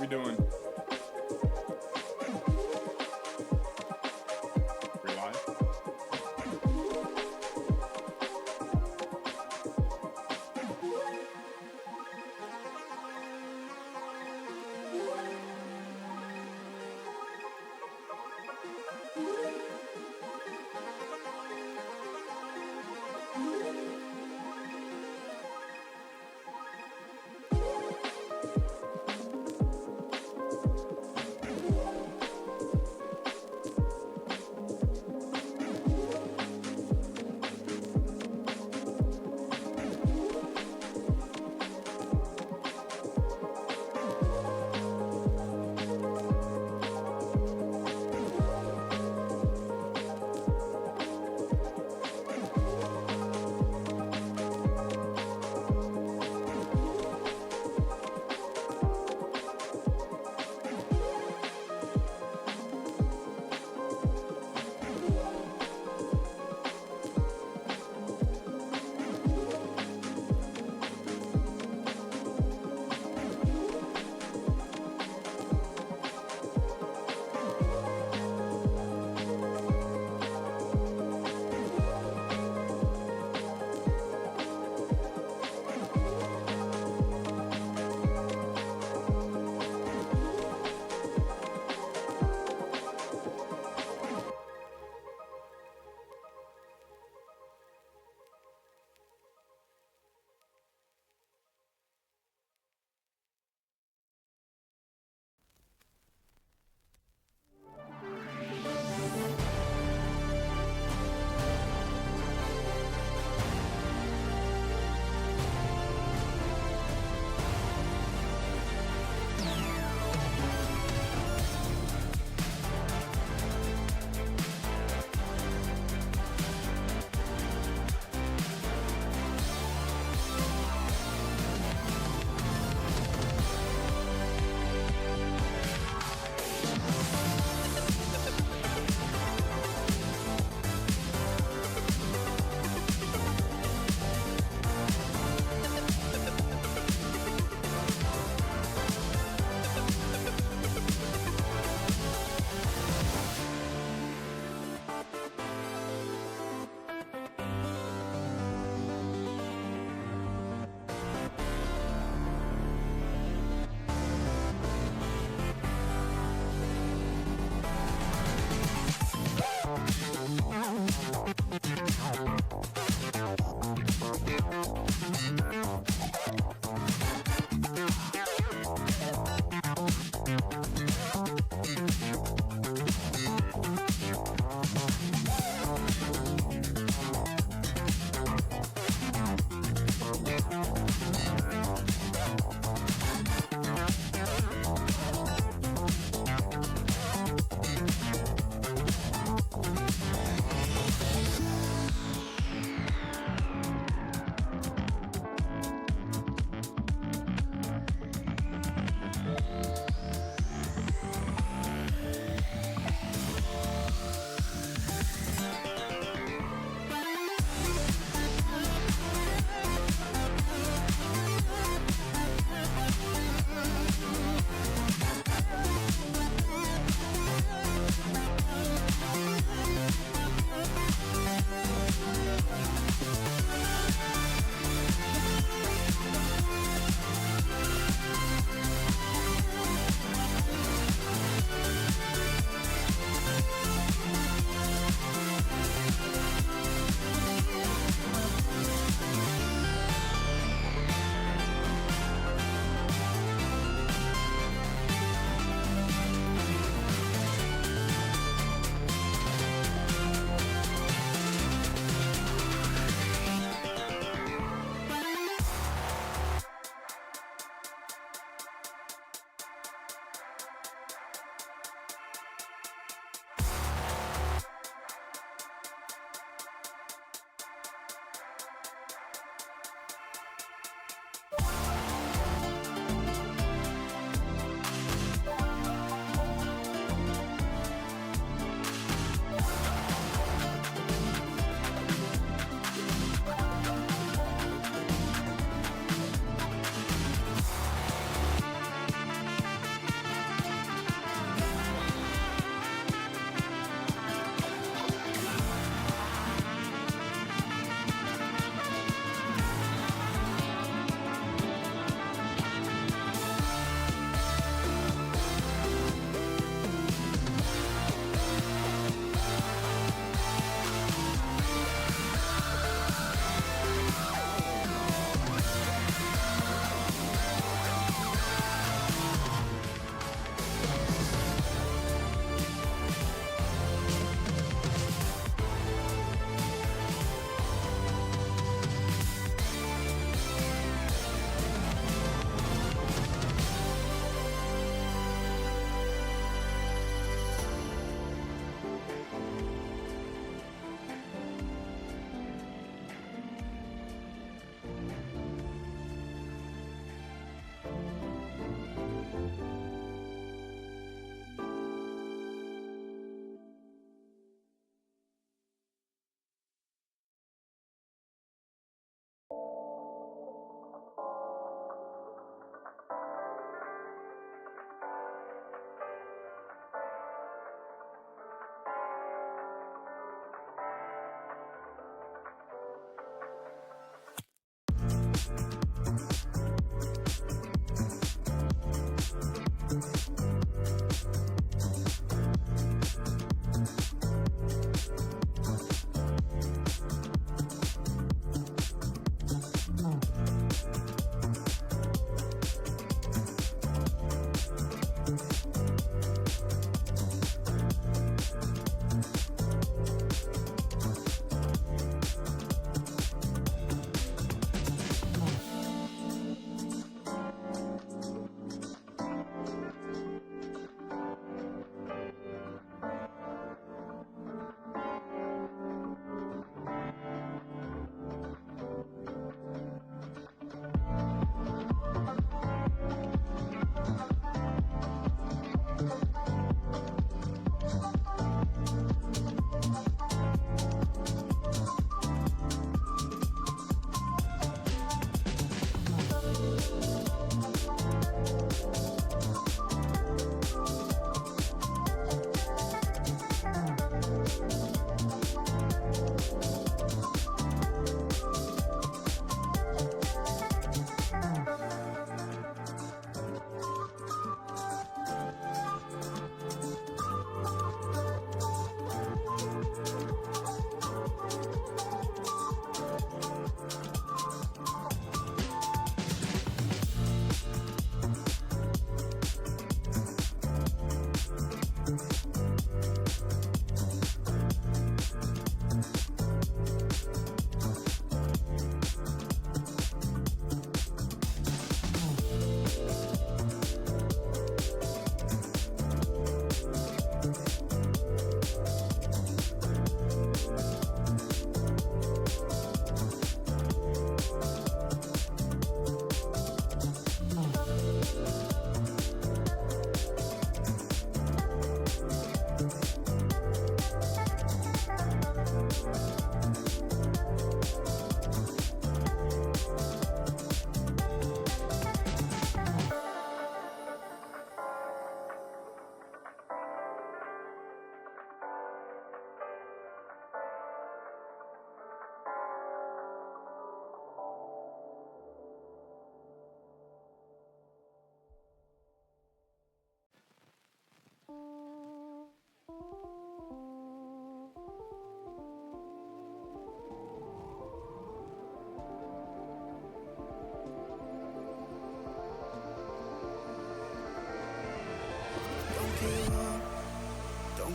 we doing? We live?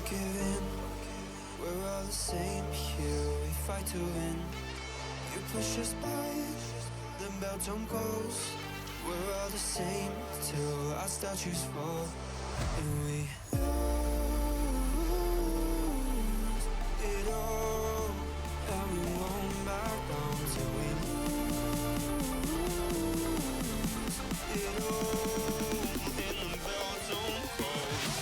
give in. We're all the same here, we fight to win. You push us back, then belt on goes. We're all the same till our statues fall. And we lose it all, and we won't back down till we lose it all. And the belt on goes.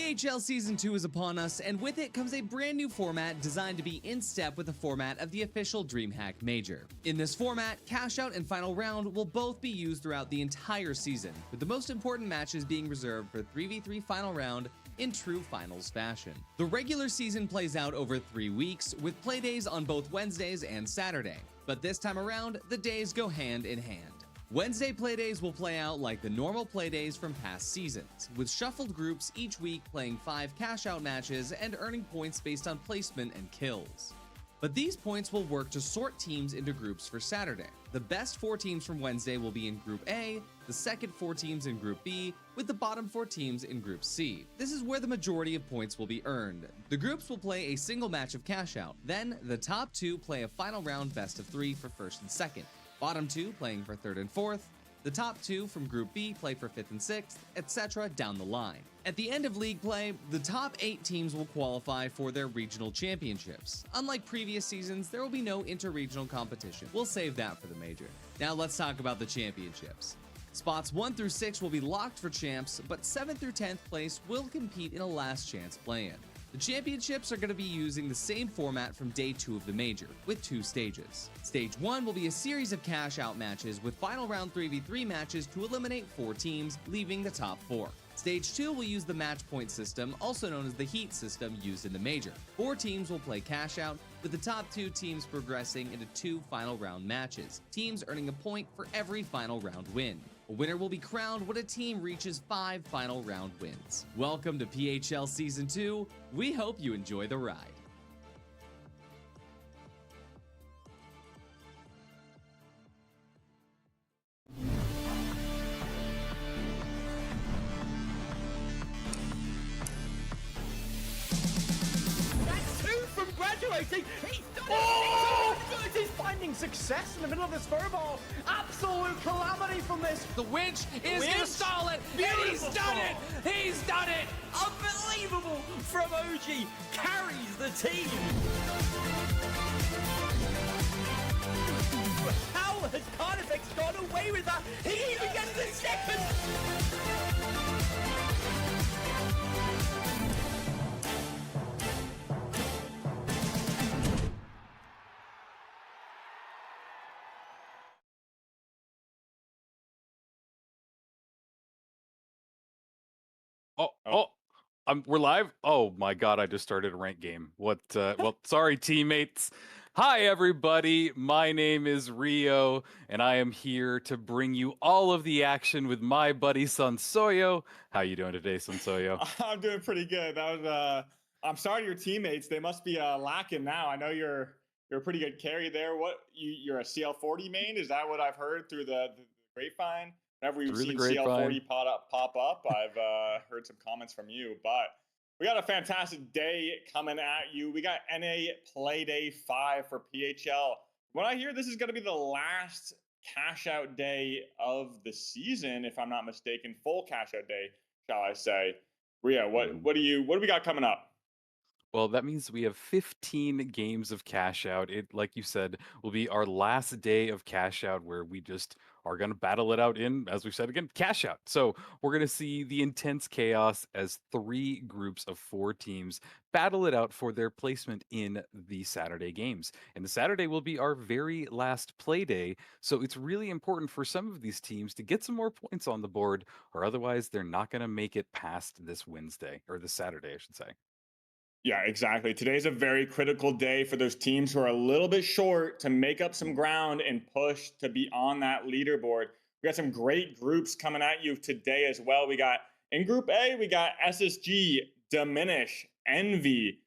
PHL Season 2 is upon us, and with it comes a brand new format designed to be in step with the format of the official DreamHack Major. In this format, Cash Out and Final Round will both be used throughout the entire season, with the most important matches being reserved for 3v3 Final Round in true finals fashion. The regular season plays out over 3 weeks, with playdays on both Wednesdays and Saturday, but this time around, the days go hand in hand. Wednesday playdays will play out like the normal playdays from past seasons, with shuffled groups each week playing 5 cash-out matches and earning points based on placement and kills. But these points will work to sort teams into groups for Saturday. The best 4 teams from Wednesday will be in Group A, the second 4 teams in Group B, with the bottom 4 teams in Group C. This is where the majority of points will be earned. The groups will play a single match of cash out, then the top 2 play a final round best of 3 for first and second. Bottom 2 playing for third and fourth, the top 2 from Group B play for fifth and sixth, etc. down the line. At the end of league play, the top 8 teams will qualify for their regional championships. Unlike previous seasons, there will be no inter-regional competition. We'll save that for the major. Now let's talk about the championships. Spots 1 through 6 will be locked for champs, but 7th through 10th place will compete in a last chance play-in. The championships are going to be using the same format from day 2 of the major, with 2 stages. Stage 1 will be a series of cash-out matches with final round 3v3 matches to eliminate 4 teams, leaving the top 4. Stage 2 will use the match point system, also known as the heat system used in the major. 4 teams will play cash-out, with the top 2 teams progressing into 2 final round matches, teams earning a point for every final round win. A winner will be crowned when a team reaches 5 final round wins. Welcome to PHL Season 2. We hope you enjoy the ride. That's 2 from graduating. He's done it. He's finding success in the middle of this furball. Absolute calamity from this. The winch is going to stall it, and he's done it! He's done it! Unbelievable from OG. Carries the team. How has Carnifex got away with that? He even gets the second. We're live. Oh my god, I just started a ranked game. What? Well, sorry, teammates. Hi, everybody. My name is Rio, and I am here to bring you all of the action with my buddy Sansoyo. How you doing today, Sansoyo? I'm doing pretty good. That was I'm sorry to your teammates. They must be lacking now. I know you're a pretty good carry there. You're a CL40 main? Is that what I've heard through the grapevine? Whenever we've seen CL40 pop up, I've heard some comments from you. But we got a fantastic day coming at you. We got NA Playday 5 for PHL. When I hear this is going to be the last cash out day of the season, if I'm not mistaken, full cash out day, shall I say? Ria, what do we got coming up? Well, that means we have 15 games of cash out. It, like you said, will be our last day of cash out where we just are going to battle it out in, as we said again, cash out. So we're going to see the intense chaos as 3 groups of 4 teams battle it out for their placement in the Saturday games. And the Saturday will be our very last play day. So it's really important for some of these teams to get some more points on the board, or otherwise they're not going to make it past this Wednesday, or this Saturday, I should say. Yeah, exactly. Today's a very critical day for those teams who are a little bit short to make up some ground and push to be on that leaderboard. We got some great groups coming at you today as well. We got in Group A, we got SSG, Diminish, Envy,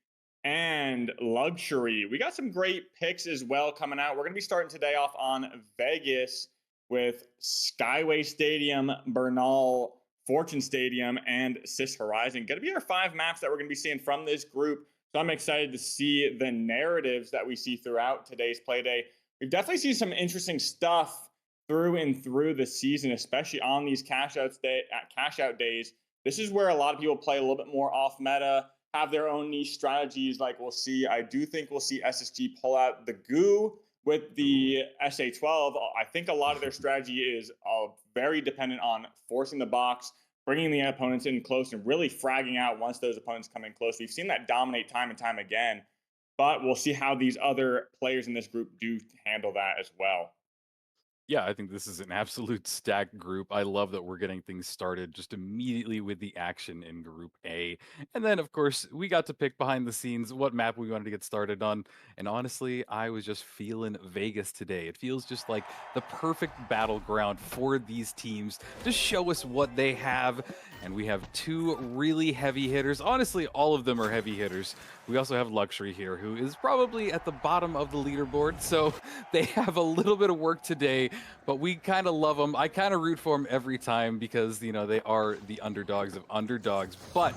and Luxury. We got some great picks as well coming out. We're going to be starting today off on Vegas with Skyway Stadium, Bernal, Fortune Stadium, and Sis Horizon. Going to be our 5 maps that we're going to be seeing from this group. So I'm excited to see the narratives that we see throughout today's play day. We've definitely seen some interesting stuff through and through the season, especially on these cash out days. This is where a lot of people play a little bit more off meta, have their own niche strategies. Like we'll see, I do think we'll see SSG pull out the goo with the SA12. I think a lot of their strategy is very dependent on forcing the box, bringing the opponents in close and really fragging out once those opponents come in close. We've seen that dominate time and time again, but we'll see how these other players in this group do handle that as well. Yeah, I think this is an absolute stacked group. I love that we're getting things started just immediately with the action in Group A. And then, of course, we got to pick behind the scenes what map we wanted to get started on. And honestly, I was just feeling Vegas today. It feels just like the perfect battleground for these teams to show us what they have. And we have two really heavy hitters. Honestly, all of them are heavy hitters. We also have Luxury here, who is probably at the bottom of the leaderboard. So they have a little bit of work today, but we kind of love them. I kind of root for them every time because, they are the underdogs of underdogs. But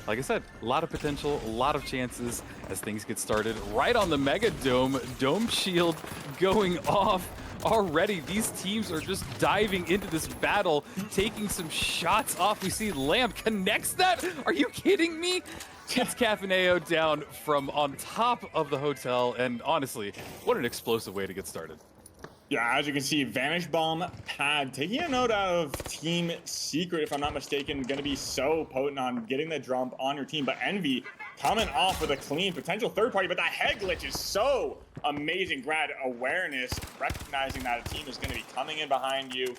like I said, a lot of potential, a lot of chances as things get started. Right on the Mega Dome, Dome Shield going off. Already, these teams are just diving into this battle, taking some shots off. We see Lamb connects that. Are you kidding me? Gets Cafaneo down from on top of the hotel. And honestly, what an explosive way to get started. Yeah, as you can see, Vanish Bomb Pad taking a note out of Team Secret, if I'm not mistaken, going to be so potent on getting the jump on your team. But Envy coming off with a clean potential third party, but that head glitch is so amazing. Grad awareness, recognizing that a team is going to be coming in behind you.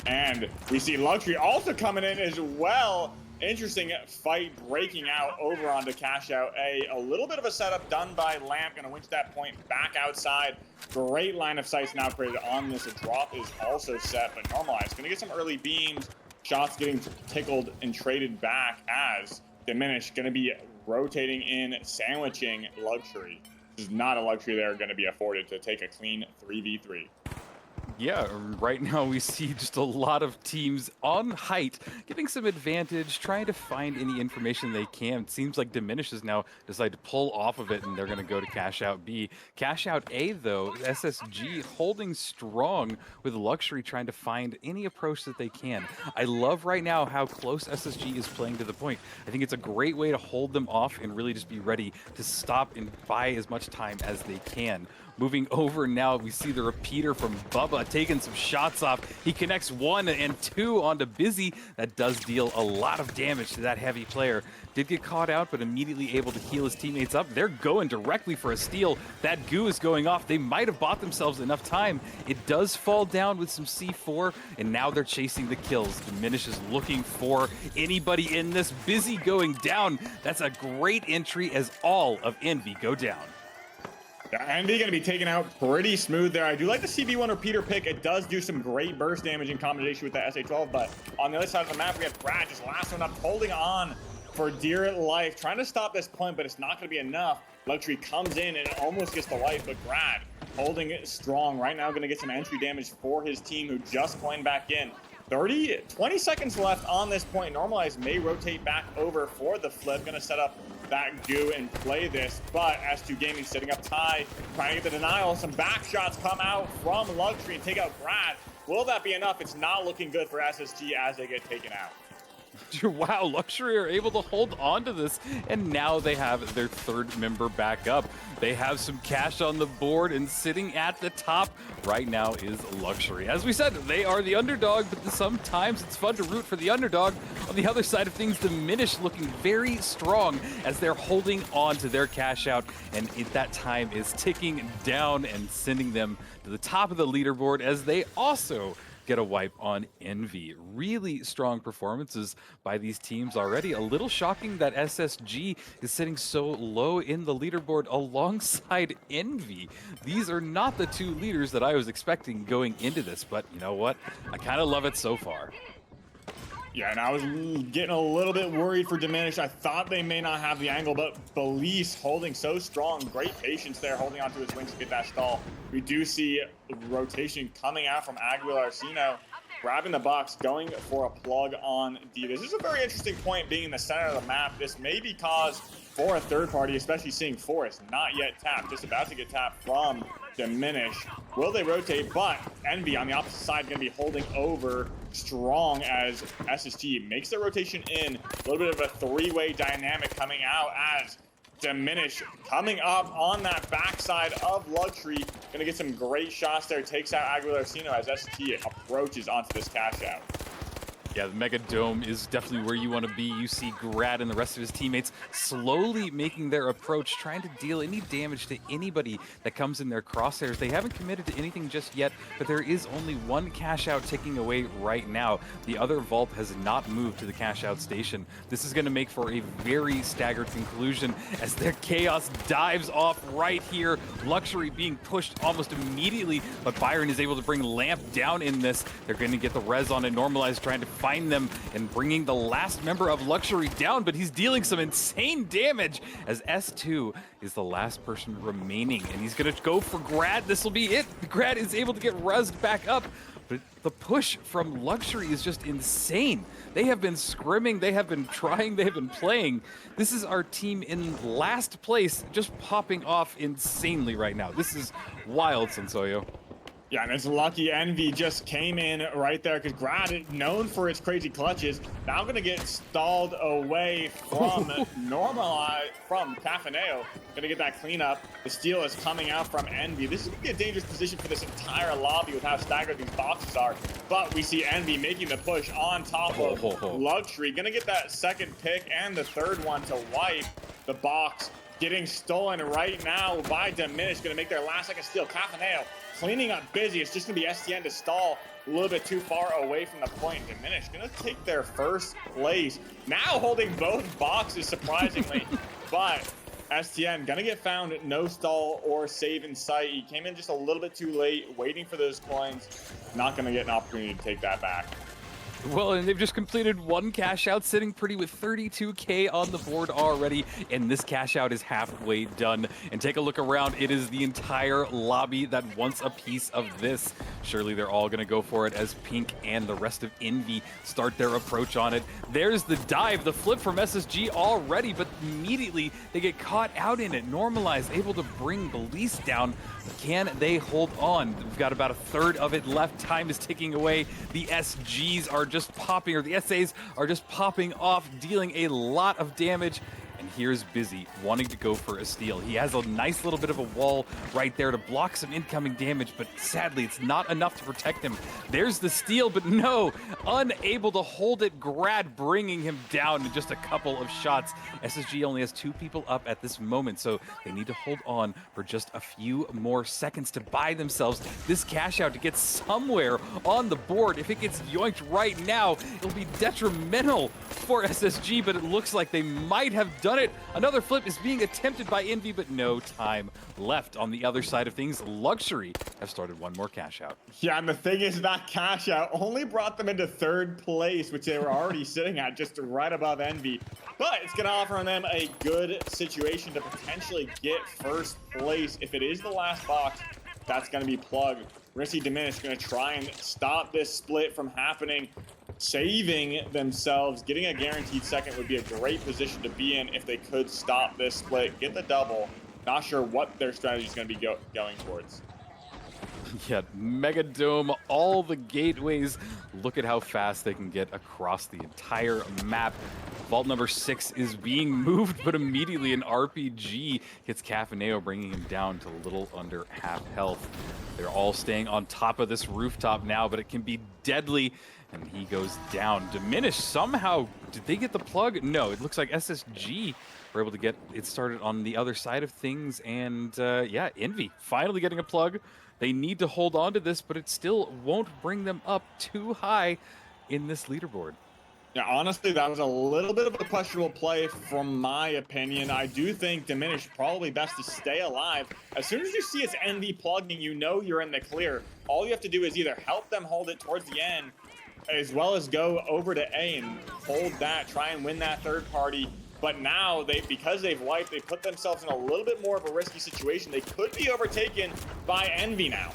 And we see Luxury also coming in as well. Interesting fight breaking out over onto Cash Out A. A little bit of a setup done by Lamp. Going to winch that point back outside. Great line of sights now created on this. A drop is also set, but Normalized. Going to get some early beams. Shots getting tickled and traded back as Diminish. Going to be rotating in, sandwiching Luxury. This is not a Luxury they're going to be afforded to take a clean 3v3. Yeah, right now we see just a lot of teams on height getting some advantage, trying to find any information they can. It seems like Diminishes now decide to pull off of it, and they're going to go to Cash Out B. Cash Out A, though, SSG holding strong with Luxury, trying to find any approach that they can. I love right now how close SSG is playing to the point. I think it's a great way to hold them off and really just be ready to stop and buy as much time as they can. Moving over now, we see the repeater from Bubba taking some shots off. He connects 1 and 2 onto Busy. That does deal a lot of damage to that heavy player. Did get caught out, but immediately able to heal his teammates up. They're going directly for a steal. That goo is going off. They might have bought themselves enough time. It does fall down with some C4, and now they're chasing the kills. Diminish is looking for anybody in this. Busy going down. That's a great entry as all of Envy go down. Yeah, Envy going to be taken out pretty smooth there. I do like the CB1 repeater pick. It does do some great burst damage in combination with the SA-12, but on the other side of the map, we have Brad just last one up, holding on for dear life, trying to stop this point, but it's not going to be enough. Luxury comes in and almost gets the wipe, but Brad holding it strong. Right now, going to get some entry damage for his team, who just coined back in. 20 seconds left on this point. Normalized may rotate back over for the flip. Going to set up that goo and play this, but S2 Gaming setting up Ty, trying to get the denial. Some back shots come out from Luxury and take out Brad. Will that be enough? It's not looking good for SSG as they get taken out. Wow, Luxury are able to hold on to this, and now they have their third member back up. They have some cash on the board, and sitting at the top right now is Luxury. As we said, they are the underdog, but sometimes it's fun to root for the underdog. On the other side of things, Diminish looking very strong as they're holding on to their cash out, and that time is ticking down and sending them to the top of the leaderboard as they also get a wipe on Envy. Really strong performances by these teams already. A little shocking that SSG is sitting so low in the leaderboard alongside Envy. These are not the two leaders that I was expecting going into this, but you know what? I kind of love it so far. Yeah, and I was getting a little bit worried for Diminish. I thought they may not have the angle, but Belize holding so strong. Great patience there, holding onto his wings to get that stall. We do see rotation coming out from Aguilar Arcino, grabbing the box, going for a plug on D. This is a very interesting point, being in the center of the map. This may be cause for a third party, especially seeing Forest not yet tapped, just about to get tapped from Diminish. Will they rotate? But Envy on the opposite side going to be holding over strong as SSG makes the rotation in. A little bit of a three-way dynamic coming out as Diminish coming up on that backside of Luxury. Going to get some great shots there. Takes out Aguilar Arcino as SSG approaches onto this cash out. Yeah, the Mega Dome is definitely where you want to be. You see Grad and the rest of his teammates slowly making their approach, trying to deal any damage to anybody that comes in their crosshairs. They haven't committed to anything just yet, but there is only one cash out ticking away right now. The other vault has not moved to the cash out station. This is going to make for a very staggered conclusion as their chaos dives off right here. Luxury being pushed almost immediately, but Byron is able to bring Lamp down in this. They're going to get the res on it. Normalize trying to find them and bringing the last member of Luxury down, but he's dealing some insane damage as S2 is the last person remaining, and he's going to go for Grad. This will be it. Grad is able to get rezzed back up, but the push from Luxury is just insane. They have been scrimming, they have been trying, they have been playing. This is our team in last place, just popping off insanely right now. This is wild, Sensoyo. Yeah, and it's lucky Envy just came in right there because Grad, known for its crazy clutches, now going to get stalled away from from Cafaneo. Going to get that cleanup. The steal is coming out from Envy. This is going to be a dangerous position for this entire lobby with how staggered these boxes are. But we see Envy making the push on top of Luxury. Going to get that second pick and the third one to wipe the box. Getting stolen right now by Diminish. Going to make their last second steal. Cafaneo cleaning up busy. It's just going to be STN to stall a little bit too far away from the point. Diminish going to take their first place. Now holding both boxes, surprisingly. But STN going to get found. No stall or save in sight. He came in just a little bit too late, waiting for those coins. Not going to get an opportunity to take that back. Well, and they've just completed one cash out, sitting pretty with 32K on the board already, and this cash out is halfway done. And take a look around, it is the entire lobby that wants a piece of this. Surely they're all going to go for it as Pink and the rest of Envy start their approach on it. There's the dive, the flip from SSG already, but immediately they get caught out in it. Normalize, able to bring Belize down. Can they hold on? We've got about a third of it left. Time is ticking away. The SGs are just popping, or the SAs are just popping off, dealing a lot of damage. And here's Busy wanting to go for a steal. He has a nice little bit of a wall right there to block some incoming damage, but sadly it's not enough to protect him. There's the steal, but no, unable to hold it. Grad bringing him down in just a couple of shots. SSG only has 2 people up at this moment, so they need to hold on for just a few more seconds to buy themselves this cash out to get somewhere on the board. If it gets yoinked right now, it'll be detrimental for SSG, but it looks like they might have done it. Another flip is being attempted by Envy, but no time left. On the other side of things, Luxury have started one more cash out. Yeah, and the thing is that cash out only brought them into 3rd place, which they were already sitting at just right above Envy. But it's going to offer them a good situation to potentially get 1st place. If it is the last box, that's going to be plugged. Risky Diminish going to try and stop this split from happening, saving themselves. Getting a guaranteed second would be a great position to be in if they could stop this split, get the double. Not sure what their strategy is going to be going towards. Yeah, Mega Dome, all the gateways. Look at how fast they can get across the entire map. Vault number 6 is being moved, but immediately an RPG hits Cafaneo, bringing him down to a little under half health. They're all staying on top of this rooftop now, but it can be deadly, and he goes down. Diminish somehow, did they get the plug? No, it looks like SSG were able to get it started on the other side of things, and yeah, Envy finally getting a plug. They need to hold on to this, but it still won't bring them up too high in this leaderboard. Yeah, honestly, that was a little bit of a questionable play from my opinion. I do think Diminish probably best to stay alive. As soon as you see its Envy plugging, you know you're in the clear. All you have to do is either help them hold it towards the end, as well as go over to A and hold that, try and win that 3rd party. But now, because they've wiped, they put themselves in a little bit more of a risky situation. They could be overtaken by Envy now.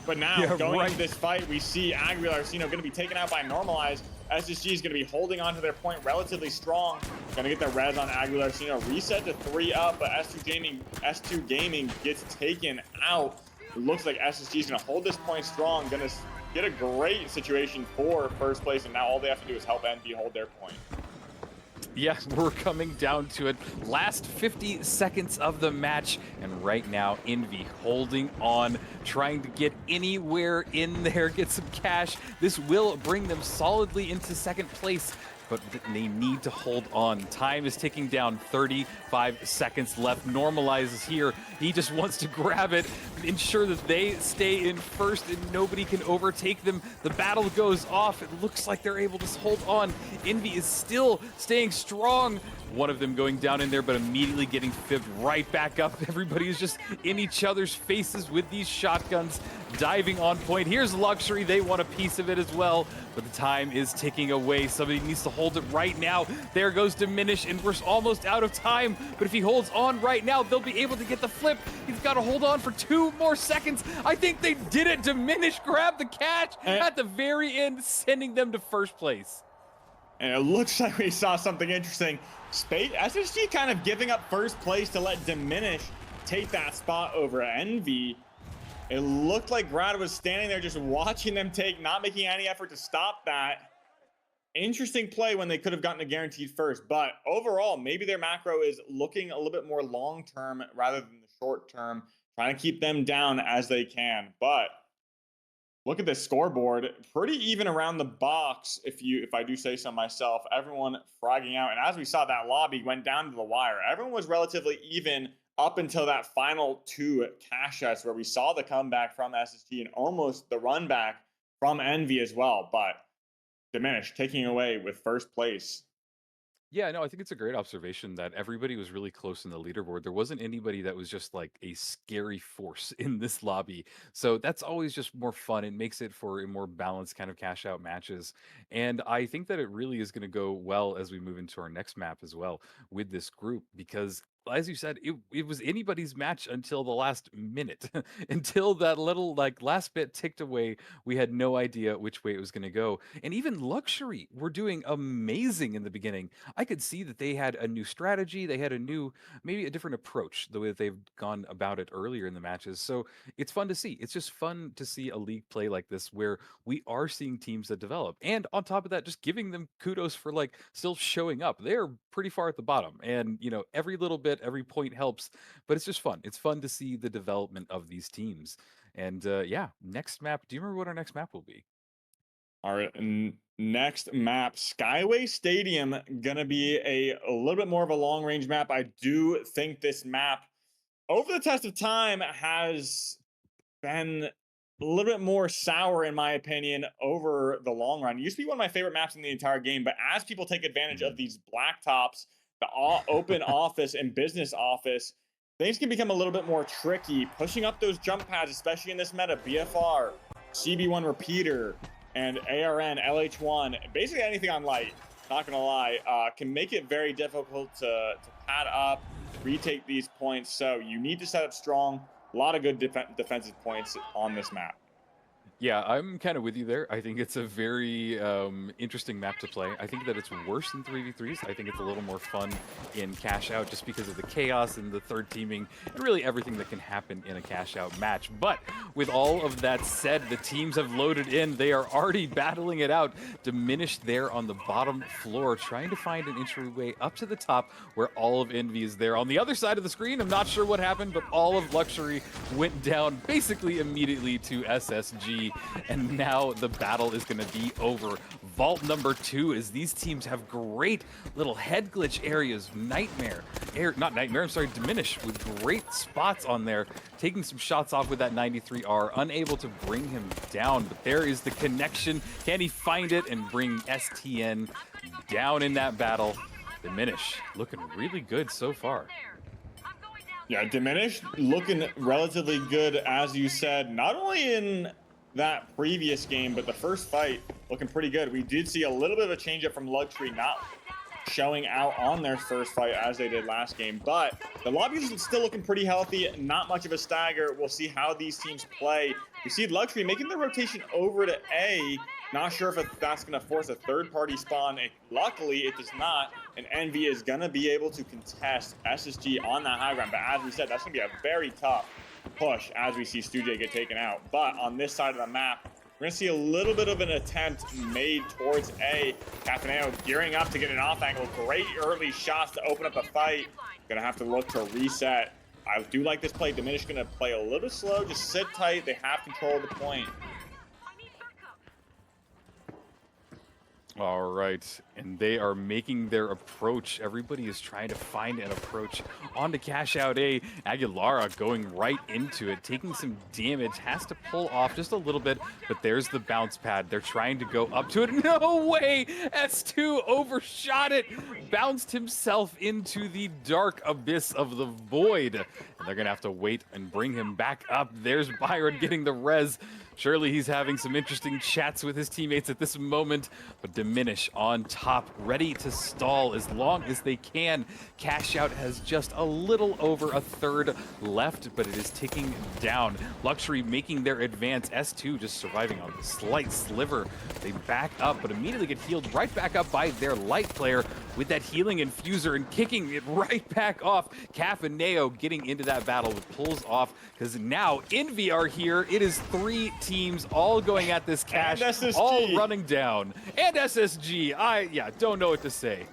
But now, going into this fight, we see Aguilar Arcino going to be taken out by Normalize. SSG is going to be holding on to their point relatively strong. Going to get the res on Aguilar Arcino. Reset to 3 up, but S2 Gaming gets taken out. It looks like SSG is going to hold this point strong. Going to get a great situation for 1st place, and now all they have to do is help Envy hold their point. Yeah, we're coming down to it. Last 50 seconds of the match, and right now, Envy holding on, trying to get anywhere in there, get some cash. This will bring them solidly into second place, but they need to hold on. Time is ticking down, 35 seconds left. Normalizes here. He just wants to grab it, ensure that they stay in first and nobody can overtake them. The battle goes off. It looks like they're able to hold on. Envy is still staying strong. One of them going down in there, but immediately getting fibbed right back up. Everybody is just in each other's faces with these shotguns, diving on point. Here's Luxury. They want a piece of it as well, but the time is ticking away. Somebody needs to hold it right now. There goes Diminish, and we're almost out of time. But if he holds on right now, they'll be able to get the flip. He's got to hold on for 2 more seconds. I think they did it. Diminish grabbed the catch at the very end, sending them to first place. And it looks like we saw something interesting. SSG kind of giving up first place to let Diminish take that spot over Envy. It looked like Grad was standing there just watching them take, not making any effort to stop that. Interesting play when they could have gotten a guaranteed first, but overall, maybe their macro is looking a little bit more long-term rather than the short-term, trying to keep them down as they can. But look at this scoreboard, pretty even around the box, if I do say so myself. Everyone fragging out, and as we saw, that lobby went down to the wire. Everyone was relatively even up until that final 2 cash outs where we saw the comeback from SSG and almost the run back from Envy as well. But Diminish taking away with first place. Yeah, no, I think it's a great observation that everybody was really close in the leaderboard. There wasn't anybody that was just like a scary force in this lobby. So that's always just more fun. It makes it for a more balanced kind of cash out matches. And I think that it really is going to go well as we move into our next map as well with this group because as you said, it was anybody's match until the last minute, until that little like last bit ticked away. We had no idea which way it was going to go. And even Luxury were doing amazing in the beginning. I could see that they had a new strategy. They had a new, maybe a different approach, the way that they've gone about it earlier in the matches. So it's fun to see. It's just fun to see a league play like this where we are seeing teams that develop. And on top of that, just giving them kudos for like still showing up. They're pretty far at the bottom. And, you know, every little bit, every point helps, but it's just fun. It's fun to see the development of these teams. And yeah, next map. Do you remember what our next map will be? All right, next map, Skyway Stadium, gonna be a little bit more of a long range map. I do think this map, over the test of time, has been a little bit more sour, in my opinion, over the long run. It used to be one of my favorite maps in the entire game, but as people take advantage of these blacktops, the open office and business office, things can become a little bit more tricky. Pushing up those jump pads, especially in this meta, BFR, CB1 repeater, and ARN, LH1, basically anything on light, not gonna lie, can make it very difficult to pad up, retake these points. So you need to set up strong. A lot of good defensive points on this map. Yeah, I'm kind of with you there. I think it's a very interesting map to play. I think that it's worse in 3v3s. I think it's a little more fun in cash out just because of the chaos and the third teaming and really everything that can happen in a cash out match. But with all of that said, the teams have loaded in. They are already battling it out. Diminished there on the bottom floor, trying to find an entryway up to the top where all of Envy is there. On the other side of the screen, I'm not sure what happened, but all of Luxury went down basically immediately to SSG. And now the battle is going to be over. Vault number 2 is these teams have great little head glitch areas. Diminish with great spots on there. Taking some shots off with that 93R, unable to bring him down. But there is the connection. Can he find it and bring STN down in that battle? Diminish looking really good so far. Yeah, Diminish looking relatively good, as you said, not only in that previous game, but the first fight looking pretty good. We did see a little bit of a change up from Luxury not showing out on their first fight as they did last game, but the lobby is still looking pretty healthy, not much of a stagger. We'll see how these teams play. We see Luxury making the rotation over to A. Not sure if that's going to force a third-party spawn. Luckily, it does not, and Envy is going to be able to contest SSG on that high ground, but as we said, that's going to be a very tough push as we see Stujay get taken out. But on this side of the map, We're gonna see a little bit of an attempt made towards A. Cafaneo gearing up to get an off angle. Great early shots to open up a fight. Gonna have to look to reset. I do like this play. Diminish gonna play a little bit slow, just sit tight. They have control of the point. All right, and they are making their approach. Everybody is trying to find an approach onto Cash Out A. Aguilara going right into it, taking some damage, has to pull off just a little bit, but there's the bounce pad. They're trying to go up to it. No way! S2 overshot it, bounced himself into the dark abyss of the void. And they're gonna have to wait and bring him back up. There's Byron getting the res. Surely he's having some interesting chats with his teammates at this moment, but Diminish on top, ready to stall as long as they can. Cash Out has just a little over a third left, but it is ticking down. Luxury making their advance. S2 just surviving on a slight sliver. They back up, but immediately get healed right back up by their light player with that healing infuser and kicking it right back off. Cafaneo getting into that battle, but pulls off because now Envy are here. It is 3 teams all going at this Cash, all running down. And SSG, I don't know what to say.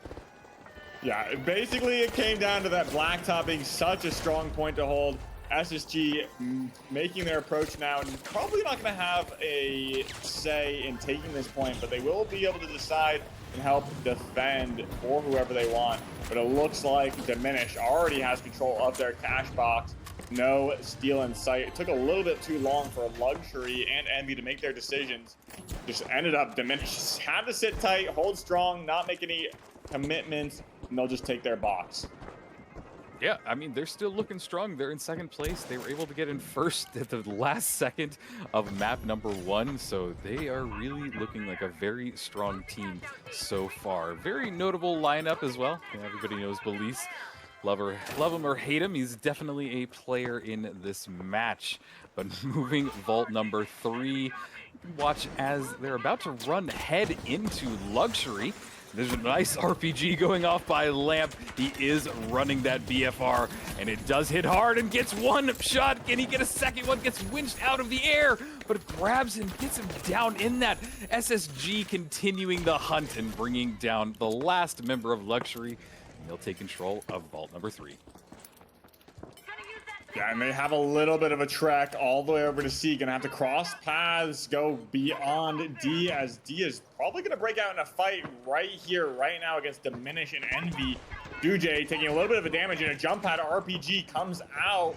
Yeah, basically it came down to that blacktop being such a strong point to hold. SSG making their approach now, and probably not going to have a say in taking this point, but they will be able to decide and help defend for whoever they want. But it looks like Diminish already has control of their cash box. No steal in sight. It took a little bit too long for Luxury and Envy to make their decisions. Just ended up Diminish. Had to sit tight, hold strong, not make any commitments, and they'll just take their box. Yeah, I mean, they're still looking strong. They're in second place. They were able to get in first at the last second of map number 1, so they are really looking like a very strong team so far. Very notable lineup as well. Everybody knows Belize. Love him or hate him, he's definitely a player in this match. But moving vault number 3, you can watch as they're about to run head into Luxury. There's a nice RPG going off by Lamp. He is running that BFR, and it does hit hard and gets one shot. Can he get a second one? Gets winched out of the air, but it grabs him, gets him down in that. SSG continuing the hunt and bringing down the last member of Luxury. And they'll take control of vault number 3. Yeah, and they have a little bit of a trek all the way over to C. Gonna have to cross paths, go beyond D, as D is probably gonna break out in a fight right here, right now against Diminish and Envy. Dujay taking a little bit of a damage, and a jump pad RPG comes out.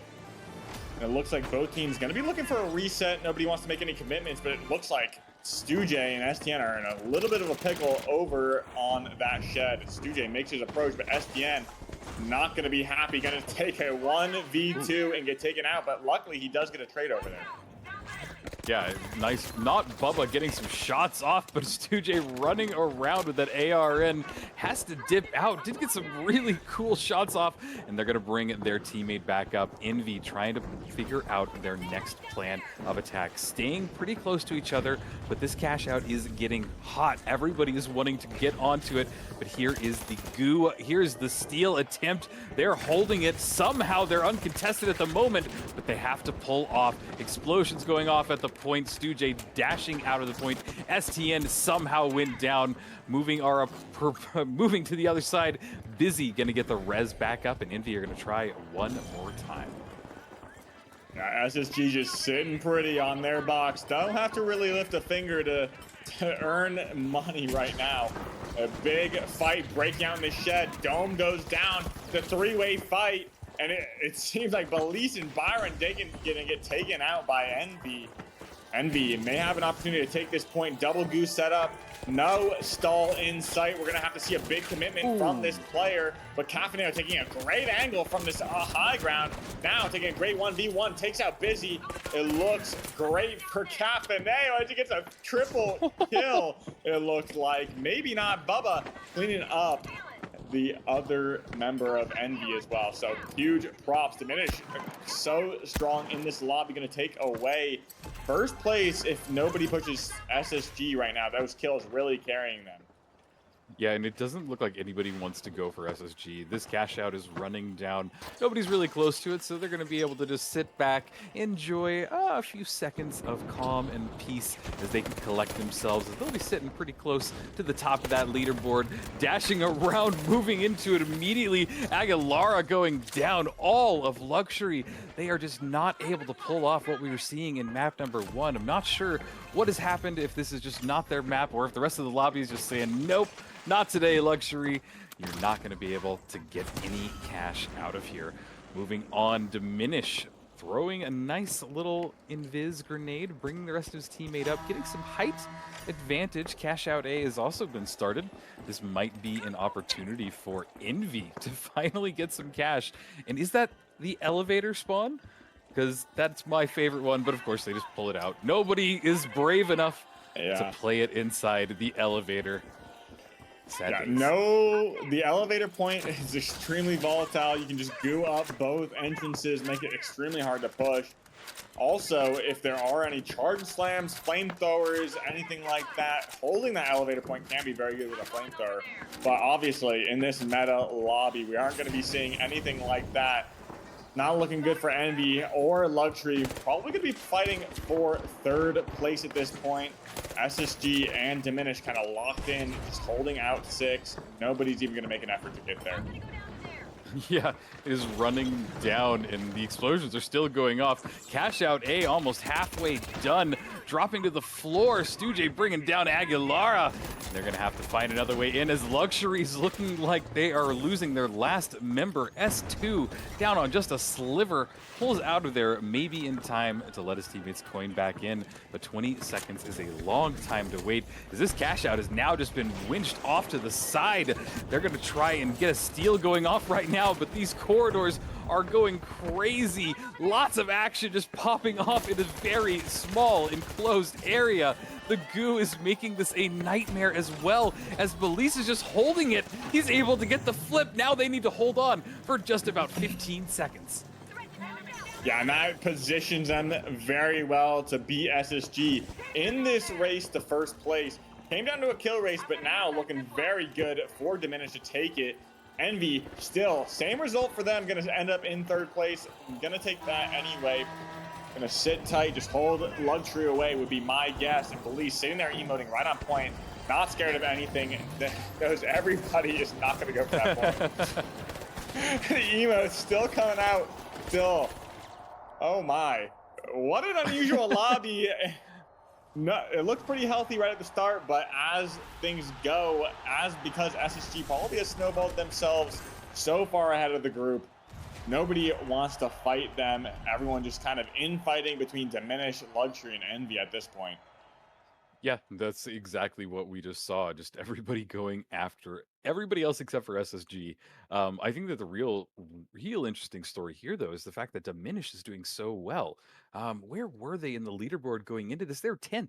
And it looks like both teams gonna be looking for a reset. Nobody wants to make any commitments, but it looks like Stujay and STN are in a little bit of a pickle over on that shed. Stujay makes his approach, but STN not going to be happy. Going to take a 1v2 and get taken out, but luckily he does get a trade over there. Yeah, nice. Not Bubba getting some shots off, but Stujay running around with that ARN. Has to dip out. Did get some really cool shots off, and they're going to bring their teammate back up. Envy trying to figure out their next plan of attack. Staying pretty close to each other, but this cash out is getting hot. Everybody is wanting to get onto it, but here is the goo. Here's the steal attempt. They're holding it. Somehow they're uncontested at the moment, but they have to pull off. Explosions going off at the point. Stujay dashing out of the point. STN somehow went down, moving to the other side. Busy gonna get the res back up, and Envy are gonna try one more time. Yeah, SSG just sitting pretty on their box. Don't have to really lift a finger to earn money right now. A big fight breaking out in the shed. Dome goes down. The 3-way fight. And it seems like Belize and Byron gonna get taken out by Envy. Envy may have an opportunity to take this point. Double goose setup. No stall in sight. We're going to have to see a big commitment from this player. But Cafaneo taking a great angle from this high ground. Now taking a great 1v1. Takes out Busy. It looks great for Cafaneo as he gets a triple kill. It looks like maybe not. Bubba cleaning up the other member of Envy as well. So huge props. Diminish so strong in this lobby, going to take away first place if nobody pushes SSG right now. Those kills really carrying them. Yeah, and it doesn't look like anybody wants to go for SSG. This cash out is running down. Nobody's really close to it, so they're going to be able to just sit back, enjoy a few seconds of calm and peace as they can collect themselves. As they'll be sitting pretty close to the top of that leaderboard, dashing around, moving into it immediately. Aguilara going down. All of Luxury. They are just not able to pull off what we were seeing in map number 1. I'm not sure what has happened, if this is just not their map or if the rest of the lobby is just saying, nope, not today, Luxury. You're not going to be able to get any cash out of here. Moving on, Diminish throwing a nice little invis grenade, bringing the rest of his teammate up, getting some height advantage. Cash out A has also been started. This might be an opportunity for Envy to finally get some cash. And is that the elevator spawn? Because that's my favorite one, but of course they just pull it out. Nobody is brave enough to play it inside the elevator. Sad days. No, the elevator point is extremely volatile. You can just goo up both entrances, make it extremely hard to push. Also, if there are any charge slams, flamethrowers, anything like that, holding that elevator point can be very good with a flamethrower. But obviously, in this meta lobby, we aren't going to be seeing anything like that. Not looking good for Envy or Luxury. Probably going to be fighting for third place at this point. SSG and Diminish kind of locked in, just holding out 6. Nobody's even going to make an effort to get there. Yeah, it is running down, and the explosions are still going off. Cash out A almost halfway done, dropping to the floor. Stujay bringing down Aguilara. They're going to have to find another way in as Luxury's looking like they are losing their last member. S2 down on just a sliver, pulls out of there maybe in time to let his teammates coin back in, but 20 seconds is a long time to wait as this cash out has now just been winched off to the side. They're going to try and get a steal going off right now, but these corridors are going crazy. Lots of action just popping off in a very small enclosed area. The goo is making this a nightmare as well, as Belize is just holding it. He's able to get the flip. Now they need to hold on for just about 15 seconds. Yeah, and that positions them very well to beat SSG in this race to first place. Came down to a kill race, but now looking very good for Diminish to take it. Envy, still, same result for them. Going to end up in third place. Going to take that anyway. Going to sit tight, just hold Luxury away would be my guess. And Belize sitting there emoting right on point, not scared of anything. Knows everybody is not going to go for that point. The emote's still coming out. Still. Oh my. What an unusual lobby. No, it looked pretty healthy right at the start, but as things go, because SSG probably has snowballed themselves so far ahead of the group, nobody wants to fight them. Everyone just kind of infighting between Diminish, Luxury, and Envy at this point. Yeah, that's exactly what we just saw. Just everybody going after everybody else except for SSG. I think that the real interesting story here, though, is the fact that Diminish is doing so well. Where were they in the leaderboard going into this? They're 10th.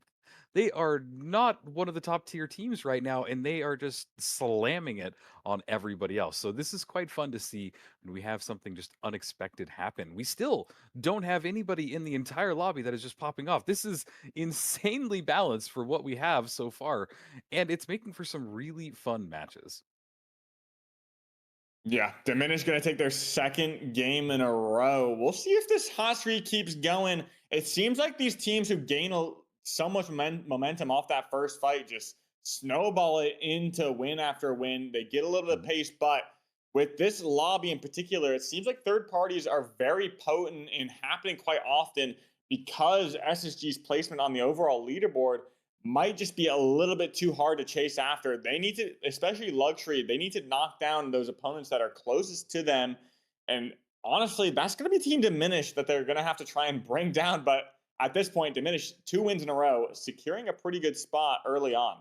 They are not one of the top tier teams right now, and they are just slamming it on everybody else. So this is quite fun to see when we have something just unexpected happen. We still don't have anybody in the entire lobby that is just popping off. This is insanely balanced for what we have so far, and it's making for some really fun matches. Yeah, Diminish going to take their second game in a row. We'll see if this hot streak keeps going. It seems like these teams who gain so much momentum off that first fight just snowball it into win after win. They get a little bit of pace, but with this lobby in particular, it seems like third parties are very potent and happening quite often because SSG's placement on the overall leaderboard might just be a little bit too hard to chase after. They need to, especially Luxury, they need to knock down those opponents that are closest to them. And honestly, that's going to be Team Diminish that they're going to have to try and bring down. But at this point, Diminish 2 wins in a row, securing a pretty good spot early on.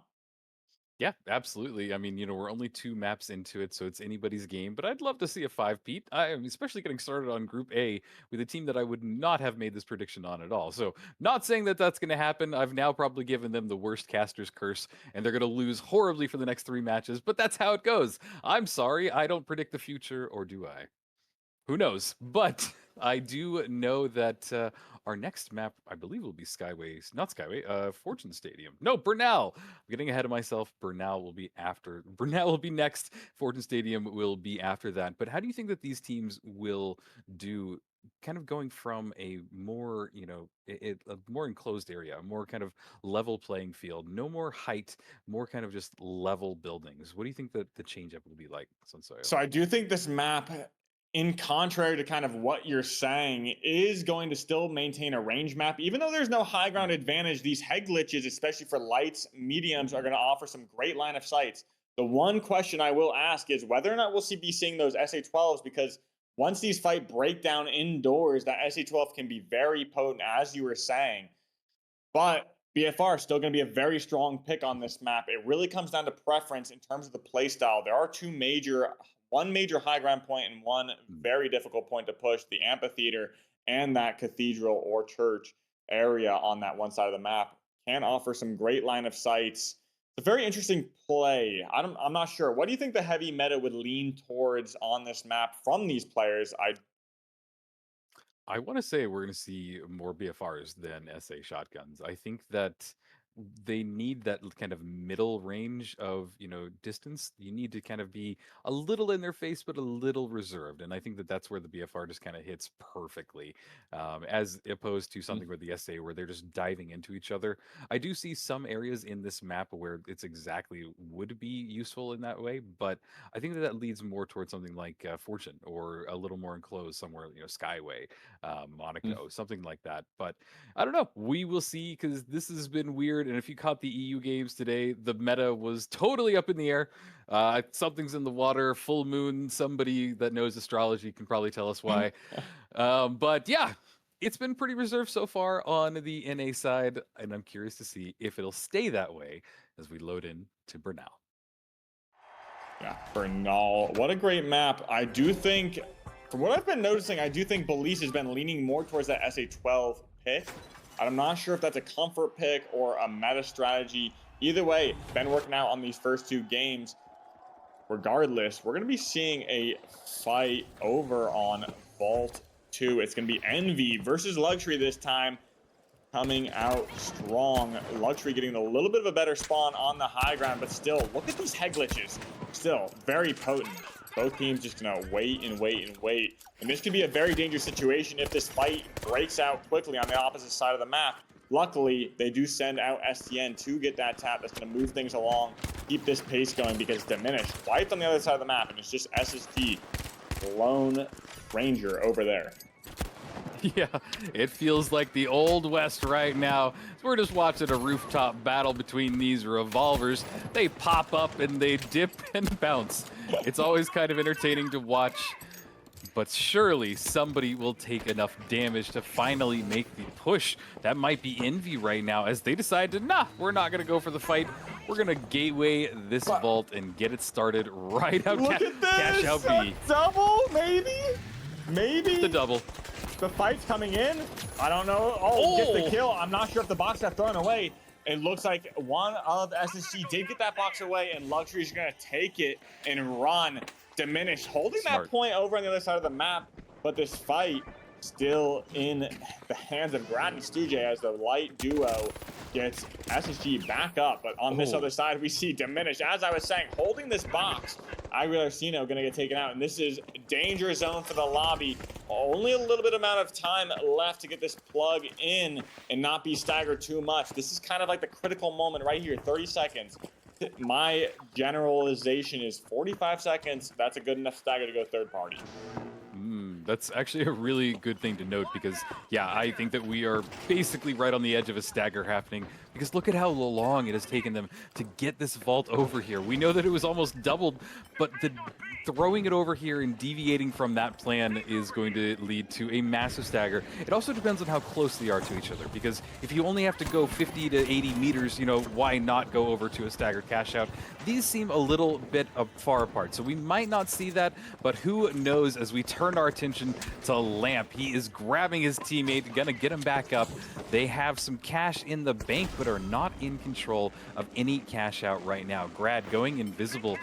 Yeah, absolutely. I mean, we're only 2 maps into it, so it's anybody's game. But I'd love to see a 5-peat. I'm especially getting started on Group A with a team that I would not have made this prediction on at all. So, not saying that that's going to happen. I've now probably given them the worst caster's curse, and they're going to lose horribly for the next 3 matches. But that's how it goes. I'm sorry, I don't predict the future, or do I? Who knows? But I do know that our next map, I believe, will be not Skyway, Fortune Stadium. No, Bernal. I'm getting ahead of myself. Bernal will be after. Bernal will be next. Fortune Stadium will be after that. But how do you think that these teams will do? Kind of going from a more, a more enclosed area, a more kind of level playing field, no more height, more kind of just level buildings. What do you think that the change up will be like, Sunsoyo? So I do think this map, in contrary to kind of what you're saying, is going to still maintain a range map. Even though there's no high ground advantage, these head glitches, especially for lights, mediums, are going to offer some great line of sights. The one question I will ask is whether or not we'll be seeing those SA-12s, because once these fight break down indoors, that SA-12 can be very potent, as you were saying. But BFR is still going to be a very strong pick on this map. It really comes down to preference in terms of the playstyle. There are one major high ground point and one very difficult point to push, the amphitheater and that cathedral or church area on that one side of the map can offer some great line of sights. It's a very interesting play. I'm not sure. What do you think the heavy meta would lean towards on this map from these players? I want to say we're going to see more BFRs than SA shotguns. I think that they need that kind of middle range of, distance. You need to kind of be a little in their face, but a little reserved. And I think that that's where the BFR just kind of hits perfectly, as opposed to something where the SA, where they're just diving into each other. I do see some areas in this map where it's exactly would be useful in that way, but I think that that leads more towards something like Fortune or a little more enclosed somewhere, Skyway, Monaco, something like that. But I don't know. We will see because this has been weird. And if you caught the EU games today, the meta was totally up in the air. Something's in the water, full moon. Somebody that knows astrology can probably tell us why. But yeah, it's been pretty reserved so far on the NA side. And I'm curious to see if it'll stay that way as we load in to Bernal. Yeah, Bernal. What a great map. I do think, from what I've been noticing, I do think Belize has been leaning more towards that SA-12 pick. I'm not sure if that's a comfort pick or a meta strategy. Either way, been working out on these first two games. Regardless, we're going to be seeing a fight over on Vault 2. It's going to be Envy versus Luxury this time, coming out strong. Luxury getting a little bit of a better spawn on the high ground, but still, look at these head glitches. Still very potent. Both teams just gonna wait and wait and wait. And this could be a very dangerous situation if this fight breaks out quickly on the opposite side of the map. Luckily, they do send out STN to get that tap that's gonna move things along, keep this pace going, because Diminished wiped on the other side of the map, and it's just SSG, Lone Ranger over there. Yeah, it feels like the Old West right now. We're just watching a rooftop battle between these revolvers. They pop up and they dip and bounce. It's always kind of entertaining to watch, but surely somebody will take enough damage to finally make the push. That might be Envy right now as they decide to, we're not going to go for the fight. We're going to gateway this vault and get it started right out. Look at this! Cash out B. Double, maybe? Maybe? The double. The fight's coming in. I don't know. Oh, gets the kill. I'm not sure if the box got thrown away. It looks like one of SSG did get that box away, and Luxury is going to take it and run. Diminished, holding that point over on the other side of the map, but this fight still in the hands of Grad and Stuje as the light duo gets SSG back up. But on this other side, we see Diminished, as I was saying, holding this box. Aguilar-Cino going to get taken out, and this is danger zone for the lobby. Only a little bit amount of time left to get this plug in and not be staggered too much. This is kind of like the critical moment right here, 30 seconds. My generalization is 45 seconds. That's a good enough stagger to go third party. That's actually a really good thing to note because, yeah, I think that we are basically right on the edge of a stagger happening because look at how long it has taken them to get this vault over here. We know that it was almost doubled, but throwing it over here and deviating from that plan is going to lead to a massive stagger. It also depends on how close they are to each other because if you only have to go 50 to 80 meters, why not go over to a staggered cash out? These seem a little bit far apart, so we might not see that, but who knows as we turn our attention to Lamp. He is grabbing his teammate, gonna get him back up. They have some cash in the bank, but are not in control of any cash out right now. Grad going invisible.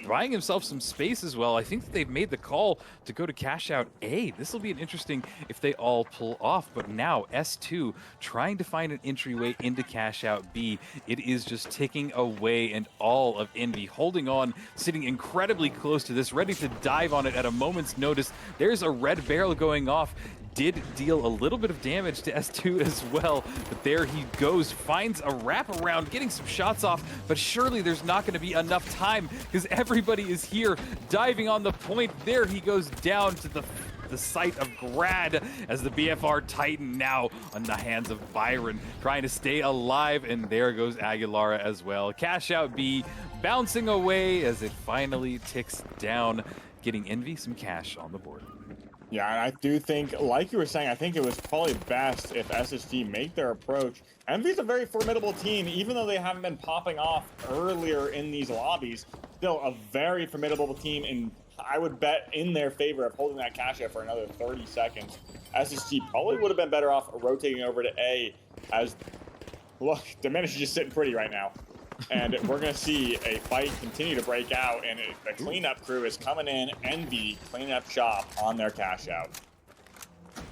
buying himself some space as well. I think that they've made the call to go to cash out A. This will be an interesting if they all pull off. But now S2 trying to find an entryway into cash out B. It is just ticking away, and all of Envy holding on, sitting incredibly close to this, ready to dive on it at a moment's notice. There's a red barrel going off. Did deal a little bit of damage to S2 as well, but there he goes, finds a wraparound, getting some shots off, but surely there's not going to be enough time because everybody is here diving on the point. There he goes down to the site of Grad as the BFR Titan now on the hands of Byron, trying to stay alive, and there goes Aguilara as well. Cash out B bouncing away as it finally ticks down, getting Envy some cash on the board. Yeah, and I do think, like you were saying, I think it was probably best if SSG make their approach. Envy's a very formidable team, even though they haven't been popping off earlier in these lobbies. Still a very formidable team, and I would bet in their favor of holding that cash out for another 30 seconds. SSG probably would have been better off rotating over to A, as, look, Diminish is just sitting pretty right now. And we're going to see a fight continue to break out, and the cleanup crew is coming in. Envy cleaning up shop on their cash out.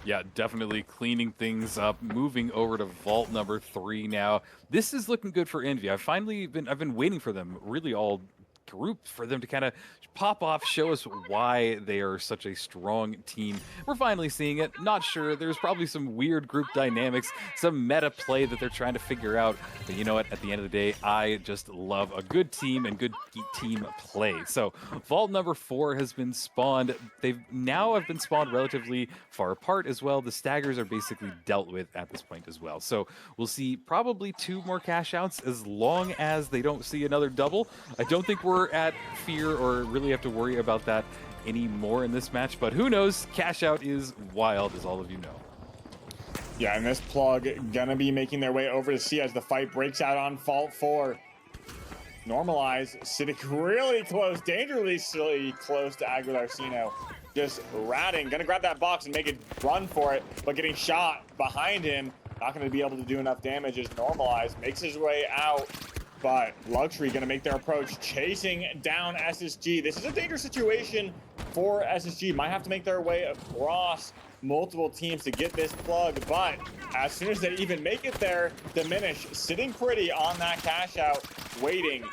Yeah, definitely cleaning things up, moving over to vault number 3 now. This is looking good for Envy. I've been waiting for them really all group for them to kind of pop off, show us why they are such a strong team. We're finally seeing it. Not sure. There's probably some weird group dynamics, some meta play that they're trying to figure out. But you know what? At the end of the day, I just love a good team and good team play. So vault number 4 has been spawned. They've now have been spawned relatively far apart as well. The staggers are basically dealt with at this point as well. So we'll see probably 2 more cash outs as long as they don't see another double. I don't think we're at fear or really have to worry about that anymore in this match, but who knows? Cash out is wild, as all of you know. Yeah, and this plug gonna be making their way over to C as the fight breaks out on Vault 4. Normalize sitting really close, dangerously close to Aguilarcino. Just ratting, gonna grab that box and make it run for it, but getting shot behind him. Not gonna be able to do enough damage as Normalize makes his way out. But Luxury gonna make their approach, chasing down SSG. This is a dangerous situation for SSG. Might have to make their way across multiple teams to get this plug, but as soon as they even make it there, Diminish sitting pretty on that cash out, waiting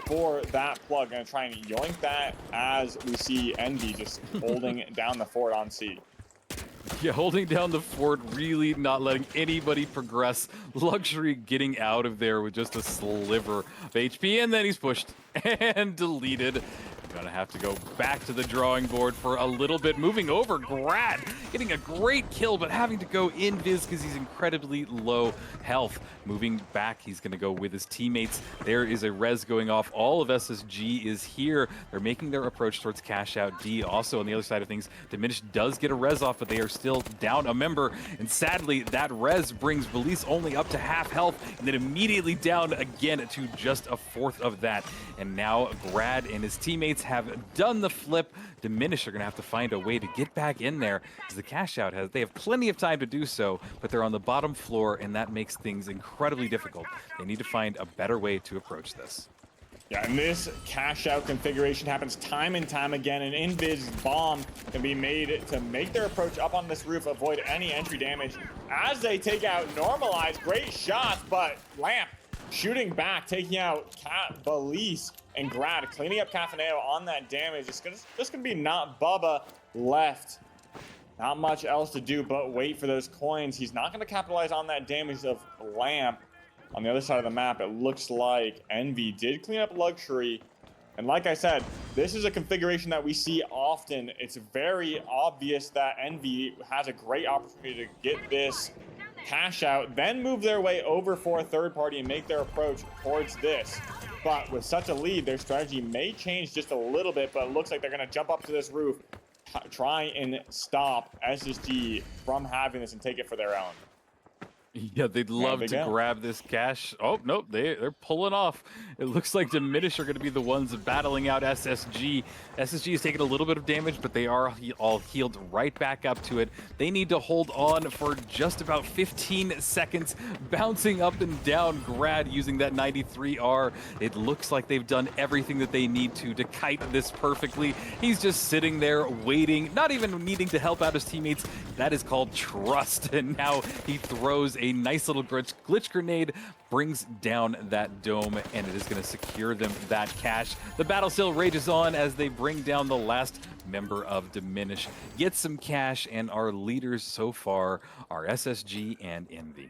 for that plug. Gonna try and yoink that as we see Envy just holding down the fort on C. Yeah, holding down the fort, really not letting anybody progress. Luxury getting out of there with just a sliver of HP, and then he's pushed and deleted. Gonna have to go back to the drawing board for a little bit. Moving over, Grad getting a great kill, but having to go invis because he's incredibly low health. Moving back, he's gonna go with his teammates. There is a res going off. All of SSG is here. They're making their approach towards cash out D. Also on the other side of things, Diminish does get a res off, but they are still down a member. And sadly, that res brings Belize only up to half health, and then immediately down again to just a fourth of that. And now Grad and his teammates have done the flip. Diminish are going to have to find a way to get back in there as the cash out they have plenty of time to do so, but they're on the bottom floor, and that makes things incredibly difficult. They need to find a better way to approach this. Yeah, and this cash out configuration happens time and time again. An invis bomb can be made to make their approach up on this roof, avoid any entry damage as they take out Normalize. Great shots, but Lamp shooting back, taking out Belize and Grad, cleaning up Cafaneo on that damage. It's just gonna be not Bubba left. Not much else to do but wait for those coins. He's not gonna capitalize on that damage of Lamp. On the other side of the map, it looks like Envy did clean up Luxury. And like I said, this is a configuration that we see often. It's very obvious that Envy has a great opportunity to get this cash out, then move their way over for a third party and make their approach towards this. But with such a lead, their strategy may change just a little bit, but it looks like they're gonna jump up to this roof, try and stop SSG from having this and take it for their own. Yeah, they'd There love they to go. grab this cash. Oh, nope, they're pulling off. It looks like Diminish are going to be the ones battling out SSG. SSG is taking a little bit of damage, but they are all healed right back up to it. They need to hold on for just about 15 seconds, bouncing up and down. Grad using that 93R. It looks like they've done everything that they need to kite this perfectly. He's just sitting there waiting, not even needing to help out his teammates. That is called trust. And now he throws a nice little glitch grenade, brings down that dome, and it is going to secure them that cash. The battle still rages on as they bring down the last member of Diminish, get some cash, and our leaders so far are SSG and Envy.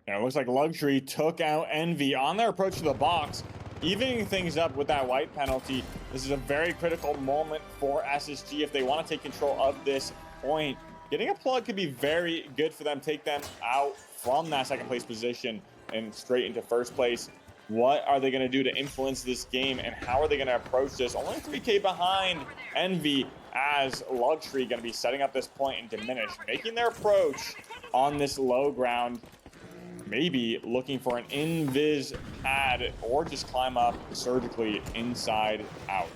Yeah, it looks like Luxury took out Envy on their approach to the box, evening things up with that white penalty. This is a very critical moment for SSG if they want to take control of this point. Getting a plug could be very good for them, take them out from that second place position and straight into first place. What are they going to do to influence this game, and how are they going to approach this? Only 3K behind Envy, as Luxury going to be setting up this point and Diminish, making their approach on this low ground. Maybe looking for an invis pad or just climb up surgically inside out.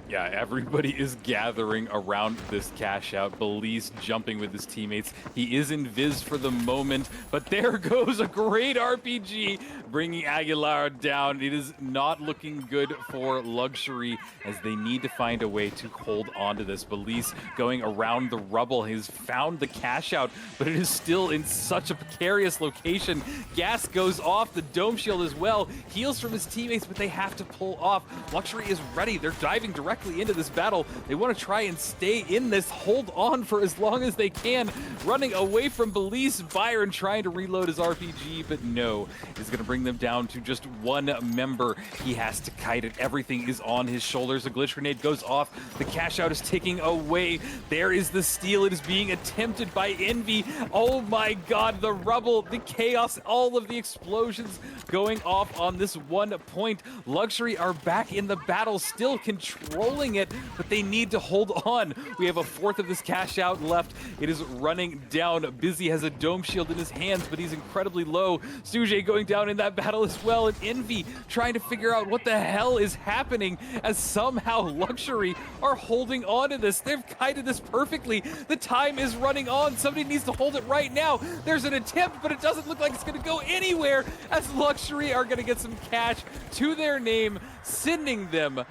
Yeah, everybody is gathering around this cash out. Belize jumping with his teammates. He is in Viz for the moment, but there goes a great RPG, bringing Aguilar down. It is not looking good for Luxury as they need to find a way to hold on to this. Belize going around the rubble has found the cash out, but it is still in such a precarious location. Gas goes off, the dome shield as well. Heals from his teammates, but they have to pull off. Luxury is ready. They're diving directly into this battle. They want to try and stay in this, hold on for as long as they can, running away from Belize. Byron trying to reload his RPG, but no, it's going to bring them down to just one member. He has to kite it. Everything is on his shoulders. A glitch grenade goes off. The cash out is ticking away. There is the steal. It is being attempted by Envy. Oh my god, the rubble, the chaos, all of the explosions going off on this one point. Luxury are back in the battle, still controlling it, but they need to hold on. We have a fourth of this cash out left. It is running down. Busy has a dome shield in his hands, but he's incredibly low. Suje going down in that battle as well, and Envy trying to figure out what the hell is happening as somehow Luxury are holding on to this. They've kited this perfectly. The time is running on. Somebody needs to hold it right now. There's an attempt, but it doesn't look like it's going to go anywhere as Luxury are going to get some cash to their name, sending them,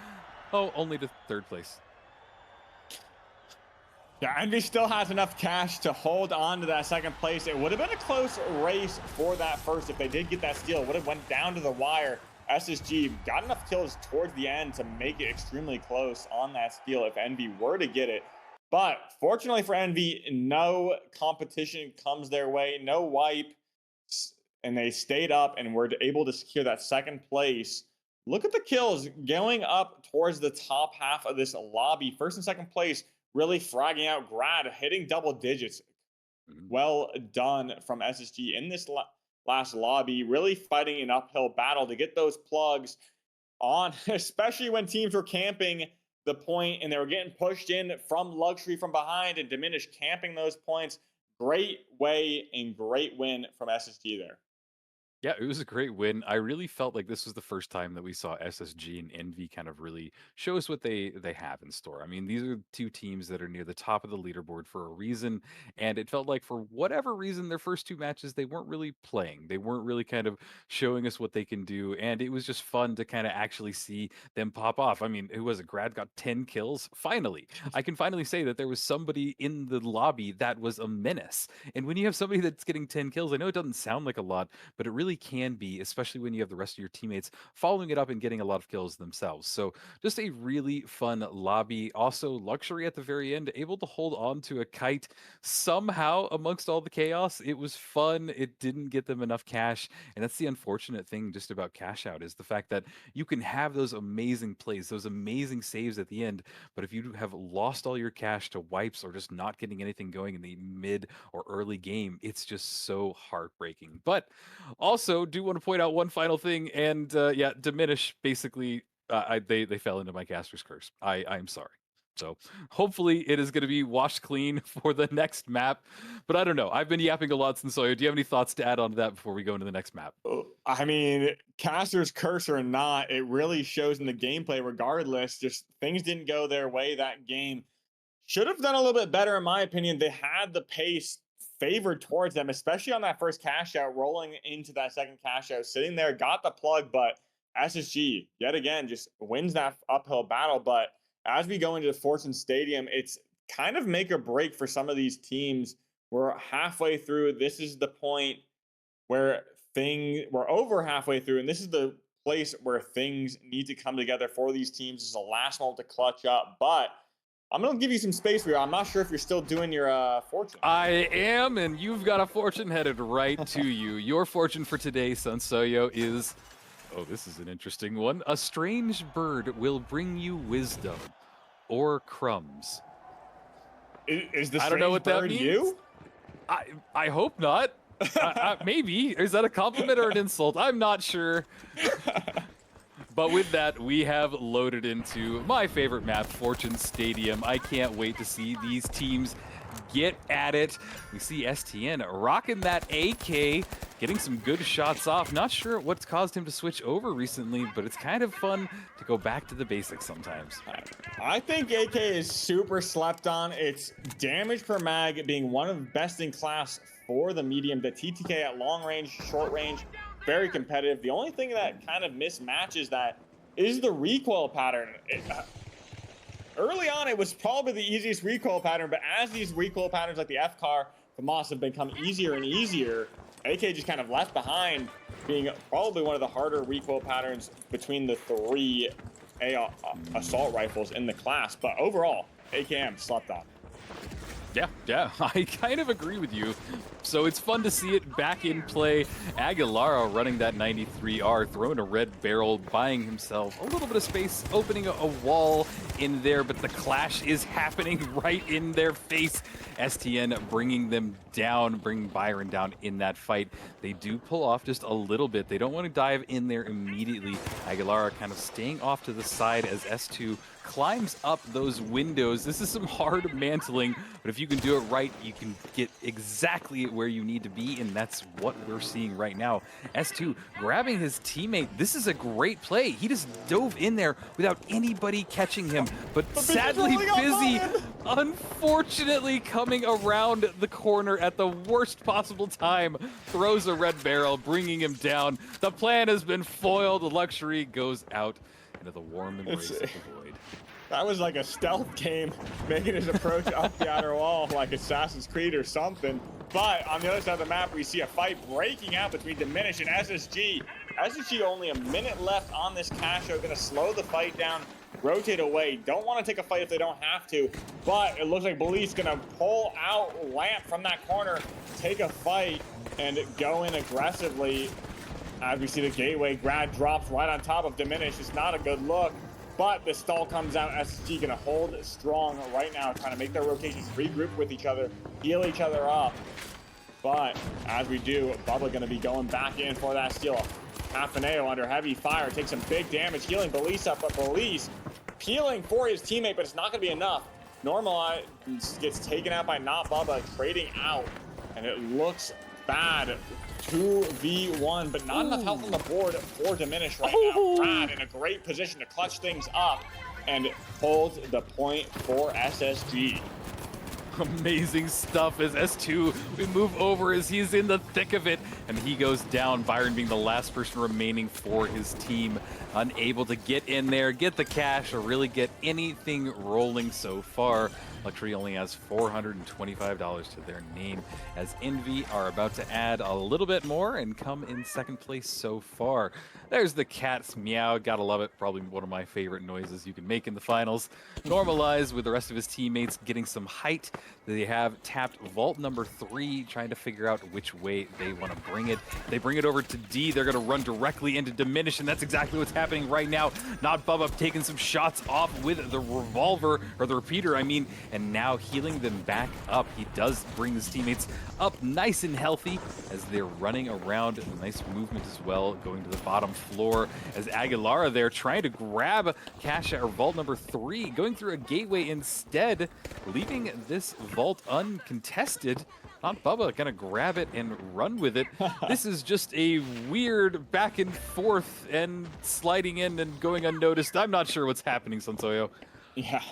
only to third place. Yeah, Envy still has enough cash to hold on to that second place. It would have been a close race for that first if they did get that steal. It would have went down to the wire. SSG got enough kills towards the end to make it extremely close on that steal if Envy were to get it. But fortunately for Envy, no competition comes their way, no wipe, and they stayed up and were able to secure that second place. Look at the kills going up towards the top half of this lobby. First and second place, really fragging out Grad, hitting double digits. Well done from SSG in this last lobby, really fighting an uphill battle to get those plugs on, especially when teams were camping the point and they were getting pushed in from Luxury from behind and Diminish camping those points. Great way and great win from SSG there. Yeah, it was a great win. I really felt like this was the first time that we saw SSG and Envy kind of really show us what they have in store. I mean, these are two teams that are near the top of the leaderboard for a reason, and it felt like for whatever reason, their first two matches they weren't really playing. They weren't really kind of showing us what they can do, and it was just fun to kind of actually see them pop off. I mean, who was it? Grad got 10 kills. Finally, I can finally say that there was somebody in the lobby that was a menace. And when you have somebody that's getting 10 kills, I know it doesn't sound like a lot, but it really can be, especially when you have the rest of your teammates following it up and getting a lot of kills themselves. So just a really fun lobby. Also, Luxury at the very end, able to hold on to a kite somehow amongst all the chaos. It was fun. It didn't get them enough cash. And that's the unfortunate thing just about cash out is the fact that you can have those amazing plays, those amazing saves at the end. But if you have lost all your cash to wipes or just not getting anything going in the mid or early game, it's just so heartbreaking. But also, do want to point out one final thing, and yeah, Diminish basically, they fell into my caster's curse. I'm sorry. So hopefully it is going to be washed clean for the next map. But I don't know. I've been yapping a lot since Sawyer. Do you have any thoughts to add on to that before we go into the next map? I mean, Caster's curse or not, it really shows in the gameplay regardless. Just things didn't go their way that game. Should have done a little bit better, in my opinion. They had the pace favored towards them, especially on that first cash out, rolling into that second cash out, sitting there, got the plug, but SSG, yet again, just wins that uphill battle. But as we go into the Fortune Stadium, it's kind of make or break for some of these teams. We're halfway through. This is the point where we're over halfway through, and this is the place where things need to come together for these teams. This is the last moment to clutch up, but I'm going to give you some space here. I'm not sure if you're still doing your fortune. I am, and you've got a fortune headed right to you. Your fortune for today, Sansoyo, is... Oh, this is an interesting one. A strange bird will bring you wisdom or crumbs. Is the I don't know what that bird means. You? I hope not. Maybe. Is that a compliment or an insult? I'm not sure. But with that, we have loaded into my favorite map, Fortune Stadium. I can't wait to see these teams get at it. We see STN rocking that AK, getting some good shots off. Not sure what's caused him to switch over recently, but it's kind of fun to go back to the basics sometimes. I think AK is super slept on. Its damage per mag being one of the best in class for the medium. The TTK at long range, short range, very competitive. The only thing that kind of mismatches that is the recoil pattern. Early on, it was probably the easiest recoil pattern, but as these recoil patterns like the F-Car from Moss have become easier and easier, AK just kind of left behind, being probably one of the harder recoil patterns between the three assault rifles in the class. But overall, AKM slept on. Yeah, I kind of agree with you. So it's fun to see it back in play. Aguilara running that 93R, throwing a red barrel, buying himself a little bit of space, opening a wall in there, but the clash is happening right in their face. STN bringing them down, bringing Byron down in that fight. They do pull off just a little bit. They don't want to dive in there immediately. Aguilara kind of staying off to the side as S2 climbs up those windows. This is some hard mantling, but if you can do it right, you can get exactly where you need to be, and that's what we're seeing right now. S2 grabbing his teammate. This is a great play. He just dove in there without anybody catching him, but sadly Busy, unfortunately, coming around the corner at the worst possible time, throws a red barrel, bringing him down. The plan has been foiled. The luxury goes out into the warm embrace of the void. That was like a stealth game, making his approach up the outer wall like Assassin's Creed or something. But on the other side of the map, we see a fight breaking out between Diminish and SSG. SSG only a minute left on this cash out, gonna slow the fight down, rotate away. Don't want to take a fight if they don't have to, but it looks like Belief's gonna pull out Lamp from that corner, take a fight, and go in aggressively. As we see the gateway, Grad drops right on top of Diminish. It's not a good look, but the stall comes out. SSG gonna hold strong right now, trying to make their rotations, regroup with each other, heal each other up. But as we do, Bubba gonna be going back in for that steal. Cafaneo under heavy fire, takes some big damage, healing Belize up, but Belize peeling for his teammate, but it's not gonna be enough. Normalize gets taken out by Not Bubba, trading out, and it looks bad. 2v1, but not enough health on the board for Diminish right now. Brad in a great position to clutch things up and holds the point for SSG. Amazing stuff as S2, we move over as he's in the thick of it, and he goes down. Byron being the last person remaining for his team, unable to get in there, get the cash, or really get anything rolling so far. Luxury only has $425 to their name, as Envy are about to add a little bit more and come in second place so far. There's the cat's meow, gotta love it. Probably one of my favorite noises you can make in the finals. Normalize with the rest of his teammates getting some height. They have tapped vault number 3, trying to figure out which way they want to bring it. They bring it over to D, they're gonna run directly into Diminish, and that's exactly what's happening right now. Not Bubba taking some shots off with the revolver, or the repeater, I mean, and now healing them back up. He does bring his teammates up nice and healthy as they're running around. Nice movement as well, going to the bottom floor as Aguilara there trying to grab cash out, or vault number 3, going through a gateway instead, leaving this vault uncontested. Not Bubba gonna grab it and run with it. This is just a weird back and forth and sliding in and going unnoticed. I'm not sure what's happening, Sansoyo. Yeah.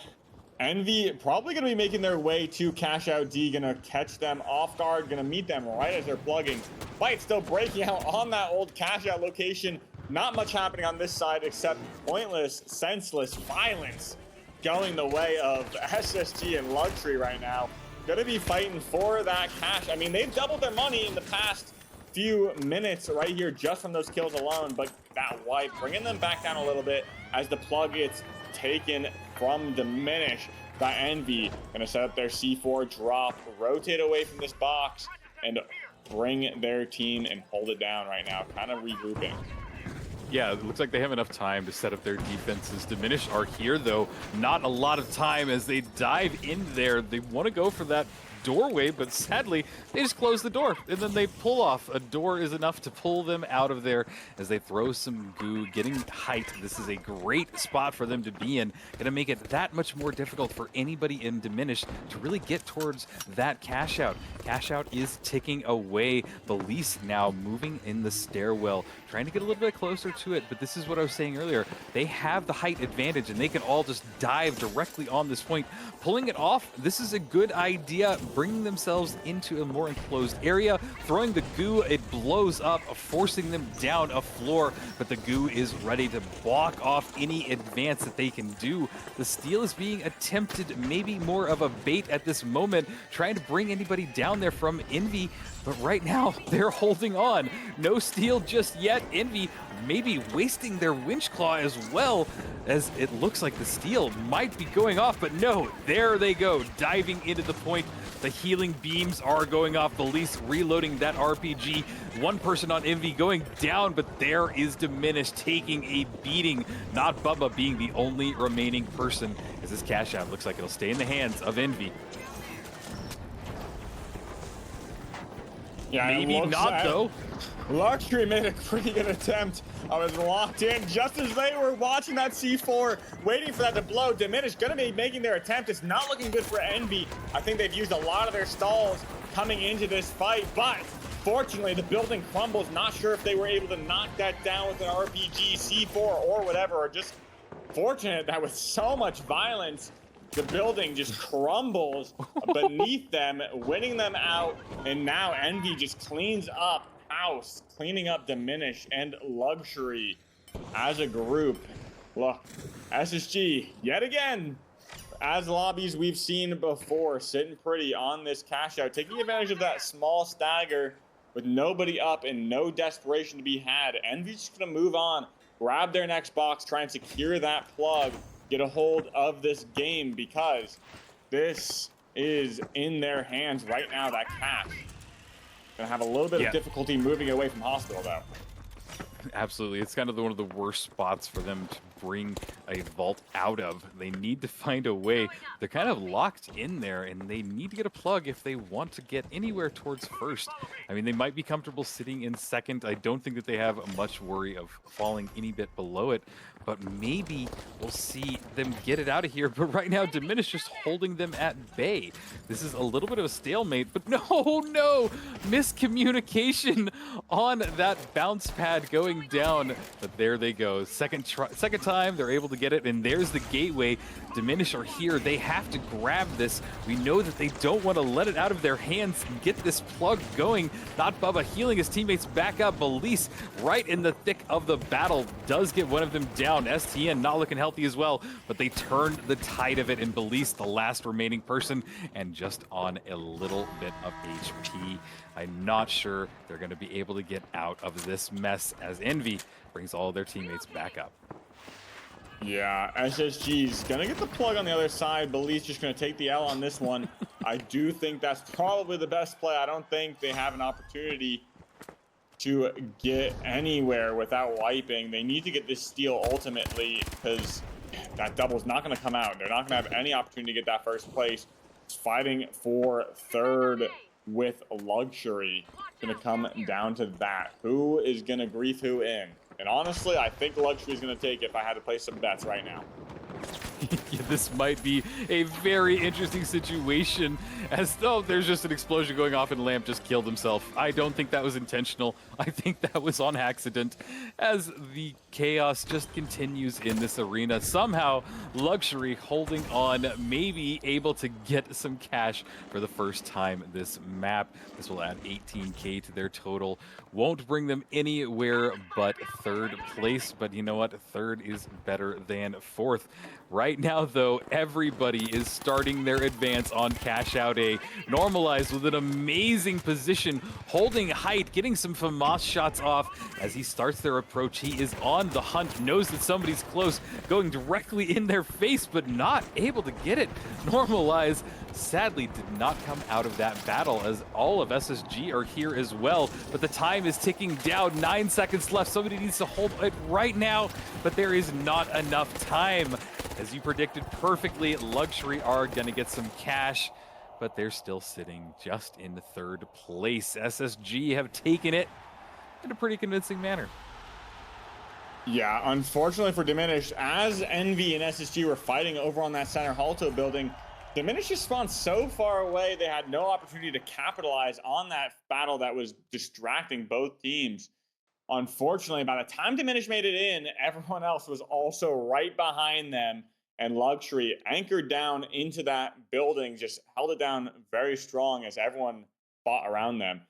Envy probably going to be making their way to Cash Out D, going to catch them off guard, going to meet them right as they're plugging. Fight still breaking out on that old Cash Out location. Not much happening on this side except pointless, senseless violence going the way of SSG and Luxury right now. Going to be fighting for that cash. I mean, they've doubled their money in the past few minutes right here just from those kills alone, but that wipe bringing them back down a little bit as the plug gets taken from Diminish. That Envy gonna set up their C4 drop, rotate away from this box, and bring their team and hold it down right now, kind of regrouping. Yeah, it looks like they have enough time to set up their defenses. Diminish are here, though. Not a lot of time as they dive in there. They want to go for that doorway, but sadly, they just close the door, and then they pull off. A door is enough to pull them out of there as they throw some goo, getting height. This is a great spot for them to be in. Gonna make it that much more difficult for anybody in Diminish to really get towards that cash out. Cash out is ticking away. Belize now moving in the stairwell, trying to get a little bit closer to it, but this is what I was saying earlier. They have the height advantage, and they can all just dive directly on this point. Pulling it off, this is a good idea, bringing themselves into a more enclosed area, throwing the goo, it blows up, forcing them down a floor, but the goo is ready to block off any advance that they can do. The steal is being attempted, maybe more of a bait at this moment, trying to bring anybody down there from Envy, but right now they're holding on. No steal just yet. Envy maybe wasting their winch claw as well, as it looks like the steal might be going off, but no, there they go, diving into the point. The healing beams are going off. Belize reloading that RPG. One person on Envy going down, but there is Diminish taking a beating. Not Bubba being the only remaining person, as this cash out looks like it'll stay in the hands of Envy. Yeah, maybe not, though. Luxury made a pretty good attempt. I was locked in just as they were watching that C4, waiting for that to blow. Diminish gonna be making their attempt. It's not looking good for Envy. I think they've used a lot of their stalls coming into this fight, but fortunately the building crumbles. Not sure if they were able to knock that down with an RPG, C4, or whatever, or just fortunate that with so much violence, the building just crumbles beneath them, winning them out, and now Envy just cleans up house, cleaning up Diminish and Luxury as a group. Look, SSG, yet again, as lobbies we've seen before, sitting pretty on this cash out, taking advantage of that small stagger with nobody up and no desperation to be had. Envy's just gonna move on, grab their next box, try and secure that plug, get a hold of this game, because this is in their hands right now, that cash. Gonna have a little bit of difficulty moving away from hospital, though. Absolutely. It's kind of one of the worst spots for them to bring a vault out of. They need to find a way. They're kind of locked in there, and they need to get a plug if they want to get anywhere towards first. I mean, they might be comfortable sitting in second. I don't think that they have much worry of falling any bit below it, but maybe we'll see them get it out of here. But right now, Diminish just holding them at bay. This is a little bit of a stalemate, but no, miscommunication on that bounce pad going down. But there they go. Second time, they're able to get it, and there's the gateway. Diminish are here. They have to grab this. We know that they don't want to let it out of their hands and get this plug going. Not Bubba healing his teammates back up. Belize right in the thick of the battle does get one of them down. STN not looking healthy as well, but they turned the tide of it, and Belize, the last remaining person, and just on a little bit of HP. I'm not sure they're going to be able to get out of this mess as Envy brings all their teammates back up. Yeah, SSG's gonna get the plug on the other side. Belize just gonna take the L on this one. I do think that's probably the best play. I don't think they have an opportunity to get anywhere without wiping. They need to get this steal ultimately, because that double's not going to come out. They're not going to have any opportunity to get that first place. It's fighting for third with Luxury. It's going to come down to that. Who is going to grief who in? And honestly, I think Luxury is going to take it if I had to place some bets right now. Yeah, this might be a very interesting situation, as though there's just an explosion going off and Lamp just killed himself. I don't think that was intentional. I think that was on accident, as the chaos just continues in this arena. Somehow, Luxury holding on, maybe able to get some cash for the first time this map. This will add 18K to their total. Won't bring them anywhere but third place, but you know what? Third is better than fourth. Right now, though, everybody is starting their advance on Cash Out A. Normalized with an amazing position, holding height, getting some FAMAS shots off. As he starts their approach, he is on the hunt, knows that somebody's close, going directly in their face, but not able to get it. Normalized, sadly, did not come out of that battle, as all of SSG are here as well. But the time is ticking down, 9 seconds left. Somebody needs to hold it right now, but there is not enough time. As you predicted perfectly, Luxury are going to get some cash, but they're still sitting just in the third place. SSG have taken it in a pretty convincing manner. Yeah, unfortunately for Diminish, as Envy and SSG were fighting over on that center Halto building, Diminish just spawned so far away, they had no opportunity to capitalize on that battle that was distracting both teams. Unfortunately, by the time Diminish made it in, everyone else was also right behind them, and Luxury anchored down into that building, just held it down very strong as everyone fought around them.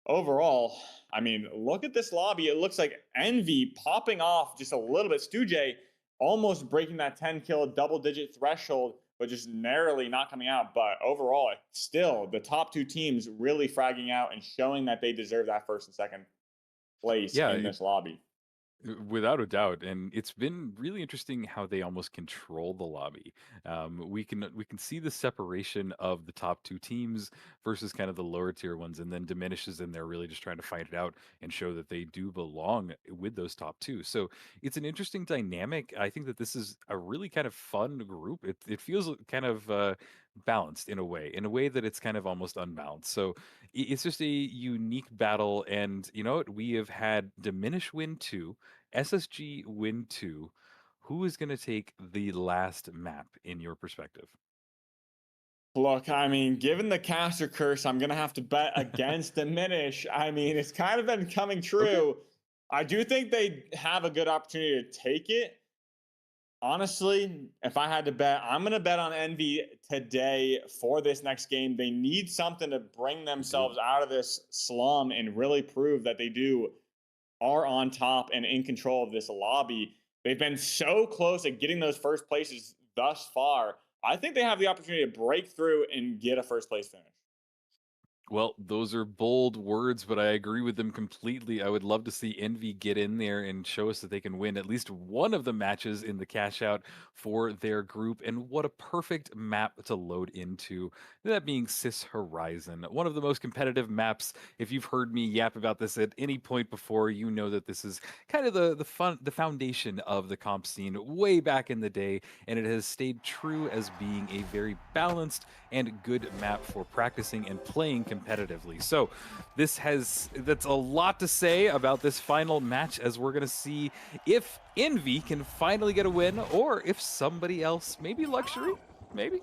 Overall, I mean, look at this lobby. It looks like Envy popping off just a little bit. Stujay almost breaking that 10 kill double-digit threshold, but just narrowly not coming out. But overall, still, the top two teams really fragging out and showing that they deserve that first and second place Yeah, in this lobby. without a doubt, and it's been really interesting how they almost control the lobby. We can see the separation of the top two teams versus kind of the lower tier ones, and then diminishes in there really just trying to fight it out and show that they do belong with those top two. So it's an interesting dynamic. I think that this is a really kind of fun group. It feels kind of balanced in a way that it's kind of almost unbalanced. So it's just a unique battle, and you know what? We have had Diminish win two, SSG win two. Who is going to take the last map in your perspective? Look, I mean, given the caster curse, I'm going to have to bet against Diminish. I mean, it's kind of been coming Okay. true. I do think they have a good opportunity to take it. Honestly, if I had to bet, I'm going to bet on Envy today for this next game. They need something to bring They do. themselves out of this slum and really prove that are on top and in control of this lobby. They've been so close at getting those first places thus far. I think they have the opportunity to break through and get a first place finish. Well, those are bold words, but I agree with them completely. I would love to see Envy get in there and show us that they can win at least one of the matches in the cash out for their group. And what a perfect map to load into. That being Cis Horizon, one of the most competitive maps. If you've heard me yap about this at any point before, you know that this is kind of the foundation of the comp scene way back in the day, and it has stayed true as being a very balanced and good map for practicing and playing competitively. So that's a lot to say about this final match, as we're going to see if Envy can finally get a win, or if somebody else, maybe Luxury, maybe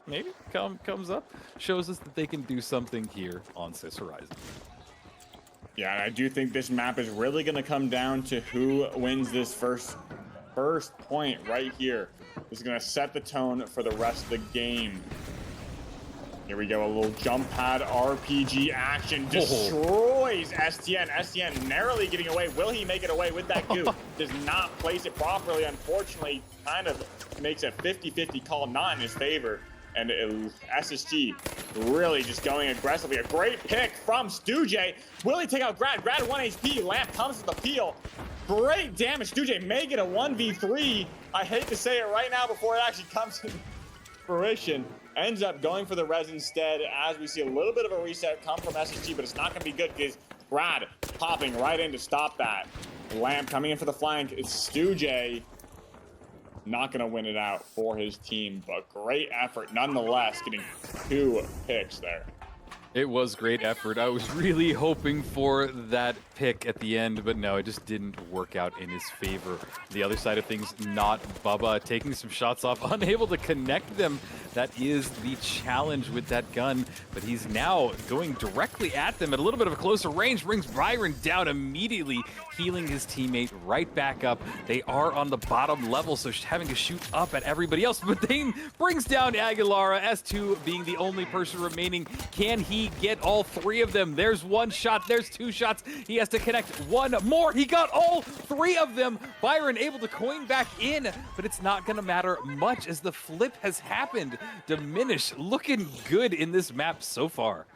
comes up, shows us that they can do something here on Cis Horizon. Yeah, and I do think this map is really going to come down to who wins this first point right here. This is going to set the tone for the rest of the game. Here we go, a little jump pad RPG action. Destroys STN. STN narrowly getting away. Will he make it away with that goo? Does not place it properly, unfortunately. Kind of makes a 50-50 call not in his favor. And SSG really just going aggressively. A great pick from Stujay. Will he take out Grad? Grad 1 HP. Lamp comes with the peel. Great damage. Stujay may get a 1v3. I hate to say it right now before it actually comes to fruition. Ends up going for the res instead, as we see a little bit of a reset come from SSG, but it's not going to be good because Brad popping right in to stop that. Lamp coming in for the flank. It's Stujay. Not going to win it out for his team, but great effort nonetheless, getting 2 picks there. It was great effort. I was really hoping for that pick at the end, but no, it just didn't work out in his favor. The other side of things, not Bubba taking some shots off, unable to connect them. That is the challenge with that gun, but he's now going directly at them at a little bit of a closer range, brings Byron down immediately, healing his teammate right back up. They are on the bottom level, so having to shoot up at everybody else, but Dane brings down Aguilara, S2 being the only person remaining. Can he get all three of them? There's one shot, there's two shots. He has to connect one more. He got all three of them. Byron able to coin back in, but it's not gonna matter much as the flip has happened. Diminish looking good in this map so far.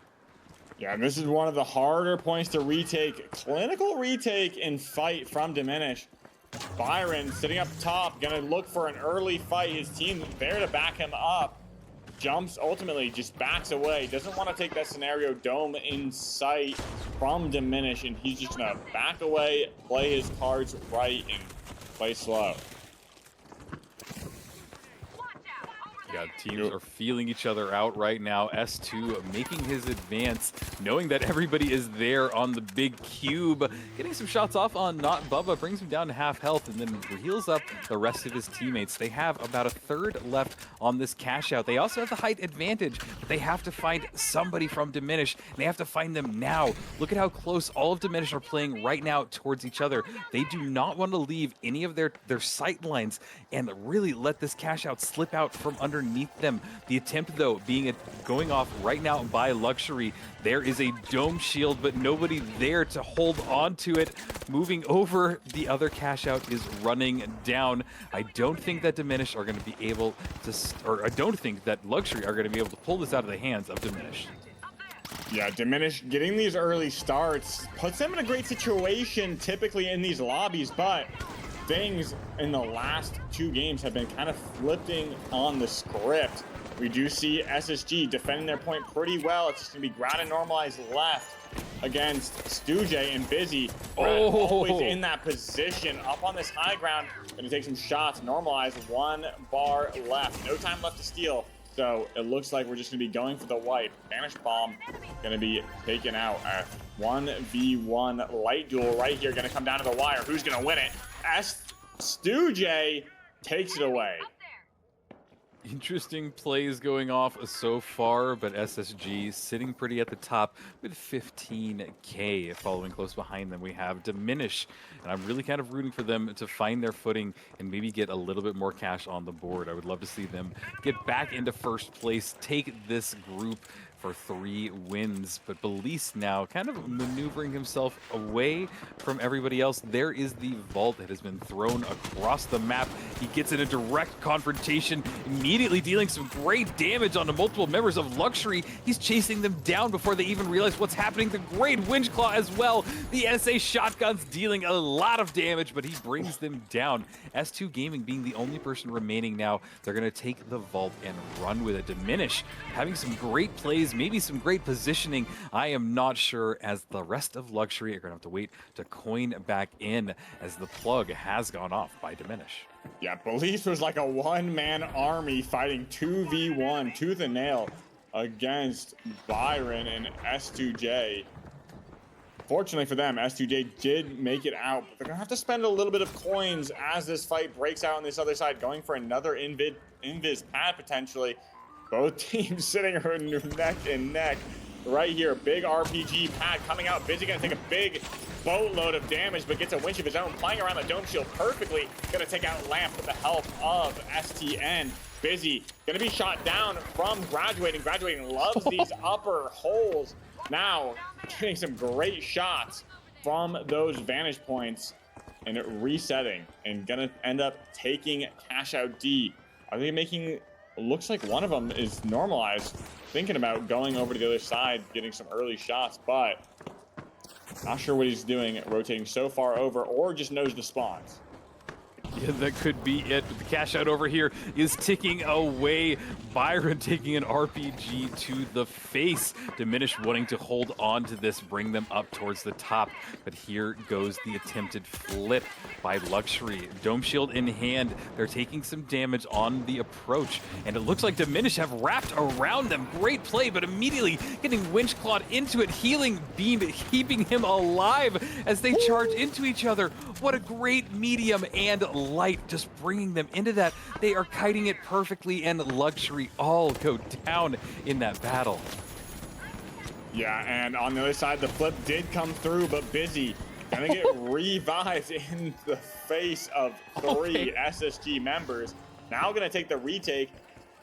Yeah, this is one of the harder points to retake. Clinical retake and fight from Diminish. Byron sitting up top, gonna look for an early fight. His team there to back him up. Jumps, ultimately just backs away. Doesn't want to take that scenario dome in sight from Diminish, and he's just gonna back away, play his cards right, and play slow. Yeah, teams are feeling each other out right now. S2 making his advance, knowing that everybody is there on the big cube. Getting some shots off on Not Bubba, brings him down to half health, and then heals up the rest of his teammates. They have about a third left on this cash out. They also have the height advantage, but they have to find somebody from Diminish, and they have to find them now. Look at how close all of Diminish are playing right now towards each other. They do not want to leave any of their sight lines and really let this cash out slip out from underneath them. The attempt, though, going off right now by Luxury. There is a dome shield, but nobody there to hold on to it. Moving over, the other cash out is running down. I don't think that Diminish are going to be able to, or I don't think that Luxury are going to be able to pull this out of the hands of Diminish. Yeah, Diminish getting these early starts puts them in a great situation typically in these lobbies, but things in the last two games have been kind of flipping on the script. We do see SSG defending their point pretty well. It's just going to be ground and normalized left against Stuje and Busy. Always in that position, up on this high ground. Going to take some shots, normalized, 1 bar left. No time left to steal. So it looks like we're just going to be going for the wipe. Vanish Bomb going to be taken out. A 1v1 light duel right here. Going to come down to the wire. Who's going to win it? Stuje takes it away. Interesting plays going off so far, but SSG sitting pretty at the top with 15K. Following close behind them, we have Diminish, and I'm really kind of rooting for them to find their footing and maybe get a little bit more cash on the board. I would love to see them get back into first place, take this group for 3 wins, but Belize now kind of maneuvering himself away from everybody else. There is the vault that has been thrown across the map. He gets in a direct confrontation, immediately dealing some great damage onto multiple members of Luxury. He's chasing them down before they even realize what's happening. The great Winchclaw as well. The SA shotguns dealing a lot of damage, but he brings them down. S2 Gaming being the only person remaining now. They're going to take the vault and run with it. Diminish having some great plays, maybe some great positioning. I am not sure, as the rest of Luxury are going to have to wait to coin back in as the plug has gone off by Diminish. Yeah, Belize was like a one-man army fighting 2v1, tooth and nail, against Byron and S2J. Fortunately for them, S2J did make it out, but they're going to have to spend a little bit of coins as this fight breaks out on this other side, going for another invis pad potentially. Both teams sitting neck and neck right here. Big RPG pad coming out. Busy going to take a big boatload of damage, but gets a winch of his own, playing around the dome shield perfectly. Going to take out Lamp with the help of STN. Busy going to be shot down from Graduating. Graduating loves these upper holes. Now getting some great shots from those vantage points and resetting, and going to end up taking cash out D. Are they making... Looks like one of them is normalized, thinking about going over to the other side, getting some early shots, but not sure what he's doing, rotating so far over, or just knows the spawns. Yeah, that could be it. But the cash out over here is ticking away. Byron taking an RPG to the face. Diminish wanting to hold on to this, bring them up towards the top. But here goes the attempted flip by Luxury. Dome shield in hand. They're taking some damage on the approach. And it looks like Diminish have wrapped around them. Great play, but immediately getting winch clawed into it. Healing beam keeping him alive as they charge into each other. What a great medium and light, just bringing them into that. They are kiting it perfectly, and Luxury all go down in that battle. Yeah, and on the other side, the flip did come through, but Busy gonna get revived in the face of three SSG members. Now gonna take the retake.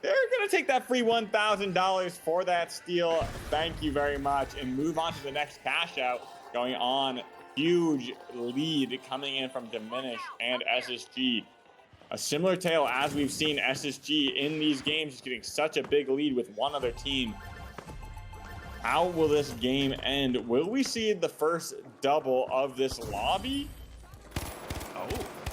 They're gonna take that free $1,000 for that steal. Thank you very much, and move on to the next cash out. Going on, huge lead coming in from Diminish and SSG. A similar tale as we've seen SSG in these games, just getting such a big lead with one other team. How will this game end? Will we see the first double of this lobby? Oh,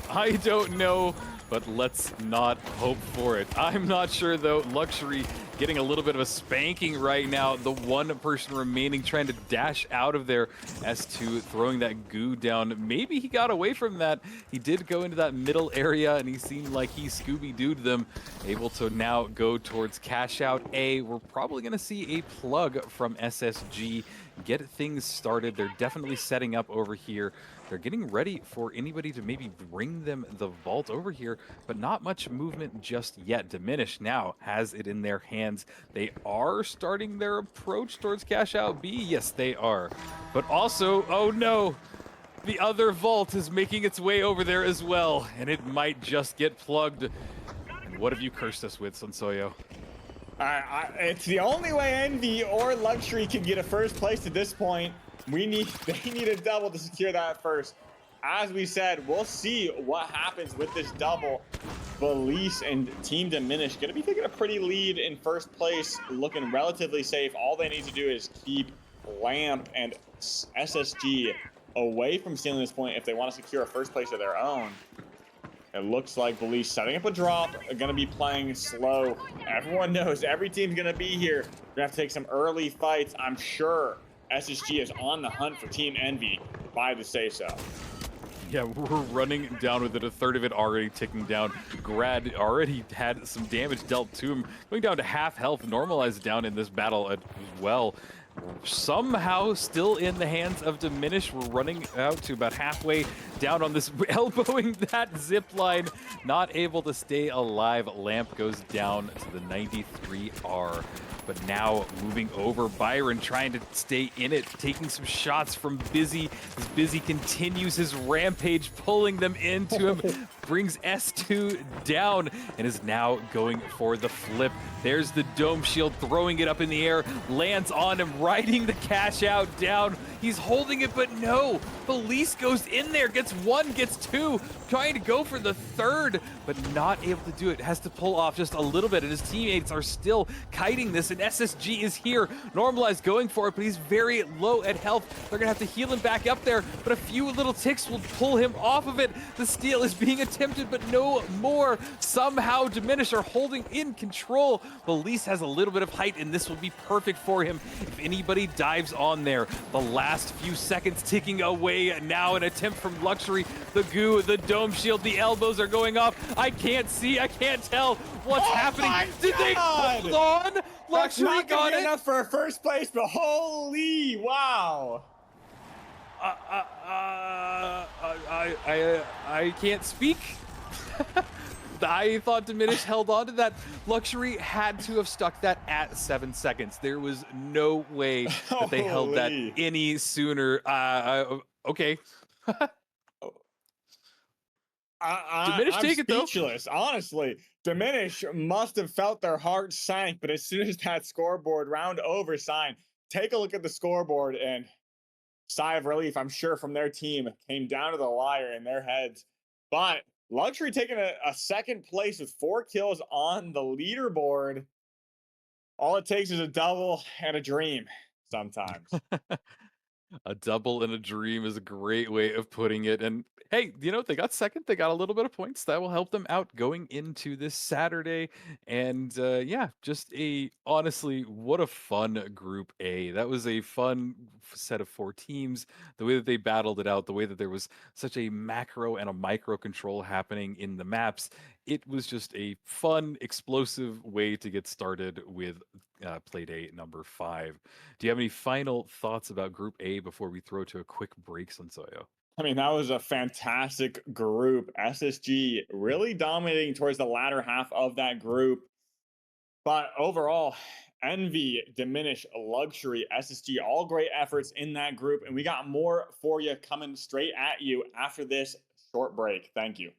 I don't know, but let's not hope for it. I'm not sure, though. Luxury getting a little bit of a spanking right now. The one person remaining trying to dash out of there. S2 throwing that goo down. Maybe he got away from that. He did go into that middle area, and he seemed like he Scooby-Dooed them. Able to now go towards cash out A. We're probably going to see a plug from SSG. Get things started. They're definitely setting up over here. They're getting ready for anybody to maybe bring them the vault over here, but not much movement just yet. Diminish now has it in their hands. They are starting their approach towards cash out B. Yes, they are. But also, oh no, the other vault is making its way over there as well, and it might just get plugged. And what have you cursed us with, Sonsoyo? It's the only way Envy or Luxury can get a first place at this point. They need a double to secure that first. As we said, we'll see what happens with this double. Belize and Team Diminish going to be taking a pretty lead in first place, looking relatively safe. All they need to do is keep Lamp and SSG away from stealing this point if they want to secure a first place of their own. It looks like Belize setting up a drop, going to be playing slow. Everyone knows every team's going to be here. We're going to have to take some early fights. I'm sure SSG is on the hunt for Team Envy, if I had to say so. Yeah, we're running down with it. A third of it already ticking down. Grad already had some damage dealt to him. Going down to half health, normalized down in this battle as well. Somehow still in the hands of Diminish. We're running out to about halfway down on this, elbowing that zip line. Not able to stay alive. Lamp goes down to the 93R. But now moving over, Byron trying to stay in it, taking some shots from Busy. As Busy continues his rampage, pulling them into him, brings S2 down, and is now going for the flip. There's the dome shield, throwing it up in the air, lands on him, riding the cash out down. He's holding it, but no. Belize goes in there, gets one, gets two, trying to go for the third, but not able to do it. Has to pull off just a little bit, and his teammates are still kiting this, and SSG is here. Normalized going for it, but he's very low at health. They're gonna have to heal him back up there, but a few little ticks will pull him off of it. The steal is being attempted, but no more. Somehow Diminish are holding in control. Belize has a little bit of height, and this will be perfect for him if anybody dives on there. The last few seconds ticking away. Now an attempt from Luxury. The goo, the dome shield, the elbows are going off. I can't see, I can't tell what's happening. Did they hold on? Luxury Not got it. enough for a first place, but holy wow. I can't speak. I thought Diminish held on to that. Luxury had to have stuck that at 7 seconds. There was no way that they held that any sooner. Okay. Diminish I'm take it though. speechless, honestly. Diminish must have felt their heart sank, but as soon as that scoreboard round over sign, take a look at the scoreboard and sigh of relief, I'm sure, from their team came down to the wire in their heads. But Luxury taking a second place with 4 kills on the leaderboard. All it takes is a double and a dream sometimes. A double in a dream is a great way of putting it. And hey, they got second. They got a little bit of points that will help them out going into this Saturday. And yeah, just honestly, what a fun Group A. That was a fun set of four teams. The way that they battled it out, the way that there was such a macro and a micro control happening in the maps. It was just a fun, explosive way to get started with Playdate number 5. Do you have any final thoughts about Group A before we throw to a quick break, Sensoyo? I mean, that was a fantastic group. SSG really dominating towards the latter half of that group. But overall, Envy, Diminish, Luxury, SSG, all great efforts in that group. And we got more for you coming straight at you after this short break. Thank you.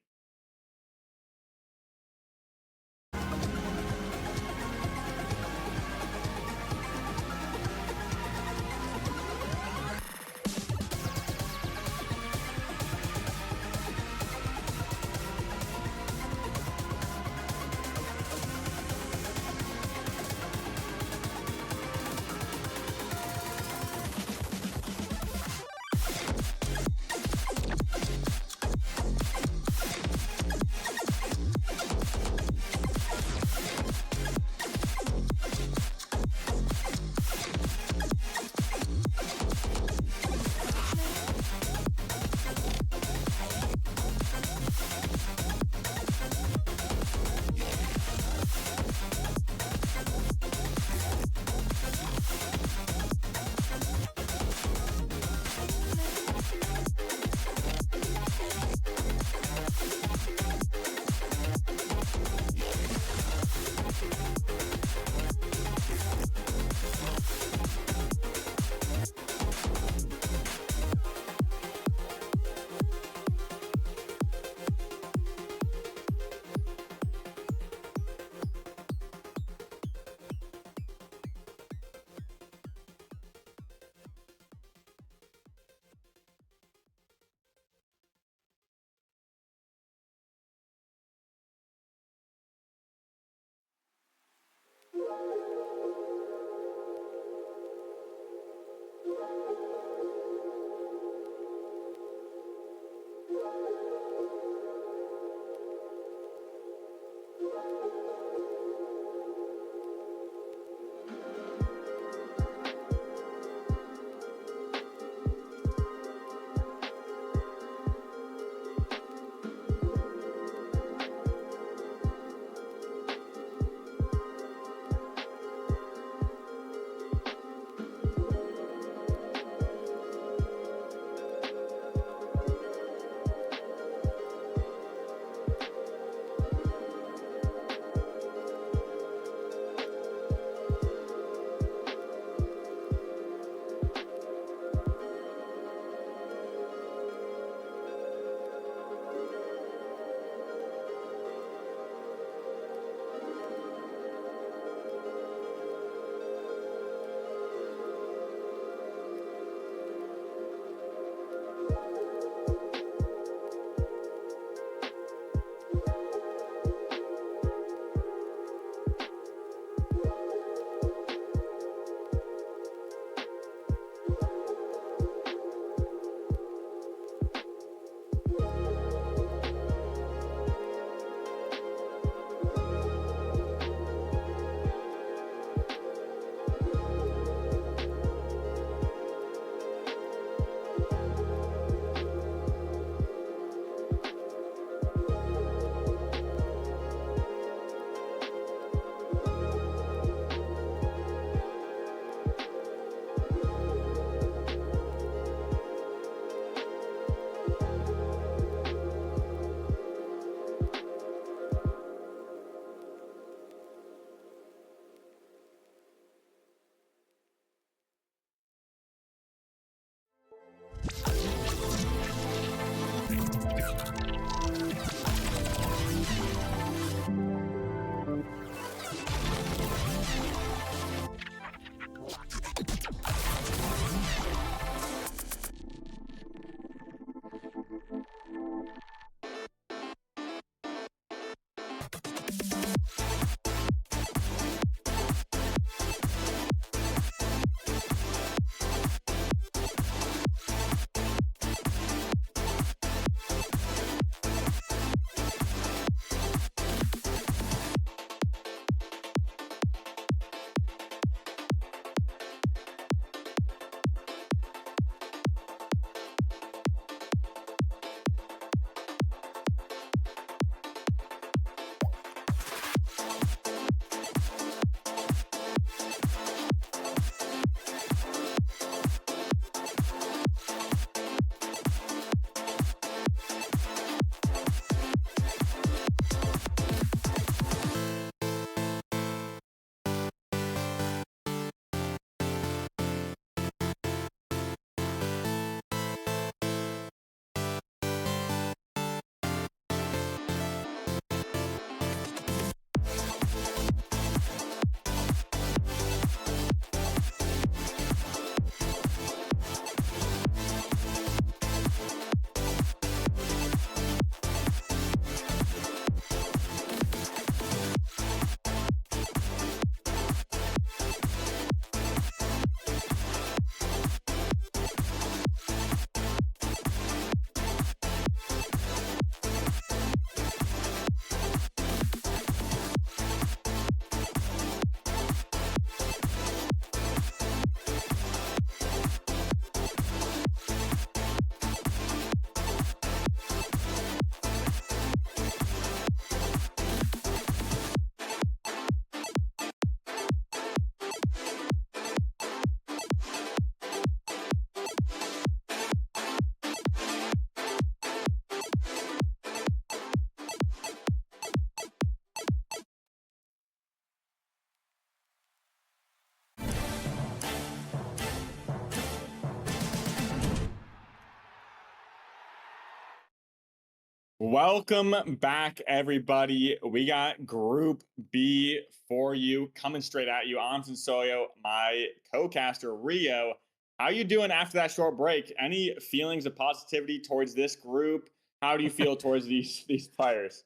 Welcome back, everybody. We got Group B for you, coming straight at you. I'm Sensoyo, my co-caster Rio. How you doing after that short break? Any feelings of positivity towards this group? How do you feel towards these players?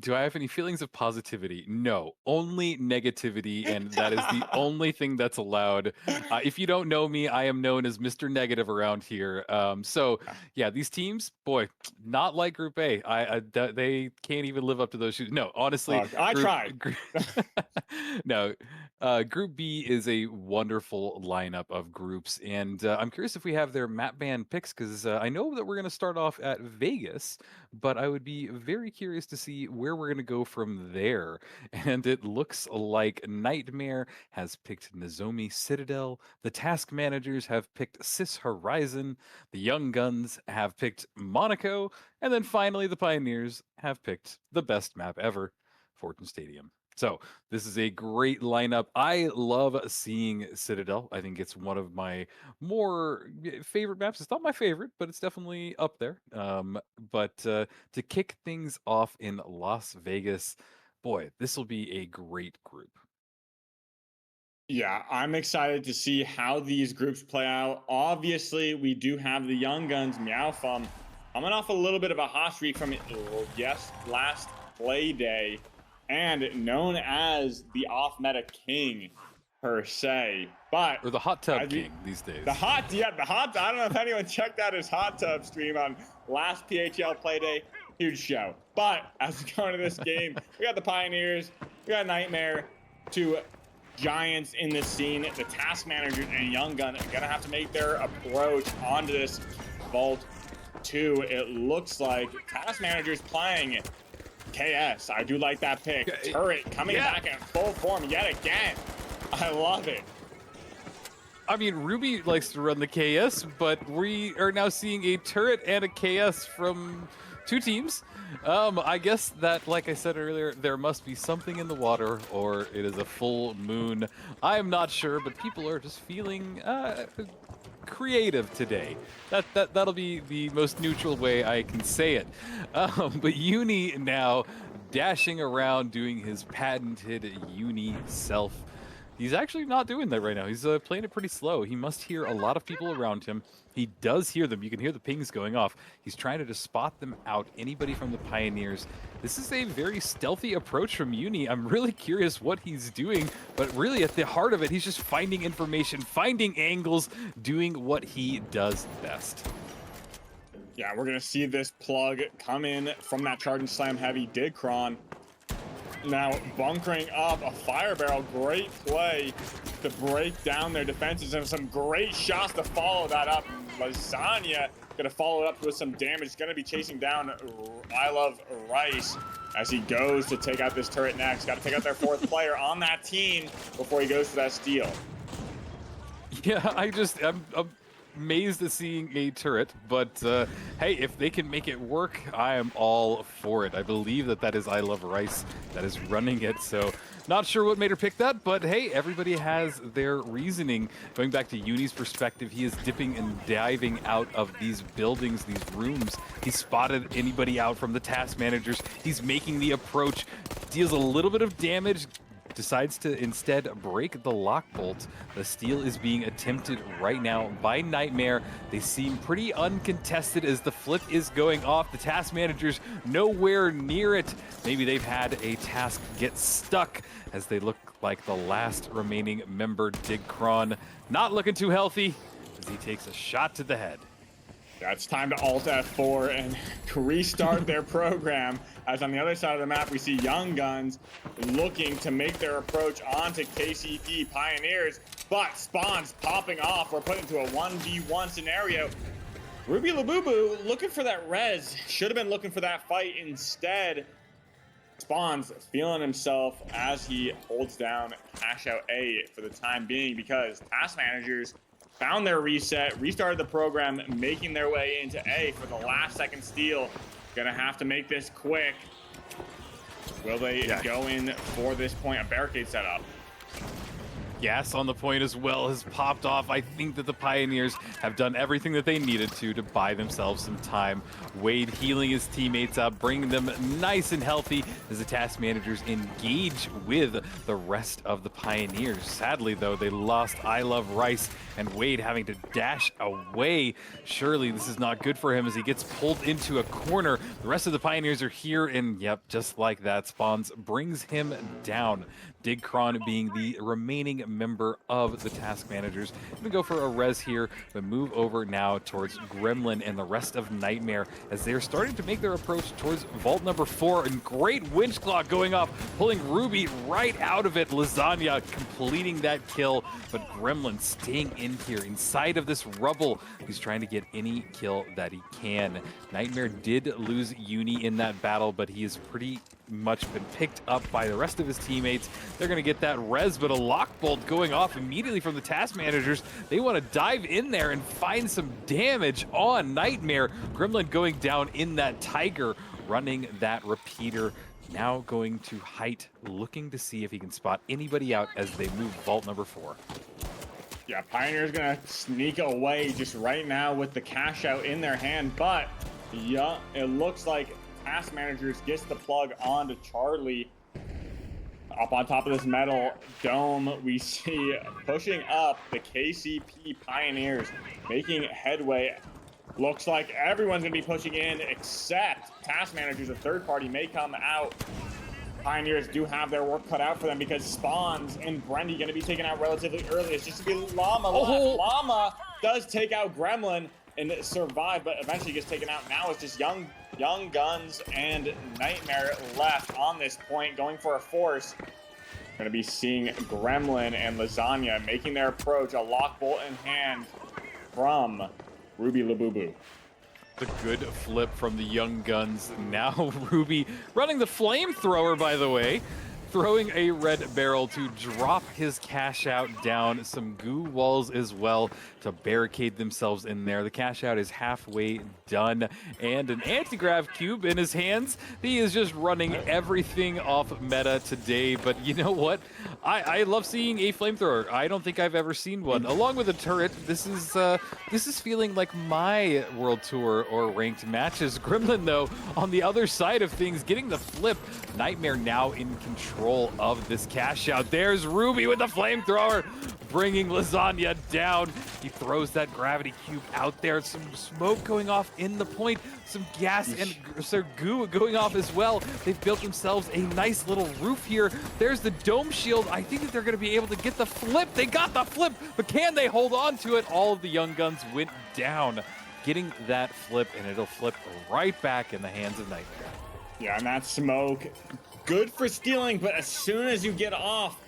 Do I have any feelings of positivity? No, only negativity, and that is the only thing that's allowed. If you don't know me, I am known as Mr. Negative around here. So yeah, these teams, boy, not like Group A. They can't even live up to those shoes. No, honestly, Look, I tried. no, Group B is a wonderful lineup of groups, and I'm curious if we have their map ban picks because I know that we're going to start off at Vegas, but I would be very curious to see where we're going to go from there. And it looks like Nightmare has picked Nozomi Citadel, the Task Managers have picked Sis Horizon, the Young Guns have picked Monaco, and then finally the Pioneers have picked the best map ever, Fortune Stadium. So this is a great lineup. I love seeing Citadel. I think it's one of my more favorite maps. It's not my favorite, but it's definitely up there. But to kick things off in Las Vegas, boy, this will be a great group. Yeah, I'm excited to see how these groups play out. Obviously, we do have the Young Guns, Meowfum, coming off a little bit of a hot streak from last Playday, and known as the off-meta king per se. But Or the hot tub king these days. the hot. I don't know if anyone checked out his hot tub stream on last PHL Playday. Huge show. But as we go into this game, we got the Pioneers, we got Nightmare, two giants in this scene. The Task Managers and Young Gun are gonna have to make their approach onto this Vault 2. It looks like Task Managers playing KS. I do like that pick. Turret coming back in full form yet again. I love it. I mean, Ruby likes to run the KS, but we are now seeing a turret and a KS from two teams. I guess that, like I said earlier, there must be something in the water, or it is a full moon. I am not sure, but people are just feeling creative today. That'll be the most neutral way I can say it. But Uni now dashing around doing his patented Uni self. He's actually not doing that right now. He's playing it pretty slow. He must hear a lot of people around him. He does hear them. You can hear the pings going off. He's trying to just spot them out, anybody from the Pioneers. This is a very stealthy approach from Uni. I'm really curious what he's doing, but really at the heart of it, he's just finding information, finding angles, doing what he does best. Yeah, we're gonna see this plug come in from that charge and slam heavy Digcron. Now bunkering up a fire barrel. Great play to break down their defenses and some great shots to follow that up. Lasagna gonna follow it up with some damage. Gonna be chasing down I Love Rice as he goes to take out this turret next. Got to take out their fourth player on that team before he goes for that steal. Yeah, I'm amazed at seeing a turret, but hey, if they can make it work, I am all for it. I believe that is I Love Rice that is running it, so not sure what made her pick that, but hey, everybody has their reasoning. Going back to Uni's perspective, he is dipping and diving out of these buildings, these rooms. He spotted anybody out from the Task Managers. He's making the approach, deals a little bit of damage, decides to instead break the lock bolt. The steal is being attempted right now by Nightmare. They seem pretty uncontested as the flip is going off. The Task Managers nowhere near it. Maybe they've had a task get stuck as they look like the last remaining member, Digcron. Not looking too healthy as he takes a shot to the head. Yeah, it's time to Alt F4 and restart their program. As on the other side of the map, we see Young Guns looking to make their approach onto KCP Pioneers, but spawns popping off. We're put into a 1v1 scenario. Ruby Labubu looking for that res. Should have been looking for that fight instead. Spawns feeling himself as he holds down Cash Out A for the time being because Task Managers found their reset, restarted the program, making their way into A for the last second steal. Gonna have to make this quick. Will they go in for this point? A barricade set up. Gas on the point as well has popped off. I think that the Pioneers have done everything that they needed to buy themselves some time. Wade healing his teammates up, bringing them nice and healthy as the task managers engage with the rest of the Pioneers. Sadly, though, they lost I Love Rice, and Wade having to dash away. Surely this is not good for him as he gets pulled into a corner. The rest of the Pioneers are here, and yep, just like that, Spawns brings him down. Digcron being the remaining member of the task managers. Gonna go for a res here, but move over now towards Gremlin and the rest of Nightmare as they're starting to make their approach towards vault number 4. And great winch clock going off, pulling Ruby right out of it. Lasagna completing that kill, but Gremlin staying in here inside of this rubble. He's trying to get any kill that he can. Nightmare did lose Uni in that battle, but he is pretty much been picked up by the rest of his teammates. They're going to get that res, but a lock bolt going off immediately from the task managers. They want to dive in there and find some damage on Nightmare. Gremlin going down in that Tiger, running that repeater. Now going to height, looking to see if he can spot anybody out as they move vault number 4. Yeah, Pioneer's gonna sneak away just right now with the cash out in their hand, but yeah, it looks like task managers gets the plug onto Charlie. Up on top of this metal dome, we see pushing up the KCP Pioneers, making headway. Looks like everyone's gonna be pushing in except task managers. A third party may come out. Pioneers do have their work cut out for them because Spawns and Brendy gonna be taken out relatively early. It's just gonna be Llama left. Llama does take out Gremlin and survive, but eventually gets taken out. Now it's just Young Guns and Nightmare left on this point, going for a force. Gonna be seeing Gremlin and Lasagna making their approach, a lock bolt in hand from Ruby Labubu. The good flip from the Young Guns. Now Ruby running the flamethrower, by the way. Throwing a red barrel to drop his cash out down. Some goo walls as well to barricade themselves in there. The cash out is halfway done. And an anti-grav cube in his hands. He is just running everything off meta today. But you know what? I love seeing a flamethrower. I don't think I've ever seen one. Along with a turret, this is feeling like my World Tour or ranked matches. Gremlin, though, on the other side of things, getting the flip. Nightmare now in control of this cash out. There's Ruby with the flamethrower, bringing Lasagna down. He throws that gravity cube out there. Some smoke going off in the point. Some gas and some goo going off as well. They've built themselves a nice little roof here. There's the dome shield. I think that they're going to be able to get the flip. They got the flip, but can they hold on to it? All of the Young Guns went down, getting that flip, and it'll flip right back in the hands of Nightmare. Yeah, and that smoke, good for stealing, but as soon as you get off,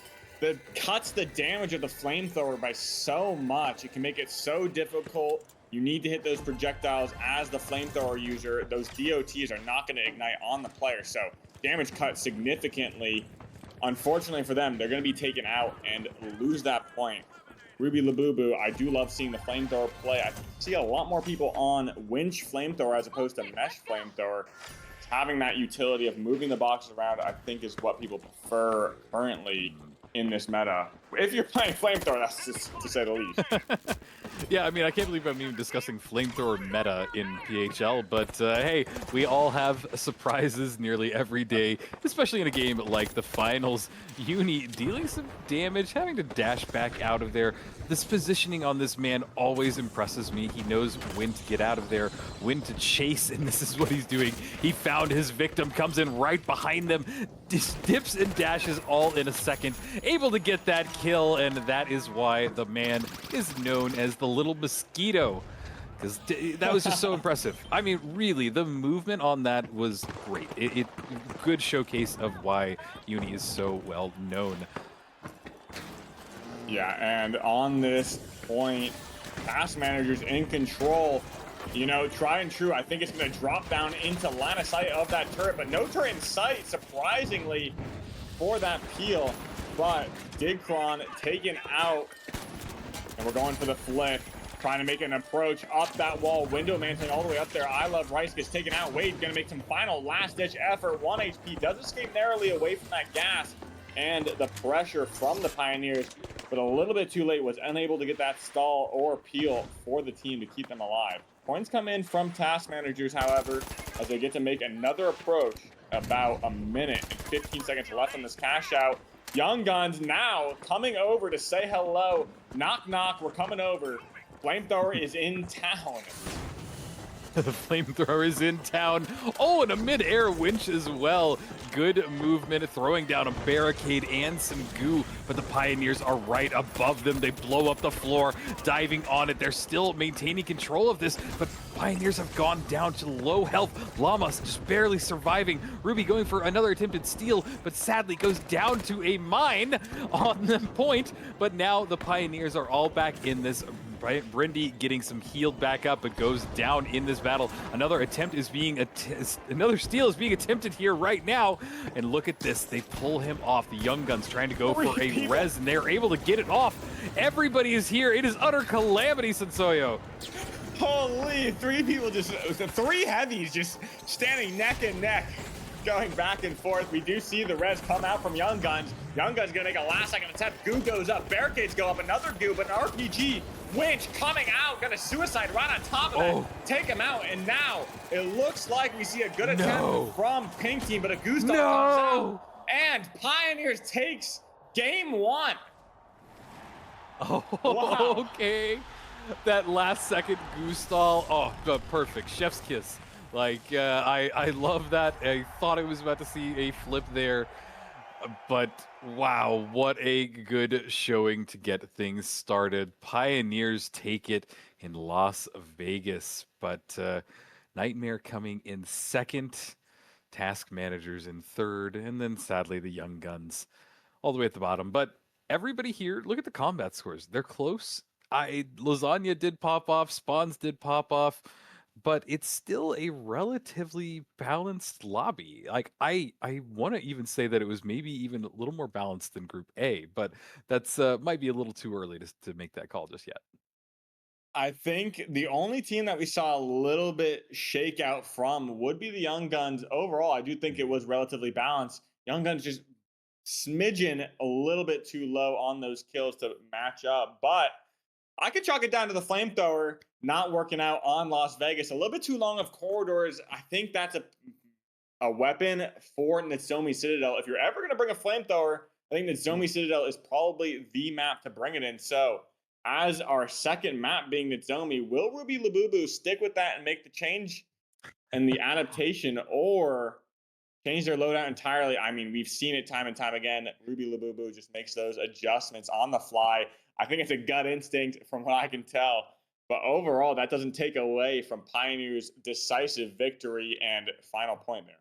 that cuts the damage of the flamethrower by so much. It can make it so difficult. You need to hit those projectiles as the flamethrower user. Those DOTs are not going to ignite on the player, so damage cut significantly. Unfortunately for them, they're going to be taken out and lose that point. Ruby Labubu, I do love seeing the flamethrower play. I see a lot more people on winch flamethrower as opposed to mesh flamethrower. Having that utility of moving the boxes around, I think, is what people prefer currently in this meta. If you're playing flamethrower, that's just to say the least. Yeah, I mean, I can't believe I'm even discussing flamethrower meta in PHL, but hey, we all have surprises nearly every day, especially in a game like the finals. Uni dealing some damage, having to dash back out of there. This positioning on this man always impresses me. He knows when to get out of there, when to chase, and this is what he's doing. He found his victim, comes in right behind them, dips and dashes all in a second, able to get that kill, and that is why the man is known as the Little Mosquito, because that was just so impressive. I mean, really, the movement on that was great. It good showcase of why Uni is so well known. Yeah, and on this point, task managers in control. You know, try and true, I think it's going to drop down into line of sight of that turret, but no turret in sight, surprisingly, for that peel. But Digcron taken out, and we're going for the flip, trying to make an approach up that wall. Window mantling all the way up there. I Love Rice gets taken out. Wade going to make some final last-ditch effort. 1 HP, does escape narrowly away from that gas, and the pressure from the Pioneers but a little bit too late, was unable to get that stall or peel for the team to keep them alive. Points come in from task managers, however, as they get to make another approach. About a minute and 15 seconds left on this cash out. Young Guns now coming over to say hello. Knock, knock, we're coming over. Flamethrower is in town. The flamethrower is in town. Oh, and a mid-air winch as well. Good movement, throwing down a barricade and some goo, but the Pioneers are right above them. They blow up the floor, diving on it. They're still maintaining control of this, but Pioneers have gone down to low health. Llamas just barely surviving. Ruby going for another attempted steal, but sadly goes down to a mine on the point. But now the Pioneers are all back in this. Brindy getting some healed back up, but goes down in this battle. Another attempt is being another steal is being attempted here right now. And look at this, they pull him off. The Young Guns trying to go for a res, and they're able to get it off. Everybody is here. It is utter calamity, Sensoyo. Holy, three people just, three heavies just standing neck and neck, going back and forth. We do see the res come out from Young Guns. Young Guns gonna make a last second attempt. Goo goes up, barricades go up, another goo, but an RPG winch coming out, got a suicide right on top of that. Take him out, and now it looks like we see a good attempt from Pink Team, but a Goose Dog comes out, and Pioneers takes game one. Oh, wow. Okay. That last second Goostall, perfect. Chef's kiss. Like, I love that. I thought I was about to see a flip there, but wow, what a good showing to get things started. Pioneers take it in Las Vegas, but Nightmare coming in second, Task Managers in third, and then sadly the Young Guns all the way at the bottom. But everybody here, look at the combat scores. They're close. Lasagna did pop off, Spawns did pop off, but it's still a relatively balanced lobby. Like I want to even say that it was maybe even a little more balanced than Group A, but that's might be a little too early to make that call just yet. I think the only team that we saw a little bit shakeout from would be the Young Guns. Overall, I do think it was relatively balanced. Young Guns just smidgen a little bit too low on those kills to match up, but I could chalk it down to the flamethrower not working out on Las Vegas. A little bit too long of corridors. I think that's a weapon for Nozomi Citadel. If you're ever going to bring a flamethrower, I think Nozomi Citadel is probably the map to bring it in. So, as our second map being Nozomi, will Ruby Labubu stick with that and make the change and the adaptation, or change their loadout entirely? I mean, we've seen it time and time again. Ruby Labubu just makes those adjustments on the fly. I think it's a gut instinct from what I can tell. But overall, that doesn't take away from Pioneer's decisive victory and final point there.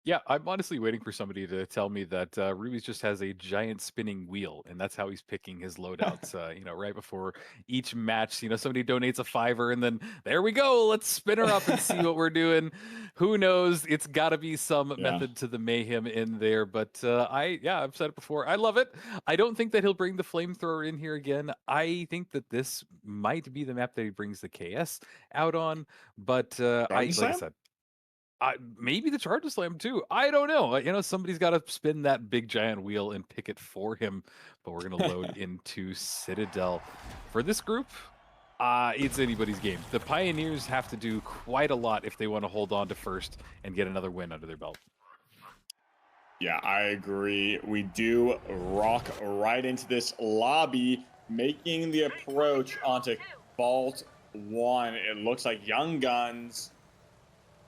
Yeah, I'm honestly waiting for somebody to tell me that Ruby's just has a giant spinning wheel, and that's how he's picking his loadouts. Right before each match, somebody donates a $5, and then there we go. Let's spin her up and see what we're doing. Who knows? It's got to be some method to the mayhem in there. But I've said it before. I love it. I don't think that he'll bring the flamethrower in here again. I think that this might be the map that he brings the KS out on. But like I said. Maybe the Charger Slam too. I don't know. Somebody's got to spin that big giant wheel and pick it for him. But we're gonna load into Citadel for this group. It's anybody's game. The Pioneers have to do quite a lot if they want to hold on to first and get another win under their belt. Yeah, I agree. We do rock right into this lobby, making the approach onto Vault 1. It looks like Young Guns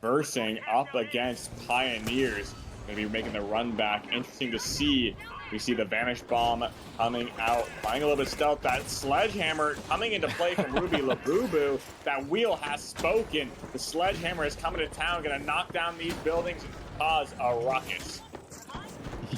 versing up against Pioneers. Going to be making the run back. Interesting to see. We see the Vanish Bomb coming out, playing a little bit of stealth. That Sledgehammer coming into play from Ruby Labubu. That wheel has spoken. The Sledgehammer is coming to town, going to knock down these buildings and cause a ruckus.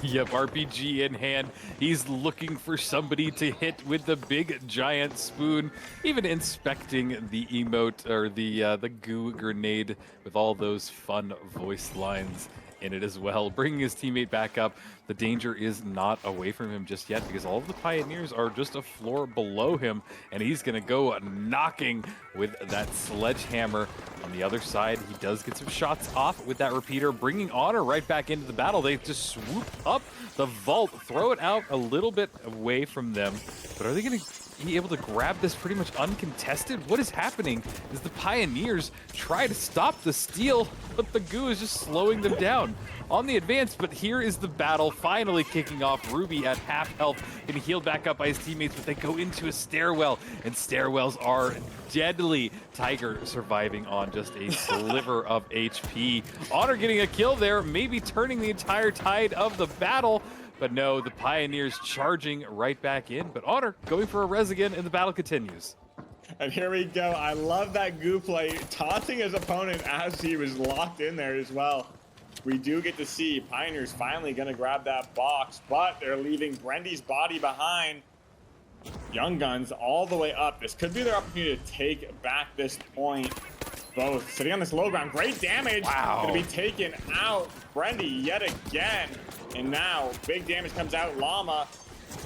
Yep, RPG in hand. He's looking for somebody to hit with the big giant spoon. Even inspecting the emote or the goo grenade with all those fun voice lines. in it as well, bringing his teammate back up. The danger is not away from him just yet because all of the Pioneers are just a floor below him, and he's going to go knocking with that sledgehammer. On the other side, he does get some shots off with that repeater, bringing Honor right back into the battle. They just swoop up the vault, throw it out a little bit away from them, but are they going to be able to grab this pretty much uncontested? What is happening is the Pioneers try to stop the steal, but the goo is just slowing them down on the advance. But here is the battle finally kicking off. Ruby at half health, getting healed back up by his teammates, but they go into a stairwell, and stairwells are deadly. Tiger surviving on just a sliver of HP. Honor getting a kill there, maybe turning the entire tide of the battle. But no, the Pioneers charging right back in. But Honor going for a res again, and the battle continues. And here we go. I love that goo play, taunting his opponent as he was locked in there as well. We do get to see Pioneers finally going to grab that box, but they're leaving Brendy's body behind. Young Guns all the way up. This could be their opportunity to take back this point. Both sitting on this low ground. Great damage. Wow. Going to be taken out. Brendy yet again. And now big damage comes out. Llama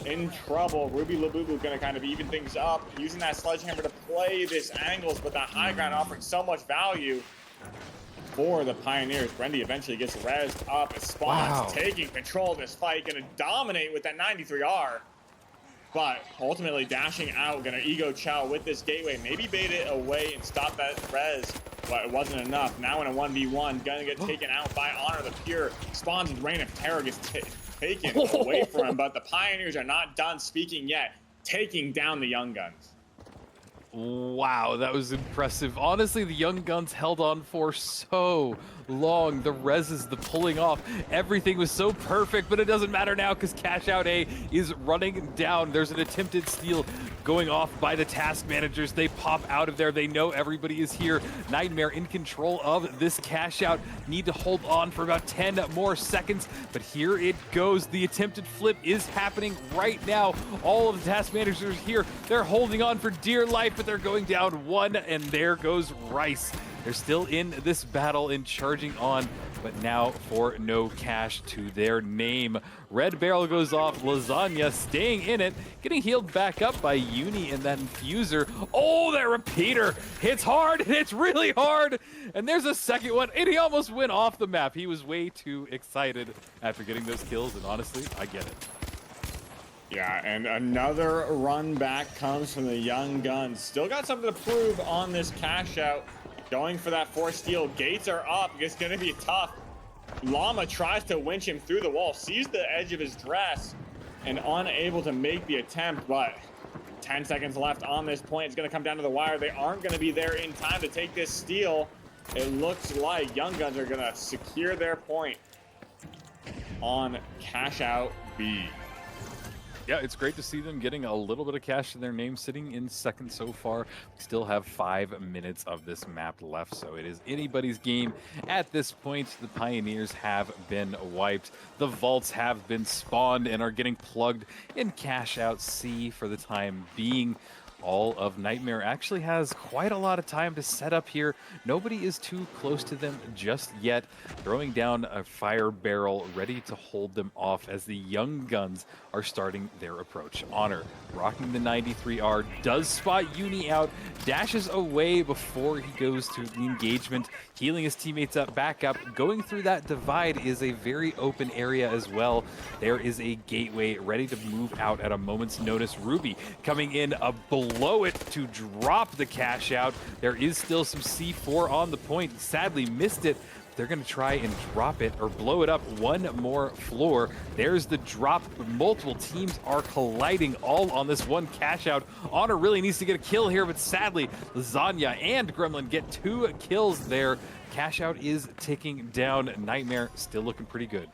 in trouble. Ruby Labubu going to kind of even things up, using that sledgehammer to play this angles, but that high ground offering so much value for the Pioneers. Brendy eventually gets rezzed up. Spawns taking control of this fight, going to dominate with that 93R. But ultimately dashing out, gonna ego chow with this gateway, maybe bait it away and stop that res, but it wasn't enough. Now in a 1v1, gonna get taken out by Honor. The pure spawns and Reign of Terror gets taken away from him, but the Pioneers are not done speaking yet, taking down the Young Guns. Wow, that was impressive. Honestly, the Young Guns held on for so long. The reses, the pulling off, everything was so perfect, but it doesn't matter now because Cash Out A is running down. There's an attempted steal going off by the task managers. They pop out of there. They know everybody is here. Nightmare in control of this Cash Out. Need to hold on for about 10 more seconds, but here it goes. The attempted flip is happening right now. All of the task managers here, they're holding on for dear life, but they're going down one, and there goes Rice. They're still in this battle and charging on, but now for no cash to their name. Red barrel goes off. Lasagna staying in it, getting healed back up by Uni and that infuser. Oh, that repeater hits hard. It hits really hard. And there's a second one, and he almost went off the map. He was way too excited after getting those kills, and honestly, I get it. Yeah, and another run back comes from the Young Guns. Still got something to prove on this Cash Out. Going for that force steal. Gates are up. It's going to be tough. Llama tries to winch him through the wall, sees the edge of his dress, and unable to make the attempt, but 10 seconds left on this point. It's going to come down to the wire. They aren't going to be there in time to take this steal. It looks like Young Guns are going to secure their point on Cash Out B. Yeah, it's great to see them getting a little bit of cash in their name, sitting in second so far. We still have 5 minutes of this map left, so it is anybody's game at this point. The Pioneers have been wiped. The vaults have been spawned and are getting plugged in Cash Out C for the time being. All of Nightmare actually has quite a lot of time to set up here. Nobody is too close to them just yet. Throwing down a fire barrel ready to hold them off as the Young Guns are starting their approach. Honor rocking the 93R, does spot Uni out, dashes away before he goes to the engagement, healing his teammates up, back up. Going through that divide is a very open area as well. There is a gateway ready to move out at a moment's notice. Ruby coming in below it to drop the Cash Out. There is still some C4 on the point. Sadly missed it. They're going to try and drop it or blow it up one more floor. There's the drop. Multiple teams are colliding all on this one Cash Out. Honor really needs to get a kill here, but sadly, Lasagna and Gremlin get 2 kills there. Cash Out is ticking down. Nightmare still looking pretty good.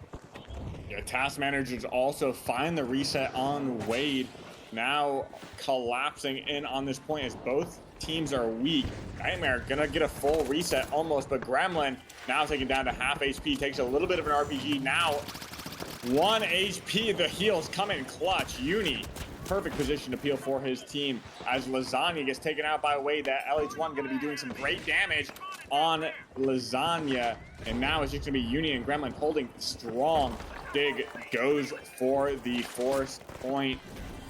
Yeah, task managers also find the reset on Wade. Now collapsing in on this point as both teams are weak. Nightmare gonna get a full reset almost, but Gremlin now taken down to half HP, takes a little bit of an RPG. Now 1 HP, the heals come in clutch. Uni perfect position to peel for his team as Lasagna gets taken out by Wade. That LH1 going to be doing some great damage on Lasagna. And now it's just going to be Uni and Gremlin holding strong. Dig goes for the force point.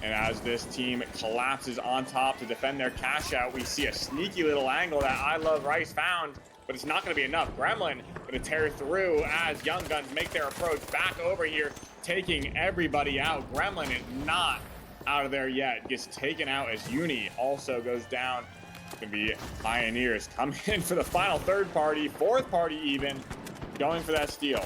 And as this team collapses on top to defend their cash out, we see a sneaky little angle that I Love Rice found, but it's not going to be enough. Gremlin going to tear through as Young Guns make their approach back over here, taking everybody out. Gremlin is not out of there yet. Gets taken out as Uni also goes down. It's going to be Pioneers coming in for the final third party, fourth party even, going for that steal.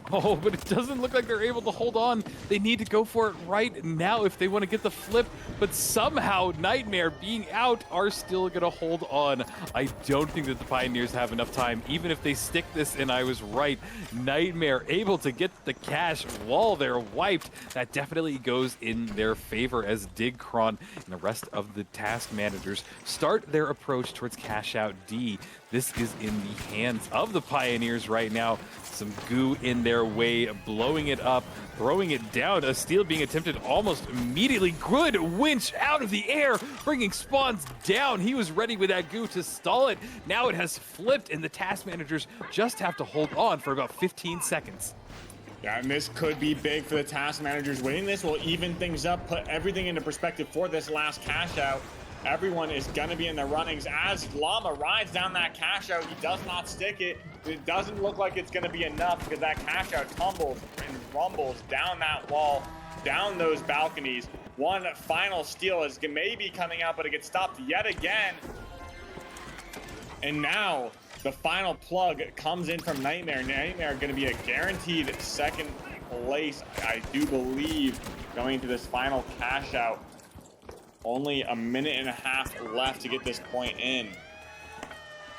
Oh, but it doesn't look like they're able to hold on. They need to go for it right now if they want to get the flip, but somehow Nightmare being out are still going to hold on. I don't think that the Pioneers have enough time, even if they stick this, and I was right. Nightmare able to get the cash while they're wiped. That definitely goes in their favor as Digcron and the rest of the task managers start their approach towards Cash Out D. This is in the hands of the Pioneers right now. Some goo in their way, blowing it up, throwing it down. A steal being attempted almost immediately. Good winch out of the air, bringing Spawns down. He was ready with that goo to stall it. Now it has flipped, and the task managers just have to hold on for about 15 seconds. Yeah, and this could be big for the task managers. Winning this will even things up, put everything into perspective for this last cash out. Everyone is going to be in the runnings as Llama rides down that cash out. He does not stick it. It doesn't look like it's going to be enough because that cash out tumbles and rumbles down that wall, down those balconies. One final steal is maybe coming out, but it gets stopped yet again. And now the final plug comes in from Nightmare. Nightmare going to be a guaranteed second place, I do believe, going into this final cash out. Only a minute and a half left to get this point in.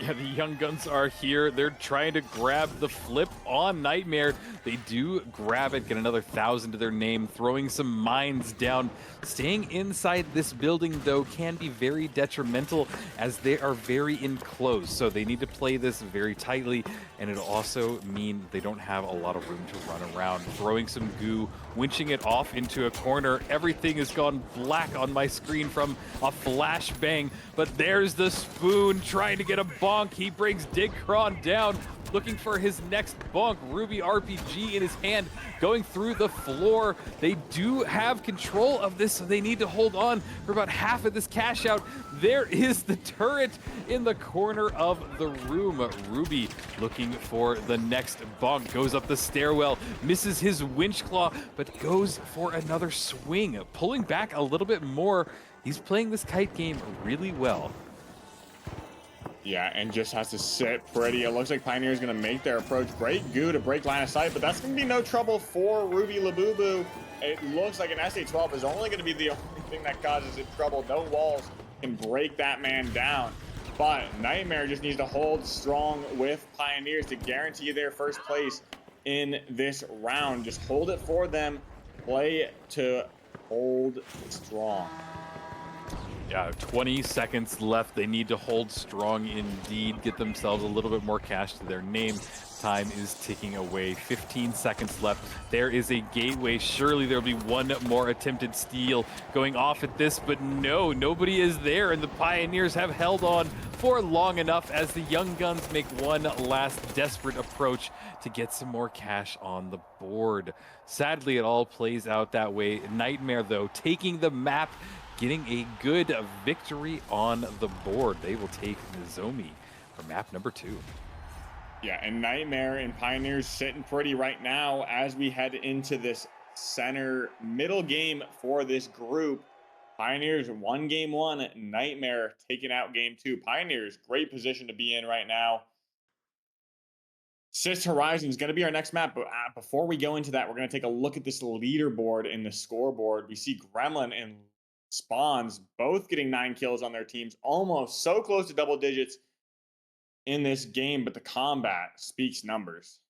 Yeah, the Young Guns are here. They're trying to grab the flip on Nightmare. They do grab it, get another 1,000 to their name, throwing some mines down. Staying inside this building, though, can be very detrimental as they are very enclosed. So they need to play this very tightly, and it'll also mean they don't have a lot of room to run around. Throwing some goo, winching it off into a corner. Everything has gone black on my screen from a flashbang, but there's the Spoon trying to get a bonk. He brings Digcron down, looking for his next bonk. Ruby RPG in his hand, going through the floor. They do have control of this, so they need to hold on for about half of this cash out. There is the turret in the corner of the room. Ruby looking for the next bonk, goes up the stairwell, misses his winch claw, but goes for another swing, pulling back a little bit more. He's playing this kite game really well. Yeah, and just has to sit pretty. It looks like Pioneer is going to make their approach. Great goo to break line of sight, but that's going to be no trouble for Ruby Labubu. It looks like an SA-12 is only going to be the only thing that causes it trouble. No walls can break that man down. But Nightmare just needs to hold strong with Pioneers to guarantee their first place in this round. Just hold it for them. Play to hold strong. Yeah, 20 seconds left. They need to hold strong indeed, get themselves a little bit more cash to their name. Time is ticking away. 15 seconds left. There is a gateway. Surely there'll be one more attempted steal going off at this, but no, nobody is there, and the Pioneers have held on for long enough as the Young Guns make one last desperate approach to get some more cash on the board. Sadly, it all plays out that way. Nightmare, though, taking the map, getting a good victory on the board. They will take Nozomi for map number 2. Yeah, and Nightmare and Pioneers sitting pretty right now as we head into this center middle game for this group. Pioneers won game 1, Nightmare taking out game 2. Pioneers, great position to be in right now. Sis Horizon is going to be our next map, but before we go into that, we're going to take a look at this leaderboard in the scoreboard. We see Gremlin and Spawns both getting 9 kills on their teams, almost so close to double digits in this game, but the combat speaks numbers.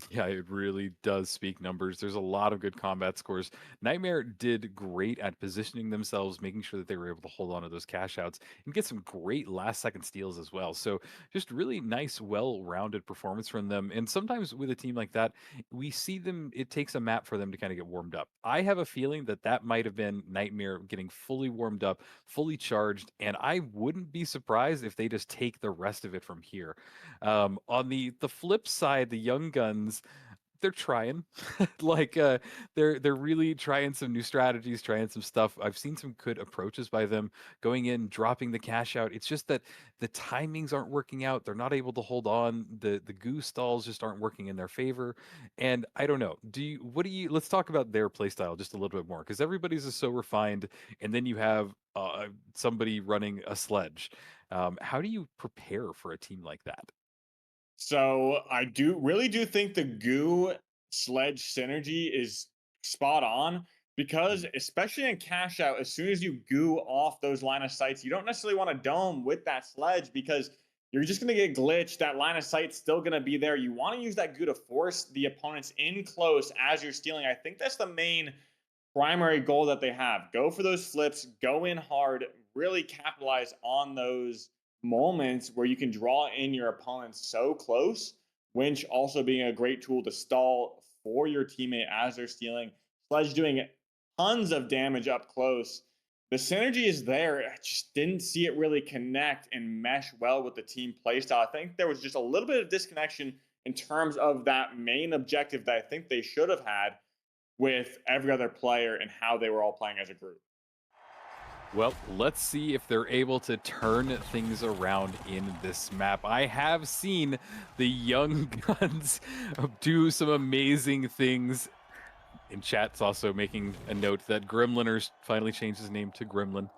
Yeah, it really does speak numbers. There's a lot of good combat scores. Nightmare did great at positioning themselves, making sure that they were able to hold on to those cash outs and get some great last second steals as well. So, just really nice, well rounded performance from them. And sometimes with a team like that, we see them, it takes a map for them to kind of get warmed up. I have a feeling that that might have been Nightmare getting fully warmed up, fully charged. And I wouldn't be surprised if they just take the rest of it from here. On the flip side, the Young Guns, they're trying. like they're really trying some new strategies, trying some stuff. I've seen some good approaches by them going in, dropping the cash out. It's just that the timings aren't working out. They're not able to hold on. The goo stalls just aren't working in their favor. And I don't know. Let's talk about their playstyle just a little bit more because everybody's is so refined, and then you have somebody running a sledge. How do you prepare for a team like that? So I do really do think the goo sledge synergy is spot on because especially in cash out, as soon as you goo off those line of sights, you don't necessarily want to dome with that sledge because you're just going to get glitched. That line of sight's still going to be there. You want to use that goo to force the opponents in close as you're stealing. I think that's the main primary goal that they have. Go for those flips, go in hard, really capitalize on those moments where you can draw in your opponents so close. Winch also being a great tool to stall for your teammate as they're stealing. Sledge doing tons of damage up close. The synergy is there. I just didn't see it really connect and mesh well with the team playstyle. I think there was just a little bit of disconnection in terms of that main objective that I think they should have had with every other player and how they were all playing as a group. Well, let's see if they're able to turn things around in this map. I have seen the Young Guns do some amazing things. In chat's also making a note that Gremliners finally changed his name to Gremlin.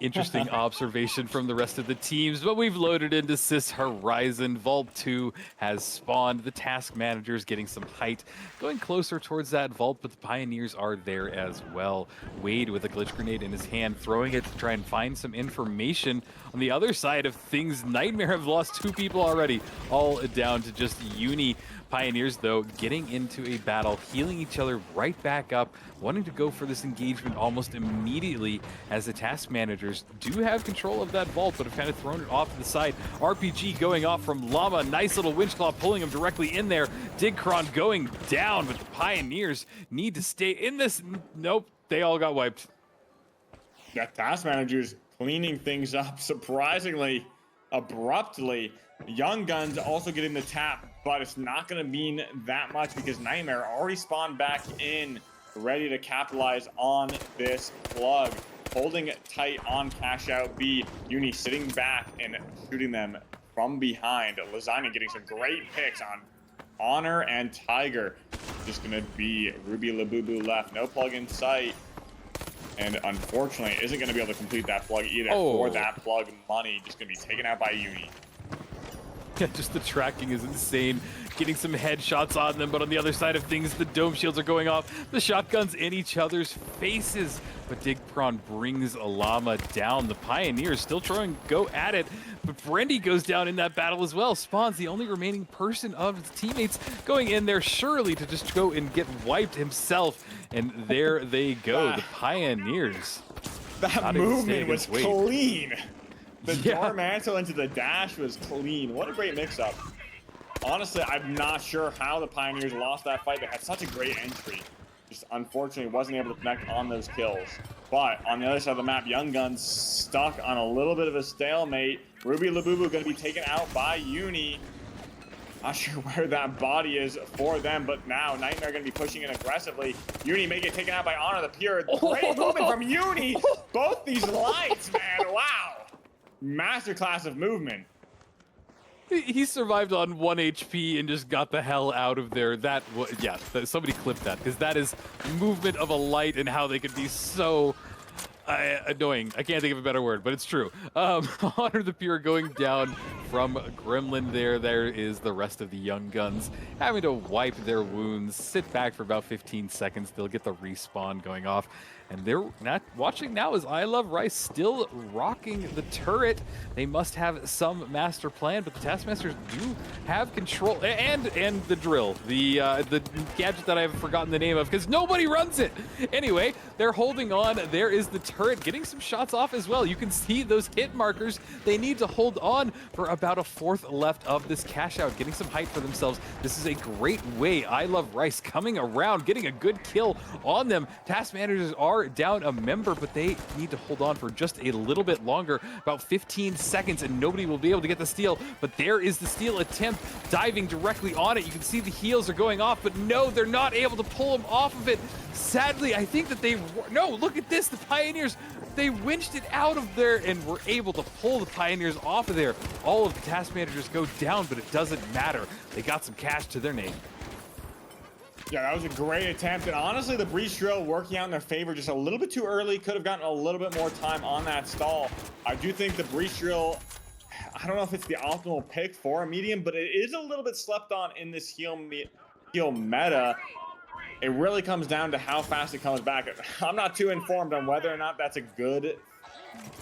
Interesting observation from the rest of the teams, but we've loaded into Sis Horizon. Vault 2 has spawned. The task manager is getting some height, going closer towards that vault, but the Pioneers are there as well. Wade with a glitch grenade in his hand, throwing it to try and find some information. On the other side of things, Nightmare have lost 2 people already, all down to just Uni. Pioneers, though, getting into a battle, healing each other right back up, wanting to go for this engagement almost immediately as the task managers do have control of that vault, but have kind of thrown it off to the side. RPG going off from Llama. Nice little winch claw pulling him directly in there. Digcron going down, but the Pioneers need to stay in this. Nope, they all got wiped. That task manager's cleaning things up surprisingly abruptly. Young Guns also getting the tap, but it's not going to mean that much because Nightmare already spawned back in, ready to capitalize on this plug. Holding tight on cash out B. Uni sitting back and shooting them from behind. Lasagna getting some great picks on Honor and Tiger. Just going to be Ruby Labubu left. No plug in sight. And unfortunately, isn't going to be able to complete that plug either. For that plug money, just going to be taken out by Uni. Yeah, just the tracking is insane. Getting some headshots on them, but on the other side of things, the dome shields are going off. The shotguns in each other's faces. But Digpron brings Alama down. The Pioneers still trying to go at it, but Brendy goes down in that battle as well. Spawn's the only remaining person of his teammates going in there, surely to just go and get wiped himself. And there they go, the Pioneers. That movement was clean. The door mantle into the dash was clean. What a great mix-up. Honestly, I'm not sure how the Pioneers lost that fight. They had such a great entry. Just unfortunately wasn't able to connect on those kills. But on the other side of the map, Young Guns stuck on a little bit of a stalemate. Ruby Labubu going to be taken out by Uni. Not sure where that body is for them, but now Nightmare going to be pushing in aggressively. Uni may get taken out by Honor the Pure. Great movement from Uni. Both these lights, man. Wow. Masterclass of movement. He survived on 1 HP and just got the hell out of there. Somebody clipped that because that is movement of a light and how they could be so annoying. I can't think of a better word, but it's true. Honor the Pure going down from Gremlin there. There is the rest of the Young Guns having to wipe their wounds, sit back for about 15 seconds. They'll get the respawn going off. And they're not watching now as I Love Rice still rocking the turret. They must have some master plan, but the Taskmasters do have control, and the drill, the gadget that I've forgotten the name of because nobody runs it. Anyway, they're holding on. There is the turret getting some shots off as well. You can see those hit markers. They need to hold on for about a fourth left of this cash out, getting some height for themselves. This is a great way. I Love Rice coming around, getting a good kill on them. Task managers are down a member, but they need to hold on for just a little bit longer, about 15 seconds, and nobody will be able to get the steal. But there is the steal attempt, diving directly on it. You can see the heels are going off, but no, they're not able to pull him off of it. Sadly, I think that no, look at this. The Pioneers, they winched it out of there and were able to pull the Pioneers off of there. All of the task managers go down, but it doesn't matter. They got some cash to their name. Yeah, that was a great attempt. And honestly, the breach drill working out in their favor just a little bit too early. Could have gotten a little bit more time on that stall. I do think the breach drill, I don't know if it's the optimal pick for a medium, but it is a little bit slept on in this heal meta. It really comes down to how fast it comes back. I'm not too informed on whether or not that's a good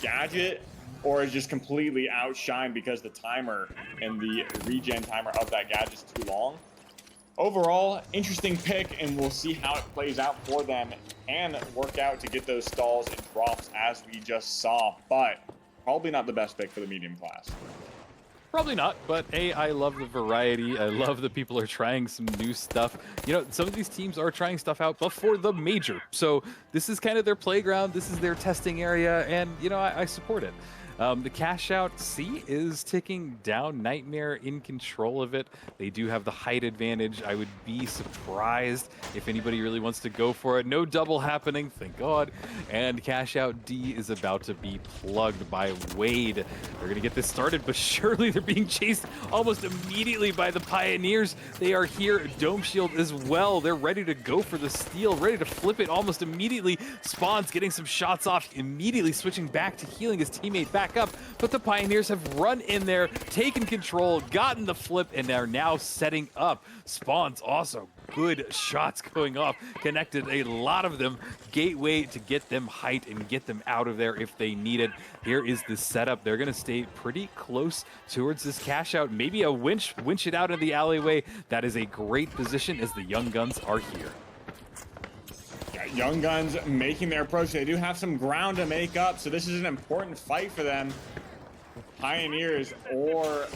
gadget or is just completely outshined because the timer and the regen timer of that gadget is too long. Overall, interesting pick, and we'll see how it plays out for them and work out to get those stalls and drops as we just saw, but probably not the best pick for the medium class. Probably not, but hey, I love the variety. I love that people are trying some new stuff. You know, some of these teams are trying stuff out before the major, so this is kind of their playground. This is their testing area, and you know, I support it. The cash out C is ticking down. Nightmare in control of it. They do have the height advantage. I would be surprised if anybody really wants to go for it. No double happening, thank God. And cash out D is about to be plugged by Wade. They're going to get this started, but surely they're being chased almost immediately by the Pioneers. They are here. Dome Shield as well. They're ready to go for the steal, ready to flip it almost immediately. Spawn's getting some shots off, immediately switching back to healing his teammate back up, but the Pioneers have run in there, taken control, gotten the flip, and are now setting up. Spawn's also good shots going off, connected a lot of them. Gateway to get them height and get them out of there if they need it. Here is the setup. They're going to stay pretty close towards this cash out. Maybe a winch it out of the alleyway. That is a great position as the Young Guns are here. Young Guns making their approach. They do have some ground to make up, so this is an important fight for them. Pioneers or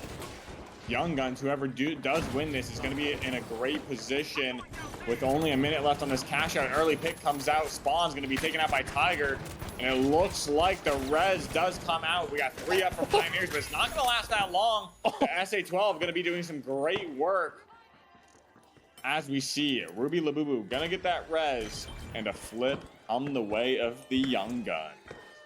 Young Guns, whoever does win this is going to be in a great position with only a minute left on this cash out. An early pick comes out. Spawn's going to be taken out by Tiger, and it looks like the res does come out. We got 3 up for Pioneers, but it's not going to last that long. The SA-12 going to be doing some great work. As we see, Ruby Labubu gonna get that res, and a flip on the way of the Young Gun.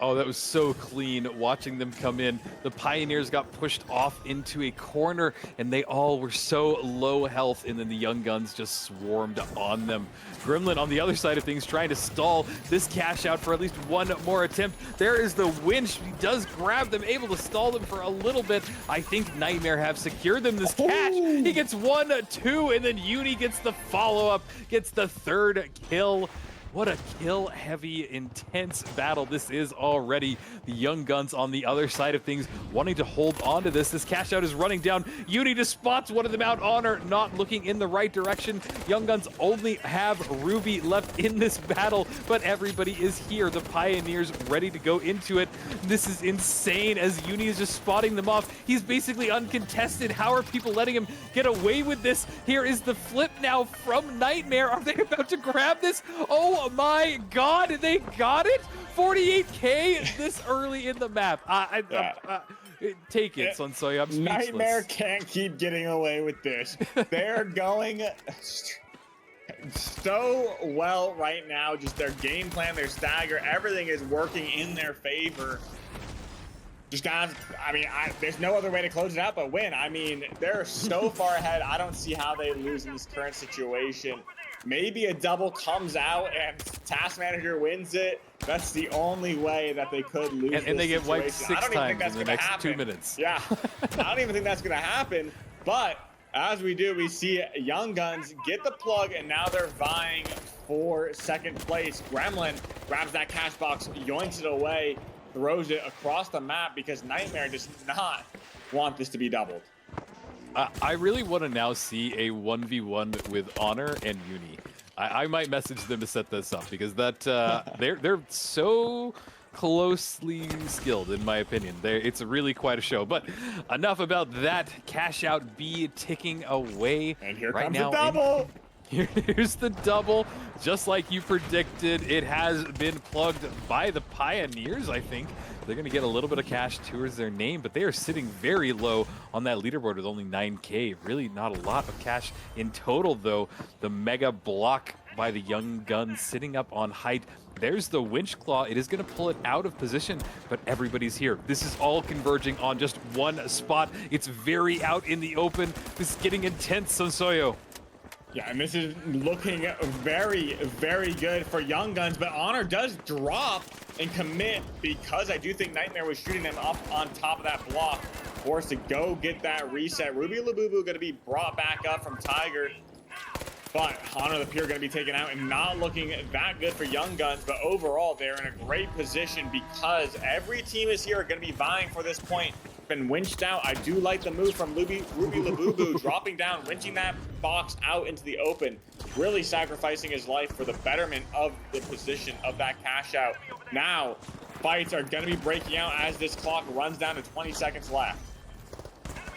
Oh, that was so clean watching them come in. The Pioneers got pushed off into a corner, and they all were so low health, and then the Young Guns just swarmed on them. Gremlin on the other side of things trying to stall this cash out for at least one more attempt. There is the winch. He does grab them, able to stall them for a little bit. I think Nightmare have secured them this cash. He gets 1, 2, and then Uni gets the follow-up, gets the 3rd kill. What a kill-heavy, intense battle this is already. The Young Guns on the other side of things wanting to hold on to this. This cash out is running down. Uni just spots one of them out. Honor not looking in the right direction. Young Guns only have Ruby left in this battle, but everybody is here. The Pioneers ready to go into it. This is insane as Uni is just spotting them off. He's basically uncontested. How are people letting him get away with this? Here is the flip now from Nightmare. Are they about to grab this? Oh my God, they got it? 48K this early in the map. Take it, Sonsoy. I'm speechless. Nightmare can't keep getting away with this. They're going so well right now. Just their game plan, their stagger, everything is working in their favor. Just guys, I mean, there's no other way to close it out but win. I mean, they're so far ahead. I don't see how they lose in this current situation. Maybe a double comes out and Task Manager wins it. That's the only way that they could lose. And they get wiped situation. 6 times in the next 2 minutes. Yeah, I don't even think that's going to happen. But as we do, we see Young Guns get the plug, and now they're vying for second place. Gremlin grabs that cash box, yoinks it away, throws it across the map because Nightmare does not want this to be doubled. I really want to now see a 1v1 with Honor and Uni. I might message them to set this up because that they're so closely skilled in my opinion. It's really quite a show. But enough about that. Cash out B ticking away And here right comes now. the double. Here's the double, just like you predicted. It has been plugged by the Pioneers, I think. They're going to get a little bit of cash towards their name, but they are sitting very low on that leaderboard with only 9K. Really not a lot of cash in total, though. The mega block by the Young Guns sitting up on height. There's the winch claw. It is going to pull it out of position, but everybody's here. This is all converging on just one spot. It's very out in the open. This is getting intense, Sonsoyo. Yeah, and this is looking very, very good for Young Guns, but Honor does drop and commit because I do think Nightmare was shooting them up on top of that block. Forced to go get that reset. Ruby Labubu going to be brought back up from Tiger, but Honor the Pure going to be taken out and not looking that good for Young Guns, but overall they're in a great position because every team is here going to be vying for this point. Been winched out. I do like the move from Ruby Labubu, dropping down, winching that box out into the open, really sacrificing his life for the betterment of the position of that cash out. Now, fights are going to be breaking out as this clock runs down to 20 seconds left.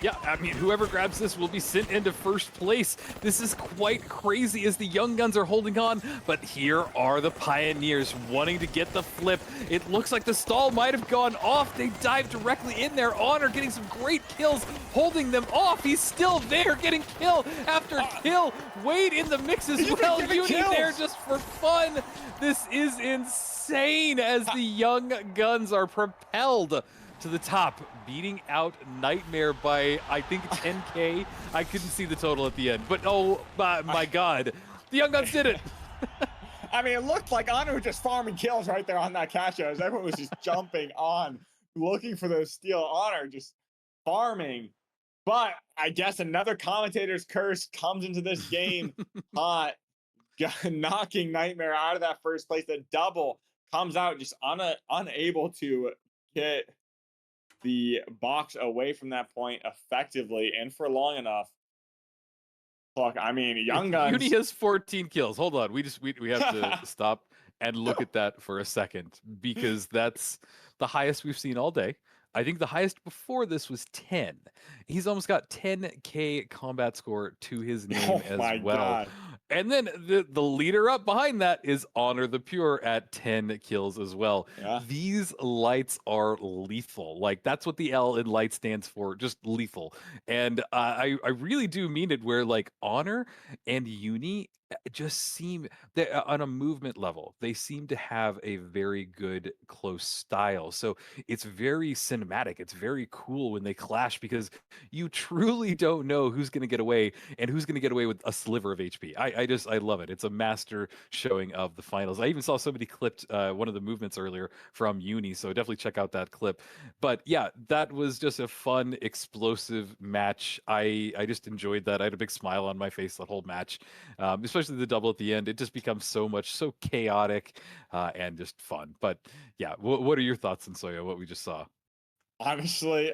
Yeah, I mean, whoever grabs this will be sent into first place. This is quite crazy as the Young Guns are holding on, but here are the Pioneers wanting to get the flip. It looks like the stall might have gone off. They dive directly in there. Honor getting some great kills, holding them off. He's still there, getting kill after kill. Wade in the mix as well. Uni there just for fun. This is insane as the Young Guns are propelled to the top, beating out Nightmare by, I think, 10K. I couldn't see the total at the end, but oh my God, the Young Guns did it. I mean, it looked like Honor was just farming kills right there on that cash out. Everyone was just jumping on, looking for those steal. Honor just farming. But I guess another commentator's curse comes into this game hot, knocking Nightmare out of that first place. The double comes out just unable to get the box away from that point effectively and for long enough. Look, I mean, Young Guns. Uni has 14 kills. Hold on, we have to stop and look at that for a second because that's the highest we've seen all day. I think the highest before this was 10. He's almost got 10K combat score to his name as well. God. And then the leader up behind that is Honor the Pure at 10 kills as well. Yeah. These lights are lethal. Like, that's what the L in light stands for, just lethal. And I really do mean it where, like, Honor and Uni just seem, on a movement level, they seem to have a very good close style. So it's very cinematic. It's very cool when they clash because you truly don't know who's going to get away and who's going to get away with a sliver of HP. I love it. It's a master showing of the finals. I even saw somebody clipped one of the movements earlier from Uni, so definitely check out that clip. But yeah, that was just a fun, explosive match. I just enjoyed that. I had a big smile on my face that whole match, especially the double at the end. It just becomes so chaotic and just fun. But yeah, what are your thoughts on Soya, what we just saw? Honestly,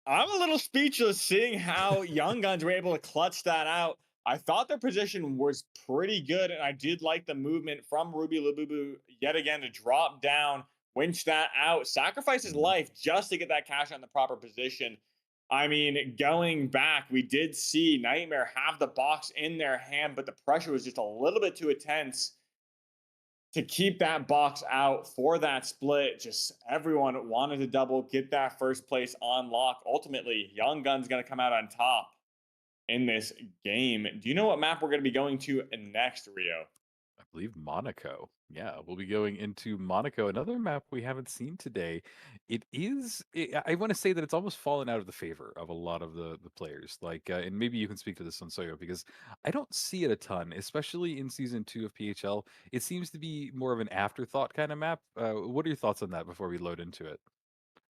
I'm a little speechless seeing how Young Guns were able to clutch that out. I thought their position was pretty good, and I did like the movement from Ruby Labubu yet again to drop down, winch that out, sacrifice his life just to get that cash on the proper position. I mean, going back, we did see Nightmare have the box in their hand, but the pressure was just a little bit too intense to keep that box out for that split. Just everyone wanted to double, get that first place on lock. Ultimately, Young Guns going to come out on top in this game. Do you know what map we're going to be going to next, Rio? I believe Monaco. Yeah, we'll be going into Monaco, another map we haven't seen today. I want to say that it's almost fallen out of the favor of a lot of the players. Like, and maybe you can speak to this on Soyo because I don't see it a ton, especially in season 2 of PHL. It seems to be more of an afterthought kind of map. What are your thoughts on that before we load into it?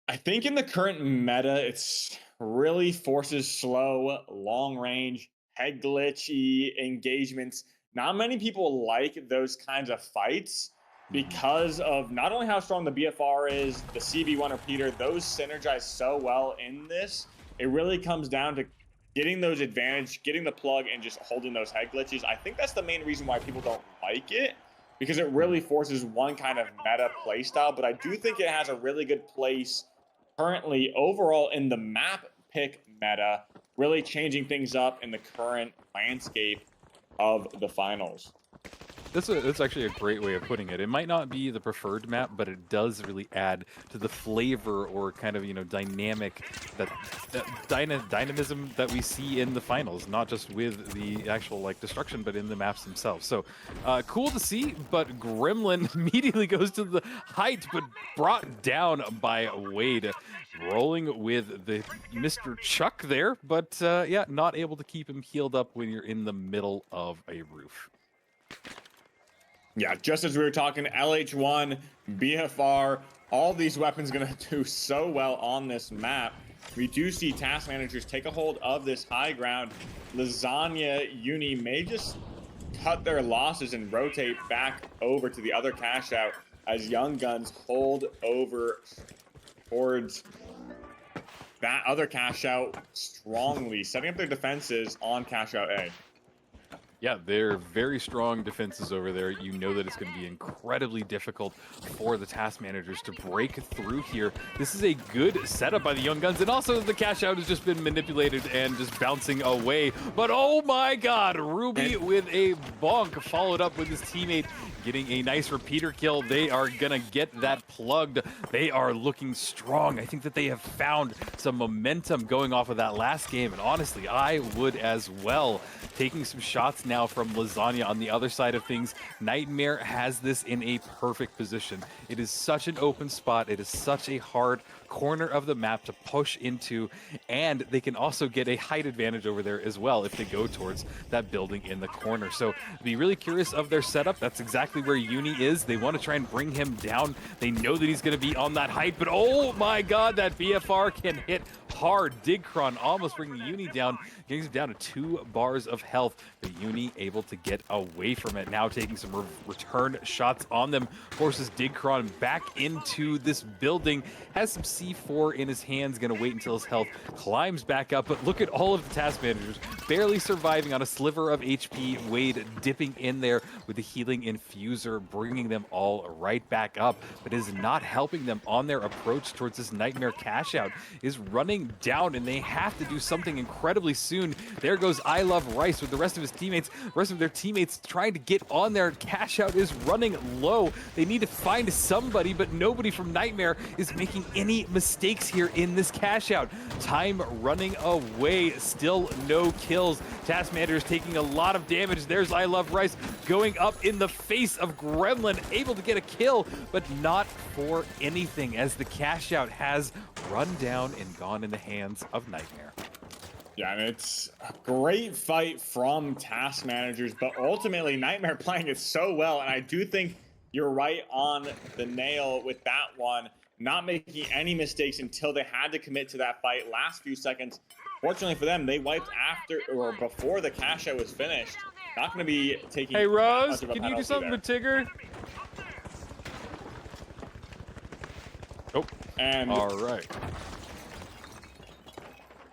I think in the current meta, it's really forces slow, long range, head glitchy engagements not many people like those kinds of fights because of not only how strong the BFR is, the CB1 repeater, those synergize so well in this. It really comes down to getting those advantage, getting the plug, and just holding those head glitches. I think that's the main reason why people don't like it, because it really forces one kind of meta playstyle. But I do think it has a really good place currently overall in the map pick meta, really changing things up in the current landscape of the finals. That's actually a great way of putting it. It might not be the preferred map, but it does really add to the flavor or kind of, dynamic that dynamism that we see in the finals, not just with the actual like destruction, but in the maps themselves. So cool to see, but Gremlin immediately goes to the height, but brought down by Wade, rolling with the Mr. Chuck there, but yeah, not able to keep him healed up when you're in the middle of a roof. Yeah, just as we were talking, LH1, BFR, all these weapons going to do so well on this map. We do see task managers take a hold of this high ground. Lasagna Uni may just cut their losses and rotate back over to the other cash out as Young Guns hold over towards that other cash out strongly, setting up their defenses on cash out A. Yeah, they're very strong defenses over there. You know that it's going to be incredibly difficult for the task managers to break through here. This is a good setup by the Young Guns, and also the cash out has just been manipulated and just bouncing away. But oh my god, Ruby with a bonk, followed up with his teammate getting a nice repeater kill. They are gonna get that plugged. They are looking strong. I think that they have found some momentum going off of that last game, and honestly, I would as well. Taking some shots now from Lasagna on the other side of things. Nightmare has this in a perfect position. It is such an open spot. It is such a hard corner of the map to push into, and they can also get a height advantage over there as well if they go towards that building in the corner. So be really curious of their setup. That's exactly where Uni is. They want to try and bring him down. They know that he's going to be on that height, but oh my god, that BFR can hit hard. Digcron almost bringing Uni down, getting him down to 2 bars of health, but Uni able to get away from it. Now taking some return shots on them, forces Digcron back into this building, has some C4 in his hands, gonna wait until his health climbs back up, but look at all of the task managers barely surviving on a sliver of HP. Wade dipping in there with the healing infuser, bringing them all right back up, but is not helping them on their approach towards this Nightmare cash out. Is running down, and they have to do something incredibly soon. There goes I Love Rice with the rest of his teammates, the rest of their teammates trying to get on there. Cash out is running low. They need to find somebody, but nobody from Nightmare is making any mistakes here in this cash out. Time running away, still no kills. Task Manager is taking a lot of damage. There's I Love Rice going up in the face of Gremlin, able to get a kill, but not for anything as the cash out has run down and gone in the hands of Nightmare. Yeah, and it's a great fight from task managers, but ultimately Nightmare playing it so well, and I do think you're right on the nail with that one, not making any mistakes until they had to commit to that fight last few seconds. Fortunately for them, they wiped after or before the cash out was finished. Not going to be taking. Hey Rose, much of a can you do penalty something there. with Tigger? Oh, And all right.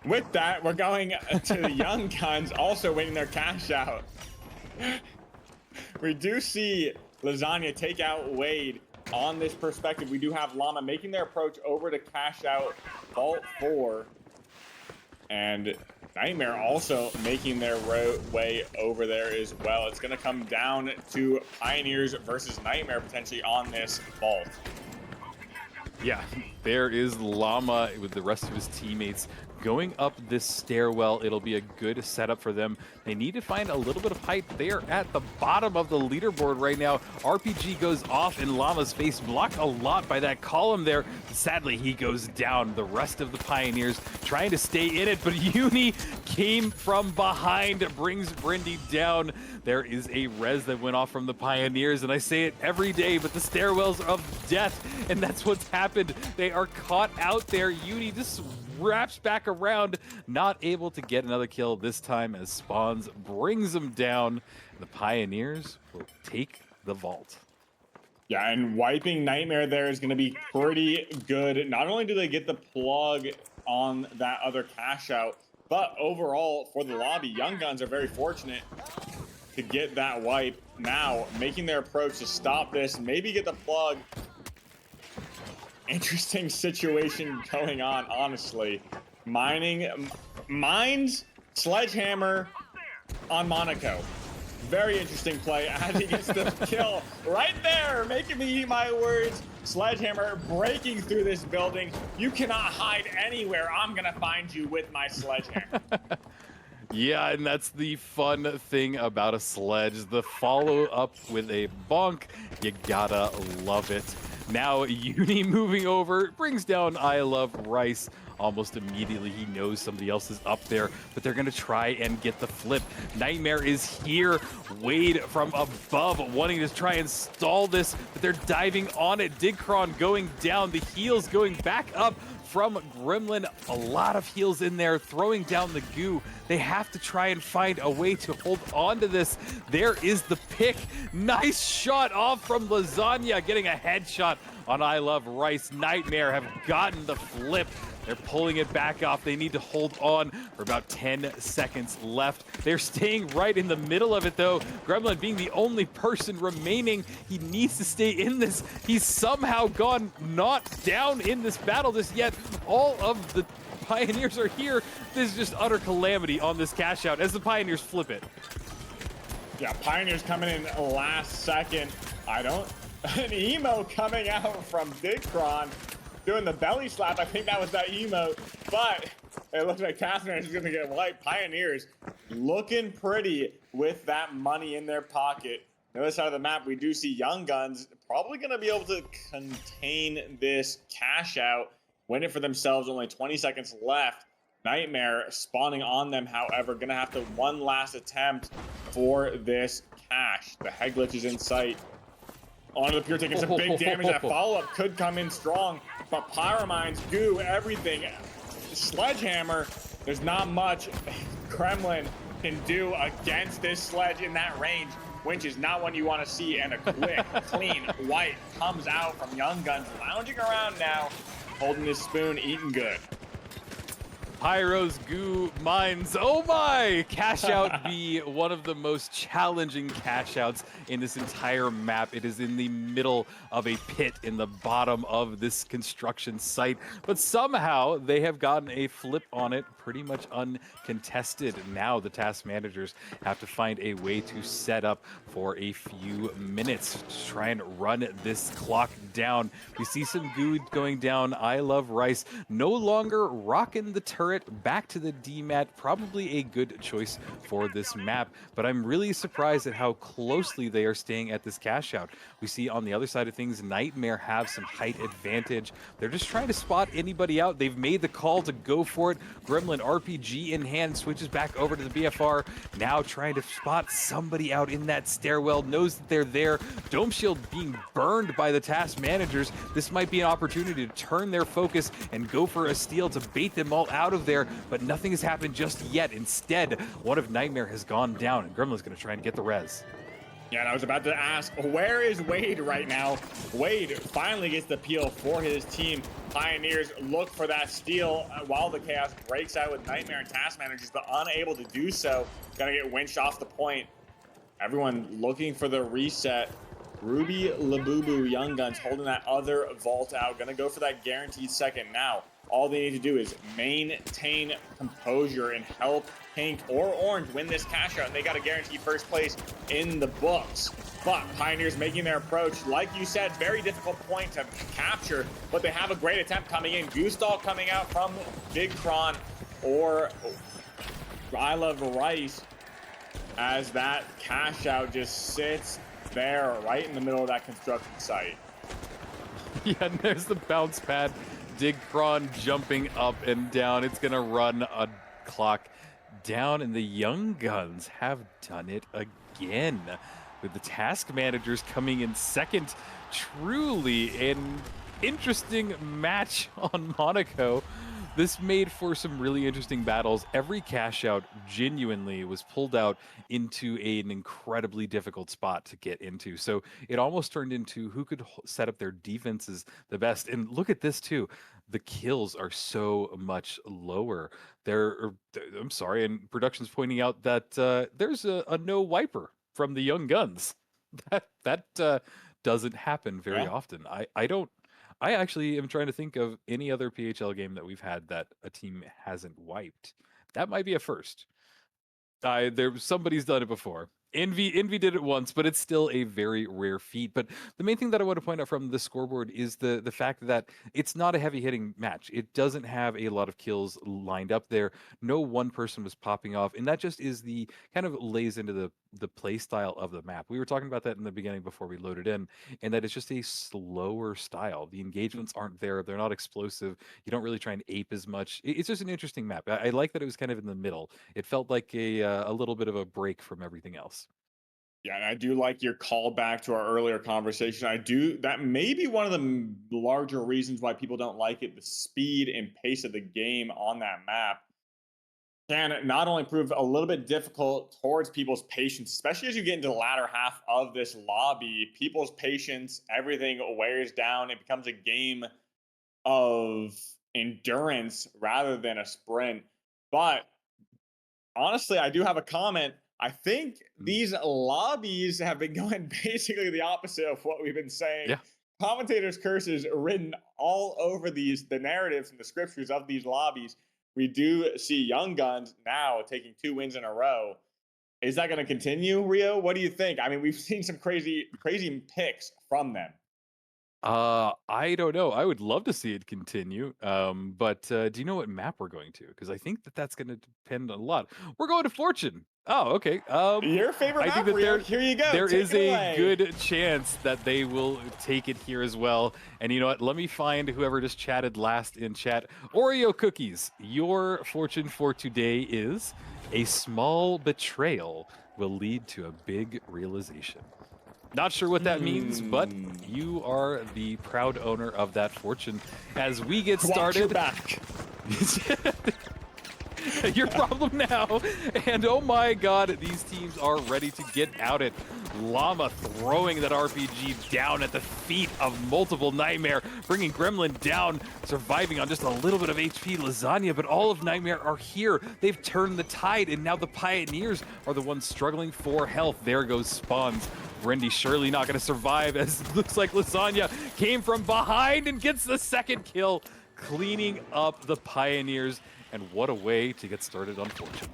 with that, we're going to the Young Guns, also waiting their cash out. We do see Lasagna take out Wade on this perspective. We do have Llama making their approach over to cash out Vault 4. And Nightmare also making their way over there as well. It's going to come down to Pioneers versus Nightmare potentially on this Vault. Yeah, there is Llama with the rest of his teammates going up this stairwell. It'll be a good setup for them. They need to find a little bit of height. They are at the bottom of the leaderboard right now. RPG goes off in Llama's face, blocked a lot by that column there. Sadly, he goes down. The rest of the Pioneers trying to stay in it, but Uni came from behind, brings Brindy down. There is a res that went off from the Pioneers, and I say it every day, but the stairwells of death, and that's what's happened. They are caught out there. Uni just wraps back around, not able to get another kill this time as Spawns brings them down. The Pioneers will take the vault. Yeah, and wiping Nightmare there is going to be pretty good. Not only do they get the plug on that other cash out, but overall for the lobby, Young Guns are very fortunate to get that wipe. Now making their approach to stop this, maybe get the plug. Interesting situation going on, honestly. Mines, Sledgehammer on Monaco. Very interesting play as he gets the kill right there, making me eat my words. Sledgehammer breaking through this building. You cannot hide anywhere. I'm gonna find you with my sledgehammer. Yeah, and that's the fun thing about a sledge. The follow up with a bonk, you gotta love it. Now Uni moving over, brings down I Love Rice. Almost immediately he knows somebody else is up there, but they're gonna try and get the flip. Nightmare is here. Wade from above wanting to try and stall this, but they're diving on it. Digcron going down, the heals going back up from Gremlin. A lot of heals in there, throwing down the goo. They have to try and find a way to hold on to this. There is the pick. Nice shot off from Lasagna, getting a headshot on I Love Rice. Nightmare have gotten the flip. They're pulling it back off. They need to hold on for about 10 seconds left. They're staying right in the middle of it, though. Gremlin being the only person remaining. He needs to stay in this. He's somehow gone not down in this battle just yet. All of the Pioneers are here. This is just utter calamity on this cash out as the Pioneers flip it. Yeah, Pioneers coming in last second. An emo coming out from Digcron. Doing the belly slap. I think that was that emote, but it looks like Taskmaster is going to get wiped. Pioneers looking pretty with that money in their pocket. On the other side of the map, we do see Young Guns probably going to be able to contain this cash out, win it for themselves. Only 20 seconds left. Nightmare spawning on them, however, going to have to one last attempt for this cash. The head glitch is in sight. Onto the Pure, taking some big damage. That follow-up could come in strong, but Pyromines, goo, everything. Sledgehammer, there's not much Kremlin can do against this sledge in that range, which is not one you want to see. And a quick, clean wipe comes out from Young Guns, lounging around now, holding his spoon, eating good. Pyro's goo mines. Oh my! Cash out be one of the most challenging cash outs in this entire map. It is in the middle of a pit in the bottom of this construction site, but somehow they have gotten a flip on it pretty much uncontested. Now the task managers have to find a way to set up for a few minutes to try and run this clock down. We see some goo going down. I Love Rice no longer rocking the turret back to the DMAT. Probably a good choice for this map, but I'm really surprised at how closely they are staying at this cash out. We see on the other side of things, Nightmare have some height advantage. They're just trying to spot anybody out. They've made the call to go for it. Gremlin RPG in hand switches back over to the BFR, now trying to spot somebody out in that stairwell, knows that they're there. Dome Shield being burned by the task managers. This might be an opportunity to turn their focus and go for a steal to bait them all out of there, but nothing has happened just yet. Instead, one of Nightmare has gone down, and Gremlin's going to try and get the res. Yeah, and I was about to ask, where is Wade right now? Wade finally gets the peel for his team. Pioneers look for that steal while the chaos breaks out with Nightmare and Task Managers, but unable to do so. Gotta get winched off the point. Everyone looking for the reset. Ruby, Labubu, Young Guns holding that other vault out. Gonna go for that guaranteed second now. All they need to do is maintain composure and help Pink or Orange win this cash out, and they got a guaranteed first place in the books. But Pioneers making their approach, like you said, very difficult point to capture, but they have a great attempt coming in. Goosestall coming out from Big Kron or I Love Rice as that cash out just sits there right in the middle of that construction site. Yeah, and there's the bounce pad. Digcron jumping up and down. It's going to run a clock down, and the Young Guns have done it again. With the task managers coming in second. Truly an interesting match on Monaco. This made for some really interesting battles. Every cash out genuinely was pulled out into an incredibly difficult spot to get into. So it almost turned into who could set up their defenses the best. And look at this too. The kills are so much lower. I'm sorry, and production's pointing out that there's a no wiper from the young guns. That doesn't happen very Yeah. often. I don't. I actually am trying to think of any other PHL game that we've had that a team hasn't wiped. That might be a first. Somebody's done it before. Envy did it once, but it's still a very rare feat. But the main thing that I want to point out from the scoreboard is the fact that it's not a heavy hitting match. It doesn't have a lot of kills lined up there. No one person was popping off, and that just is the kind of lays into the play style of the map. We were talking about that in the beginning before we loaded in, and that it's just a slower style. The engagements aren't there. They're not explosive. You don't really try and ape as much. It's just an interesting map. I like that it was kind of in the middle. It felt like a little bit of a break from everything else. Yeah, and I do like your callback to our earlier conversation. That may be one of the larger reasons why people don't like it. The speed and pace of the game on that map can not only prove a little bit difficult towards people's patience, especially as you get into the latter half of this lobby. People's patience, everything wears down. It becomes a game of endurance rather than a sprint. But honestly, I do have a comment. I think these lobbies have been going basically the opposite of what we've been saying. Yeah. Commentators' curses written all over the narratives and the scriptures of these lobbies. We do see Young Guns now taking 2 wins in a row. Is that going to continue, Rio? What do you think? I mean, we've seen some crazy picks from them. I don't know. I would love to see it continue. But do you know what map we're going to? Because I think that's going to depend a lot. We're going to Fortune. Oh, okay. Your favorite I map, think that Rio. Here you go. there Take is it a away. good chance that they will take it here as well. And you know what? Let me find whoever just chatted last in chat. Oreo Cookies, your fortune for today is a small betrayal will lead to a big realization. Not sure what that means, but you are the proud owner of that fortune. As we get Watch started, your back. your problem now. And oh my god, these teams are ready to get out it. Llama throwing that RPG down at the feet of multiple Nightmare, bringing Gremlin down, surviving on just a little bit of HP. Lasagna, but all of Nightmare are here. They've turned the tide, and now the Pioneers are the ones struggling for health. There goes Spawns. Brendy surely not going to survive, as it looks like Lasagna came from behind and gets the second kill, cleaning up the Pioneers. And what a way to get started on Fortune.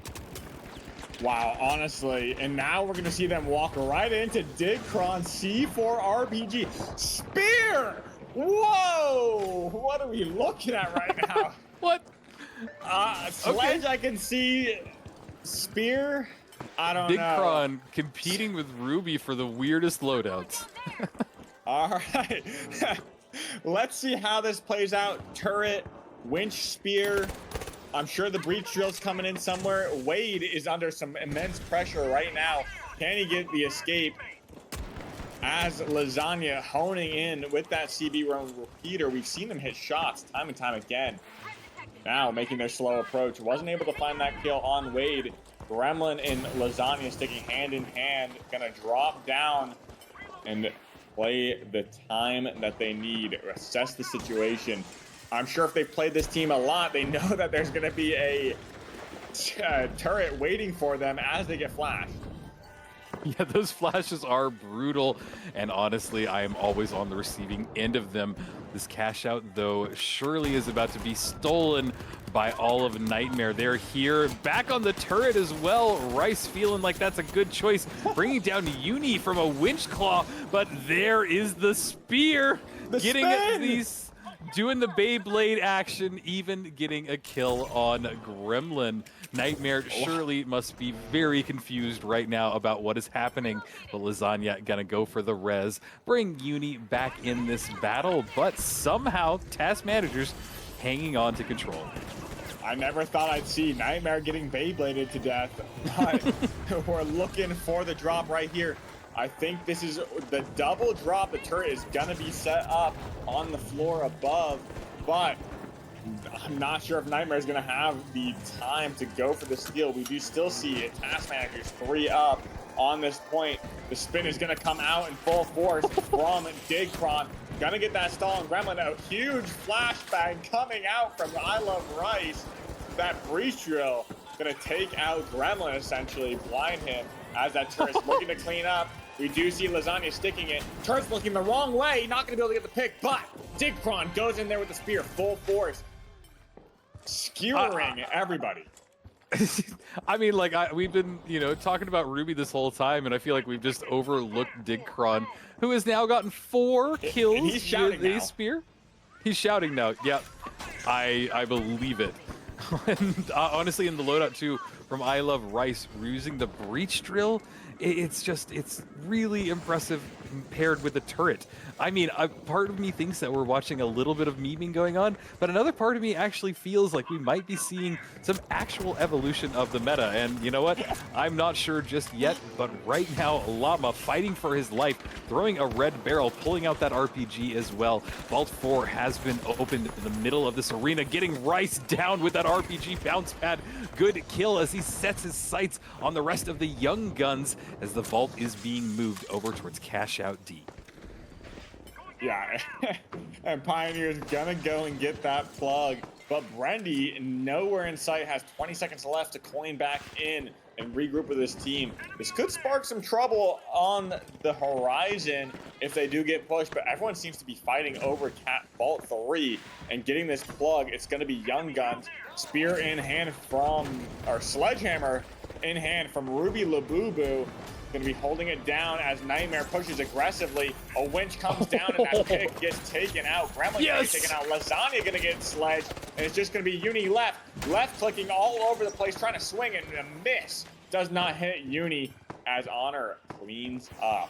Wow, honestly. And now we're going to see them walk right into Digcron C4 RPG. Spear! Whoa! What are we looking at right now? What? Sledge, Okay. I can see. Spear? I don't know. Digcron competing with Ruby for the weirdest loadouts. All right. Let's see how this plays out. Turret, winch, spear. I'm sure the breach drill's coming in somewhere. Wade is under some immense pressure right now. Can he get the escape? As Lasagna honing in with that CB run repeater. We've seen them hit shots time and time again. Now making their slow approach. Wasn't able to find that kill on Wade. Gremlin and Lasagna sticking hand in hand. Gonna drop down and play the time that they need. Assess the situation. I'm sure if they've played this team a lot, they know that there's going to be a turret waiting for them as they get flashed. Yeah, those flashes are brutal, and honestly, I am always on the receiving end of them. This cash out, though, surely is about to be stolen by all of Nightmare. They're here, back on the turret as well. Rice feeling like that's a good choice, bringing down Uni from a winch claw, but there is the spear, getting these. Doing the Beyblade action, even getting a kill on Gremlin. Nightmare surely must be very confused right now about what is happening. But Lasagna gonna go for the res, bring Uni back in this battle, but somehow Task Managers hanging on to control. I never thought I'd see Nightmare getting Beybladed to death, but we're looking for the drop right here. I think this is the double drop. The turret is going to be set up on the floor above, but I'm not sure if Nightmare is going to have the time to go for the steal. We do still see it. Task Managers 3 up on this point. The spin is going to come out in full force from Digcron. Gonna get that stall on Gremlin. A huge flashbang coming out from I Love Rice. That breach drill gonna take out Gremlin, essentially blind him as that turret's looking to clean up. We do see Lasagna sticking it. Turret's looking the wrong way, not gonna be able to get the pick, but Digcron goes in there with the spear, full force, skewering everybody. I mean, like, we've been, talking about Ruby this whole time, and I feel like we've just overlooked Digcron, who has now gotten 4 kills he's shouting with now. a spear. He's shouting now. Yep, I believe it. And honestly, in the loadout too, from I Love Rice, using the breach drill, it's really impressive paired with the turret. I mean, part of me thinks that we're watching a little bit of memeing going on, but another part of me actually feels like we might be seeing some actual evolution of the meta. And you know what? I'm not sure just yet, but right now, Llama fighting for his life, throwing a red barrel, pulling out that RPG as well. Vault 4 has been opened in the middle of this arena, getting Rice down with that RPG bounce pad. Good kill as he sets his sights on the rest of the young guns as the vault is being moved over towards Cash Out D. Yeah, and Pioneer's gonna go and get that plug, but Brendy, nowhere in sight, has 20 seconds left to coin back in and regroup with his team. This could spark some trouble on the horizon if they do get pushed, but everyone seems to be fighting over Vault 3 and getting this plug. It's gonna be Young Guns, spear in hand or sledgehammer in hand from Ruby Labubu. Going to be holding it down as Nightmare pushes aggressively. A winch comes down and that pick gets taken out. Gremlin gets taken out. Lasagna going to get sledged, and it's just going to be Uni left clicking all over the place, trying to swing and a miss. Does not hit Uni as Honor cleans up.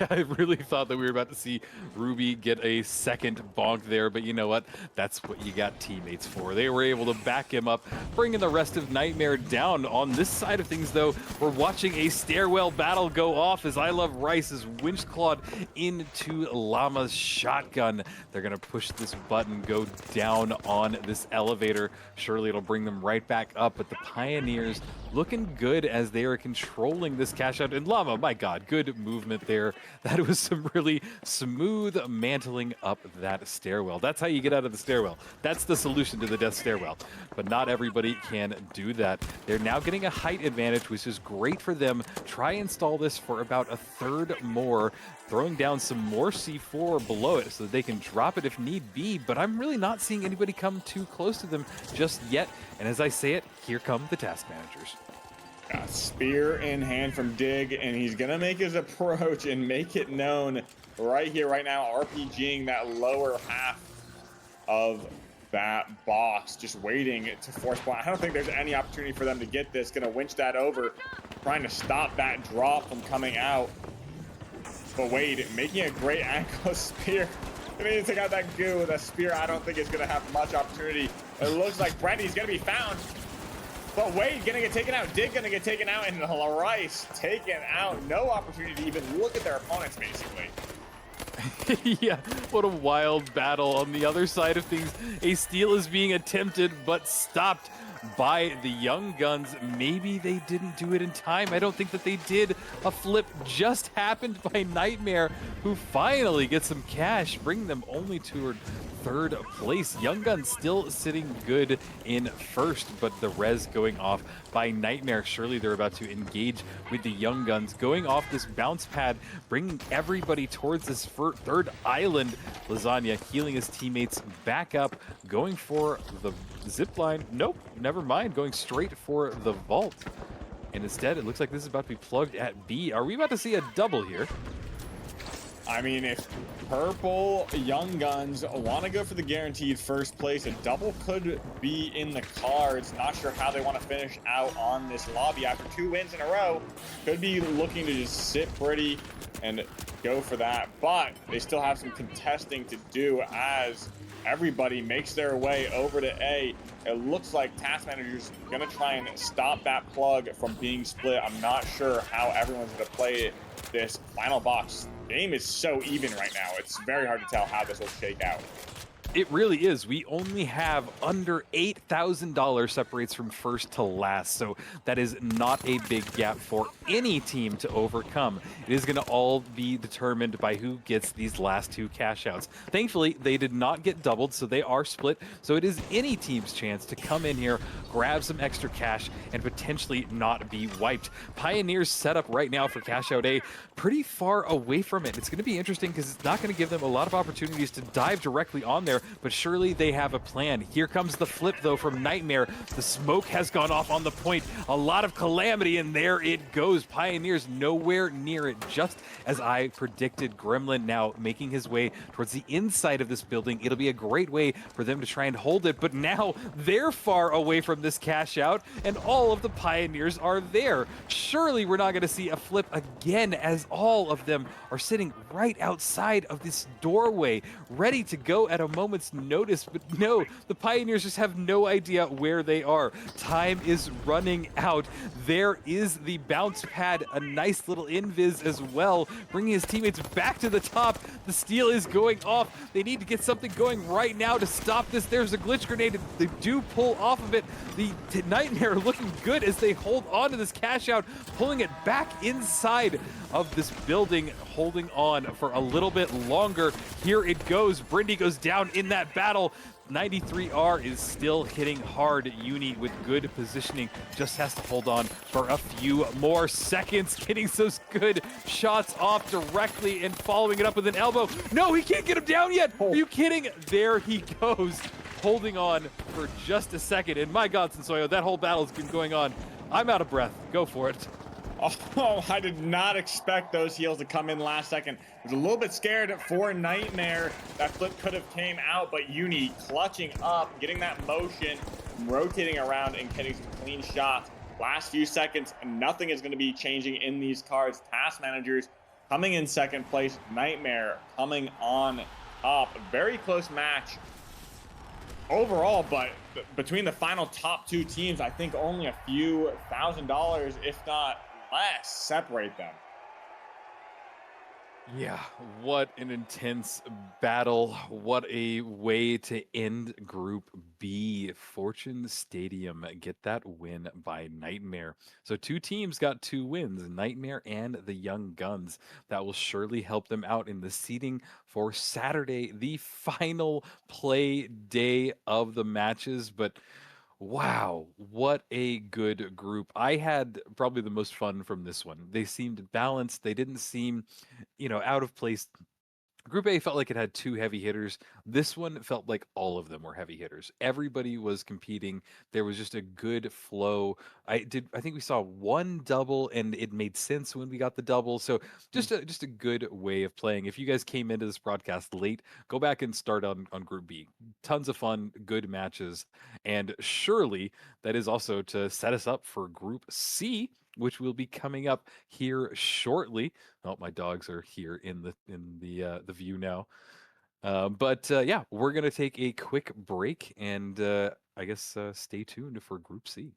Yeah, I really thought that we were about to see Ruby get a second bonk there, but you know what? That's what you got teammates for. They were able to back him up, bringing the rest of Nightmare down. On this side of things, though, we're watching a stairwell battle go off as I Love Rice is winch clawed into Llama's shotgun. They're going to push this button, go down on this elevator. Surely it'll bring them right back up, but the Pioneers looking good as they are controlling this cash out. And Llama, my God, good movement there. That was some really smooth mantling up that stairwell. That's how you get out of the stairwell. That's the solution to the death stairwell. But not everybody can do that. They're now getting a height advantage, which is great for them. Try install this for about a third more, throwing down some more C4 below it so that they can drop it if need be. But I'm really not seeing anybody come too close to them just yet. And as I say it, here come the task managers. Got spear in hand from Dig, and he's gonna make his approach and make it known right here, right now, RPGing that lower half of that box, just waiting to force point. I don't think there's any opportunity for them to get this. Gonna winch that over, trying to stop that drop from coming out. But Wade making a great ankle spear. Gonna need to take out that goo with a spear. I don't think it's gonna have much opportunity. It looks like Brandy's gonna be found. But Wade gonna get taken out, Dig gonna get taken out, and Rice taken out. No opportunity to even look at their opponents, basically. Yeah, what a wild battle. On the other side of things, a steal is being attempted, but stopped by the Young Guns. Maybe they didn't do it in time. I don't think that they did. A flip just happened by Nightmare, who finally gets some cash, bringing them only to third place. Young Guns still sitting good in first, but the res going off by Nightmare. Surely they're about to engage with the Young Guns. Going off this bounce pad, bringing everybody towards this third island. Lasagna healing his teammates back up, going for the zip line. Nope, never mind. Going straight for the vault. And instead, it looks like this is about to be plugged at B. Are we about to see a double here? I mean, if Purple Young Guns want to go for the guaranteed first place, a double could be in the cards. Not sure how they want to finish out on this lobby after 2 wins in a row. Could be looking to just sit pretty and go for that, but they still have some contesting to do as everybody makes their way over to A. It looks like Task Manager's gonna try and stop that plug from being split. I'm not sure how everyone's gonna play this final box. Game is so even right now. It's very hard to tell how this will shake out. It really is. We only have under $8,000 separates from first to last, so that is not a big gap for any team to overcome. It is going to all be determined by who gets these last two cash outs. Thankfully, they did not get doubled, so they are split, so it is any team's chance to come in here, grab some extra cash, and potentially not be wiped. Pioneers set up right now for cash out A pretty far away from it. It's going to be interesting because it's not going to give them a lot of opportunities to dive directly on there, but surely they have a plan. Here comes the flip, though, from Nightmare. The smoke has gone off on the point. A lot of calamity, and there it goes. Pioneers nowhere near it, just as I predicted. Gremlin now making his way towards the inside of this building. It'll be a great way for them to try and hold it, but now they're far away from this cash out, and all of the Pioneers are there. Surely we're not going to see a flip again, as all of them are sitting right outside of this doorway, ready to go at a moment's notice. But no, the Pioneers just have no idea where they are. Time is running out. There is the bounce pad, a nice little invis as well, bringing his teammates back to the top. The steal is going off. They need to get something going right now to stop this. There's a glitch grenade. They do pull off of it. The Nightmare looking good as they hold on to this cash out, pulling it back inside of this building, holding on for a little bit longer. Here it goes. Brindy goes down in that battle. 93R is still hitting hard. Uni with good positioning just has to hold on for a few more seconds, getting those good shots off directly and following it up with an elbow. No, he can't get him down yet. Are you kidding? There he goes, holding on for just a second. And my God, Sensoyo, that whole battle's been going on. I'm out of breath. Go for it. Oh, I did not expect those heals to come in last second. I was a little bit scared for Nightmare. That flip could have came out, but Uni clutching up, getting that motion, rotating around and getting some clean shots. Last few seconds, nothing is going to be changing in these cards. Task Managers coming in second place. Nightmare coming on top. A very close match overall, but between the final top two teams, I think only a few $1,000s, if not less, separate them. Yeah, what an intense battle. What a way to end Group B. Fortune Stadium get that win by Nightmare. So two teams got 2 wins, Nightmare and the Young Guns. That will surely help them out in the seeding for Saturday, the final play day of the matches. But wow, what a good group. I had probably the most fun from this one. They seemed balanced. They didn't seem, out of place. Group A felt like it had 2 heavy hitters. This one felt like all of them were heavy hitters. Everybody was competing. There was just a good flow. I think we saw one double and it made sense when we got the double. So just a good way of playing. If you guys came into this broadcast late, go back and start on Group B. Tons of fun, good matches. And surely that is also to set us up for Group C, which will be coming up here shortly. Oh, my dogs are here in the view now. Yeah, we're gonna take a quick break and I guess stay tuned for Group C.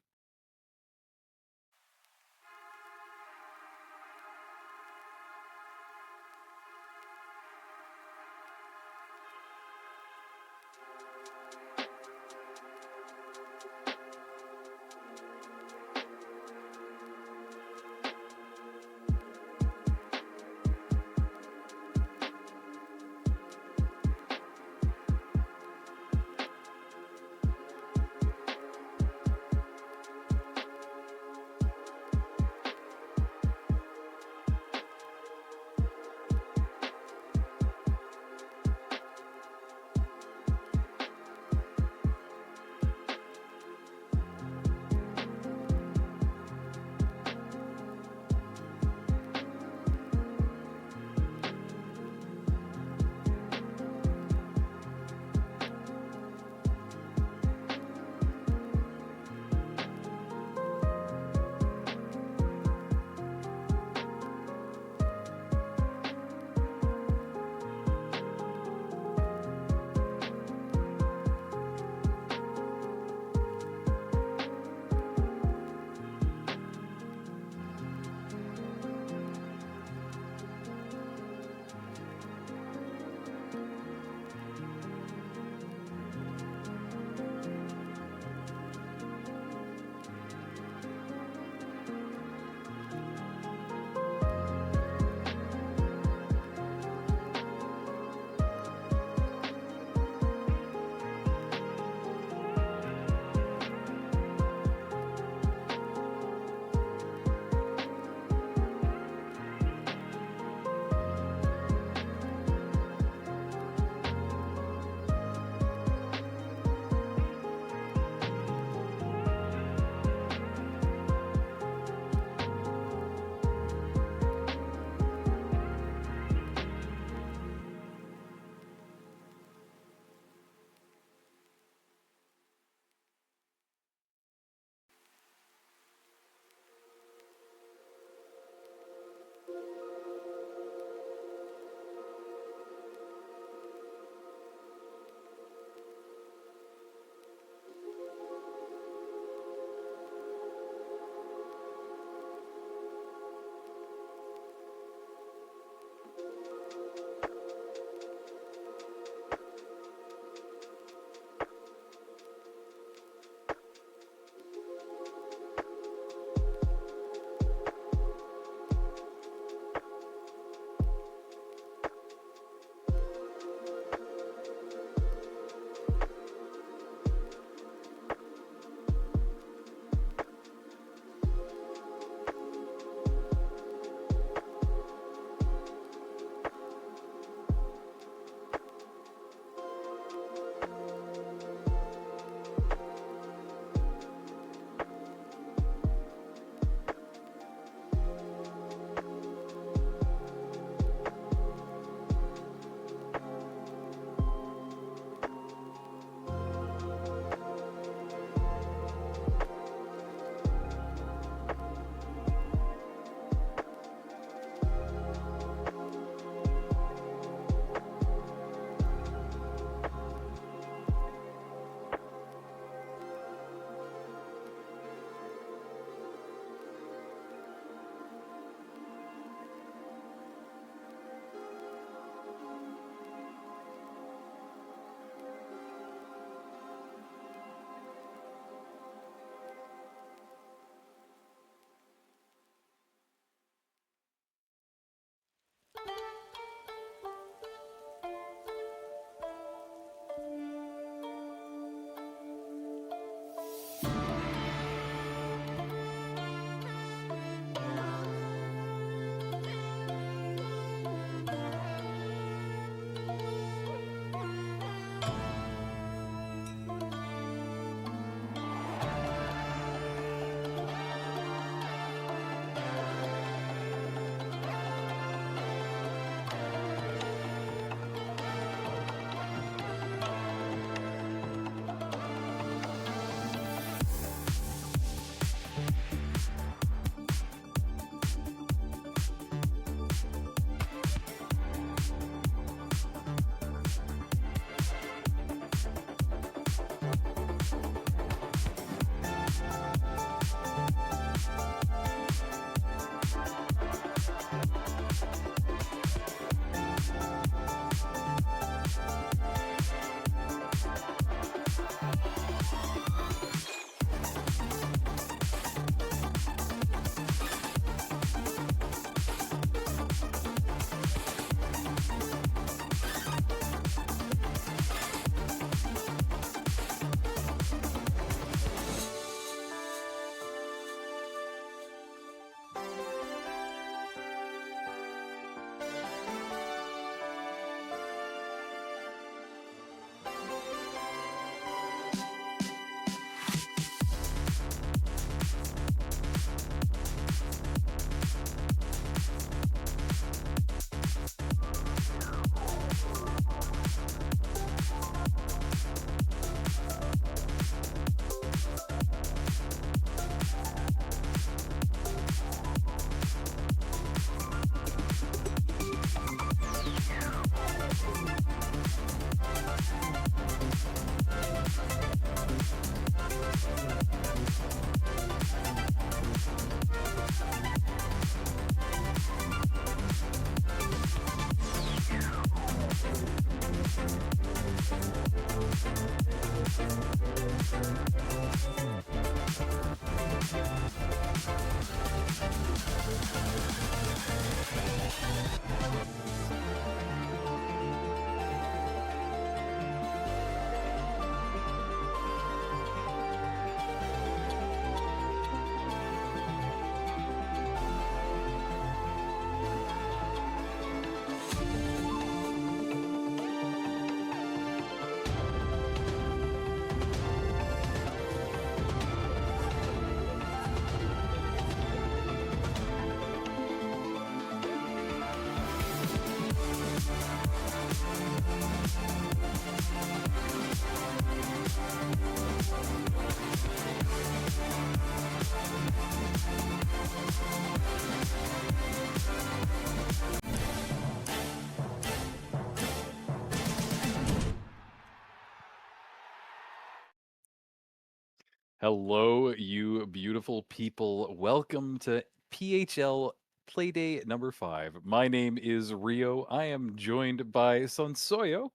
Hello, you beautiful people. Welcome to PHL Playday number 5. My name is Rio. I am joined by Sonsoyo.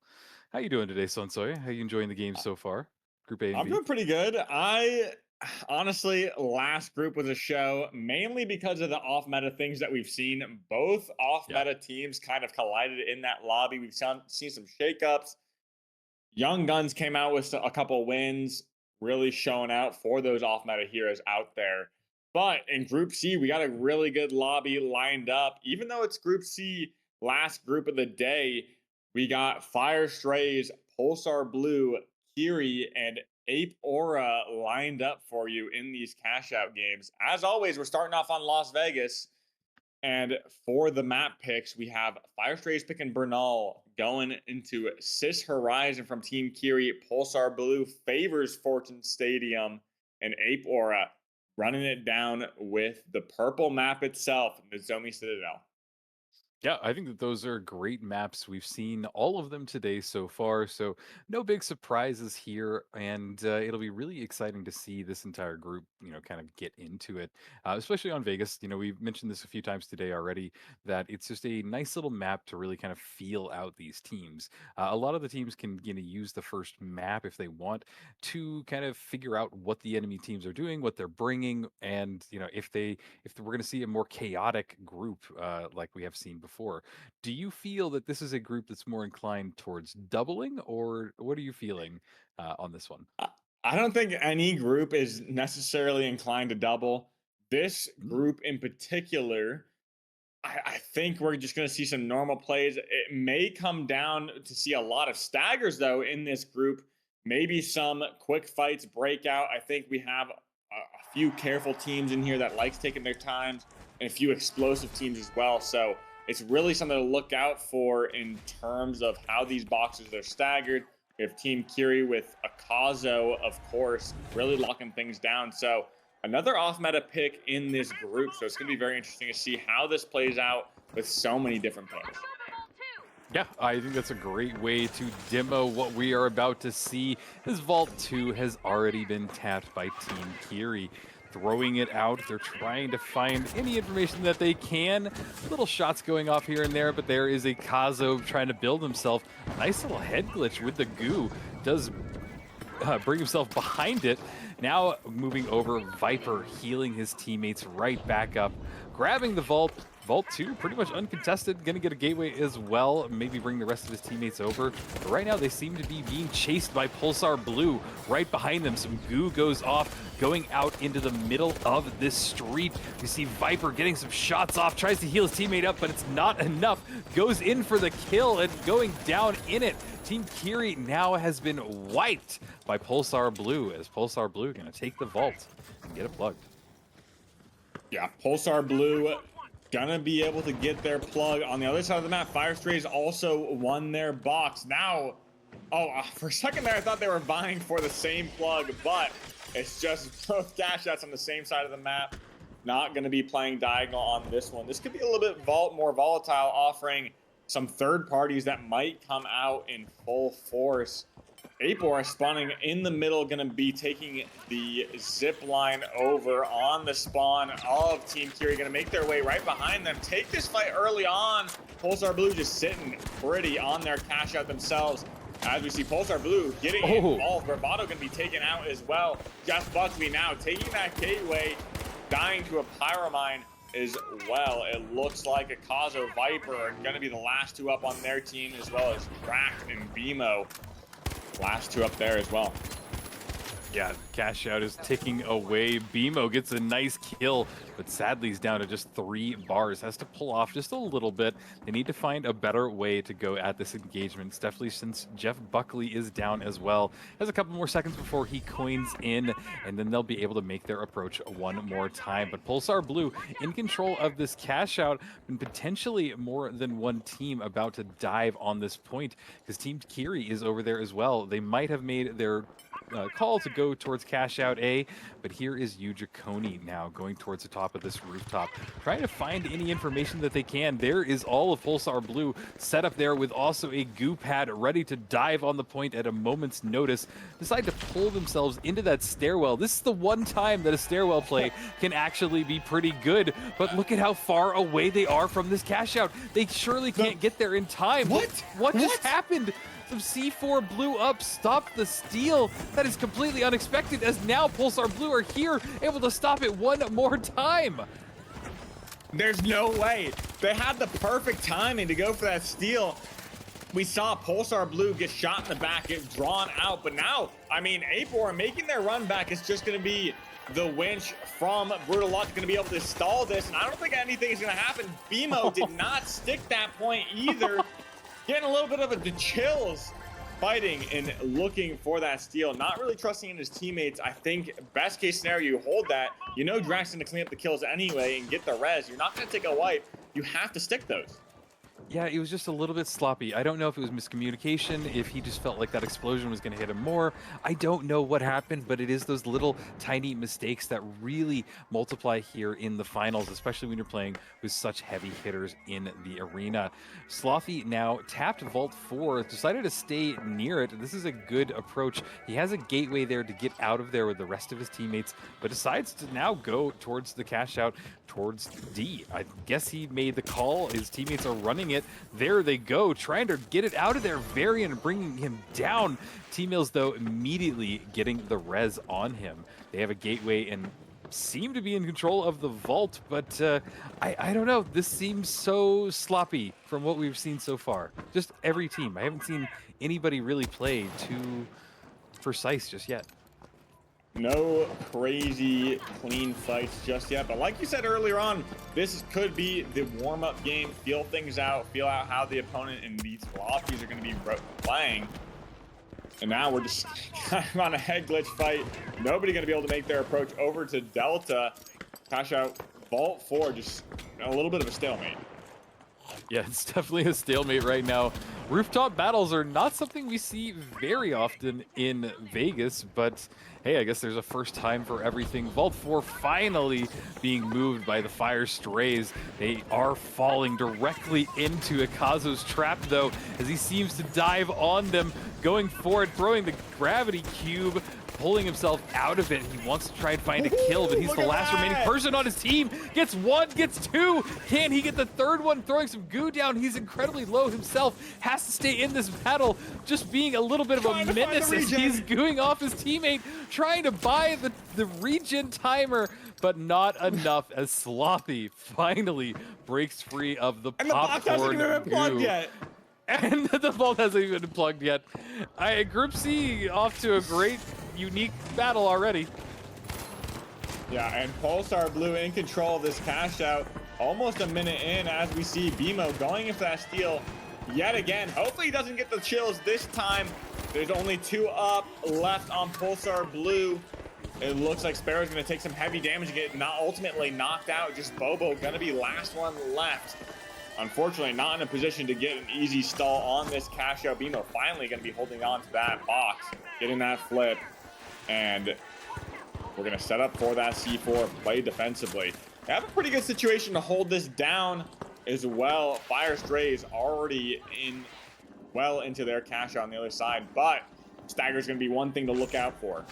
How you doing today, Sonsoyo? How you enjoying the game so far? Group A and I'm B? doing pretty good. I honestly, last group was a show mainly because of the off meta things that we've seen. Both off Yeah. meta teams kind of collided in that lobby. Seen some shakeups. Young Guns came out with a couple wins, really showing out for those off meta heroes out there. But in Group C, we got a really good lobby lined up. Even though it's Group C, last group of the day, we got Fire Strays, Pulsar Blue, Kiri, and Ape Aura lined up for you in these cash out games. As always, we're starting off on Las Vegas. And for the map picks, we have Fire Strays picking Bernal going into Cis Horizon from Team Kiri. Pulsar Blue favors Fortune Stadium, and Ape Aura running it down with the purple map itself, Nozomi Citadel. Yeah, I think that those are great maps. We've seen all of them today so far, so no big surprises here, and it'll be really exciting to see this entire group, kind of get into it, especially on Vegas. We've mentioned this a few times today already that it's just a nice little map to really kind of feel out these teams. A lot of the teams can, use the first map if they want to kind of figure out what the enemy teams are doing, what they're bringing, and if we're going to see a more chaotic group like we have seen before. Do you feel that this is a group that's more inclined towards doubling, or what are you feeling on this one? I I don't think any group is necessarily inclined to double. This Mm, group in particular, I think we're just going to see some normal plays. It may come down to see a lot of staggers, though, in this group. Maybe some quick fights break out. I think we have a few careful teams in here that likes taking their times, and a few explosive teams as well. So it's really something to look out for in terms of how these boxes are staggered. We have Team Kiri with Akazo, of course, really locking things down. So another off meta pick in this group. So it's going to be very interesting to see how this plays out with so many different picks. yeah, I think that's a great way to demo what we are about to see. This Vault 2 has already been tapped by Team Kiri. Throwing it out, they're trying to find any information that they can. Little shots going off here and there, but there is a Kazo trying to build himself. A nice little head glitch with the goo. Does bring himself behind it. Now moving over, Viper healing his teammates right back up, grabbing the vault. Vault 2, pretty much uncontested, gonna get a gateway as well, maybe bring the rest of his teammates over. But right now, they seem to be being chased by Pulsar Blue right behind them. Some goo goes off, going out into the middle of this street. We see Viper getting some shots off, tries to heal his teammate up, but it's not enough. Goes in for the kill and going down in it. Team Kiri now has been wiped by Pulsar Blue, as Pulsar Blue going to take the vault and get it plugged. Yeah, Pulsar Blue gonna be able to get their plug on the other side of the map. Fire Strays also won their box. Now, for a second there, I thought they were vying for the same plug, but it's just both cash outs on the same side of the map. Not gonna be playing diagonal on this one. This could be a little bit more volatile, offering some third parties that might come out in full force. Apor spawning in the middle, going to be taking the zip line over on the spawn of Team Kiri. Going to make their way right behind them. Take this fight early on. Pulsar Blue just sitting pretty on their cash out themselves. As we see Pulsar Blue getting involved. Bravado going to be taken out as well. Jeff Buckley now taking that gateway, dying to a Pyromine as well. It looks like a Kazo Viper are going to be the last two up on their team, as well as Rack and Bimo. Last two up there as well. Yeah, cash out is ticking away. Bimo gets a nice kill, but sadly he's down to just 3 bars. Has to pull off just a little bit. They need to find a better way to go at this engagement, especially since Jeff Buckley is down as well. Has a couple more seconds before he coins in, and then they'll be able to make their approach one more time. But Pulsar Blue in control of this cash out, and potentially more than one team about to dive on this point, because Team Kiri is over there as well. They might have made their call to go towards cash out A, but here is Yujikoni now going towards the top of this rooftop, trying to find any information that they can. There is all of Pulsar Blue set up there with also a goo pad ready to dive on the point at a moment's notice. Decide to pull themselves into that stairwell. This is the one time that a stairwell play can actually be pretty good, but look at how far away they are from this cash out. They surely can't get there in time. What just happened? Some C4 blew up, stopped the steal. That is completely unexpected, as now Pulsar Blue are here, able to stop it one more time. There's no way. They had the perfect timing to go for that steal. We saw Pulsar Blue get shot in the back, get drawn out, but now, I mean, Apor making their run back is just going to be the winch from Brutal Luck, going to be able to stall this, and I don't think anything is going to happen. BMO did not stick that point either. Getting a little bit of the chills fighting and looking for that steal. Not really trusting in his teammates. I think best case scenario, you hold that. You know Drax's going to clean up the kills anyway and get the res. You're not going to take a wipe. You have to stick those. Yeah, it was just a little bit sloppy. I don't know if it was miscommunication, if he just felt like that explosion was going to hit him more. I don't know what happened, but it is those little tiny mistakes that really multiply here in the finals, especially when you're playing with such heavy hitters in the arena. Slothy now tapped Vault 4, decided to stay near it. This is a good approach. He has a gateway there to get out of there with the rest of his teammates, but decides to now go towards the cash out, towards D. I guess he made the call. His teammates are running it. There they go, trying to get it out of there. Varian bringing him down. T-Mills, though, immediately getting the res on him. They have a gateway and seem to be in control of the vault, but I don't know. This seems so sloppy from what we've seen so far. Just every team. I haven't seen anybody really play too precise just yet. No crazy clean fights just yet, but like you said earlier on, this could be the warm-up game. Feel things out, feel out how the opponent and these lobbies are going to be playing. And now we're just kind of on a head glitch fight. Nobody going to be able to make their approach over to Delta. Cash out Vault 4, just a little bit of a stalemate. Yeah, it's definitely a stalemate right now. Rooftop battles are not something we see very often in Vegas, but hey, I guess there's a first time for everything. Vault 4 finally being moved by the Fire Strays. They are falling directly into Akazu's trap, though, as he seems to dive on them, going forward, throwing the gravity cube, pulling himself out of it. He wants to try and find a kill, but he's the last remaining person on his team. Gets one, gets two. Can he get the third one? Throwing some goo down. He's incredibly low himself. Has to stay in this battle, just being a little bit of a menace as he's gooing off his teammate, trying to buy the regen timer, but not enough as Slothy finally breaks free of the And the box hasn't popcorn even been plugged goo. yet. And the vault hasn't even been plugged yet. Group C off to a great, unique battle already. Yeah, and Pulsar Blue in control of this cash out. Almost a minute in as we see BMO going in for that steal yet again. Hopefully he doesn't get the chills this time. There's only 2 up left on Pulsar Blue. It looks like Sparrow's going to take some heavy damage and get ultimately knocked out. Just Bobo going to be last one left. Unfortunately, not in a position to get an easy stall on this cash out. BMO finally going to be holding on to that box, getting that flip, and we're going to set up for that C4, play defensively. They have a pretty good situation to hold this down as well. Fire Strays already well into their cash out on the other side, but Stagger's going to be one thing to look out for.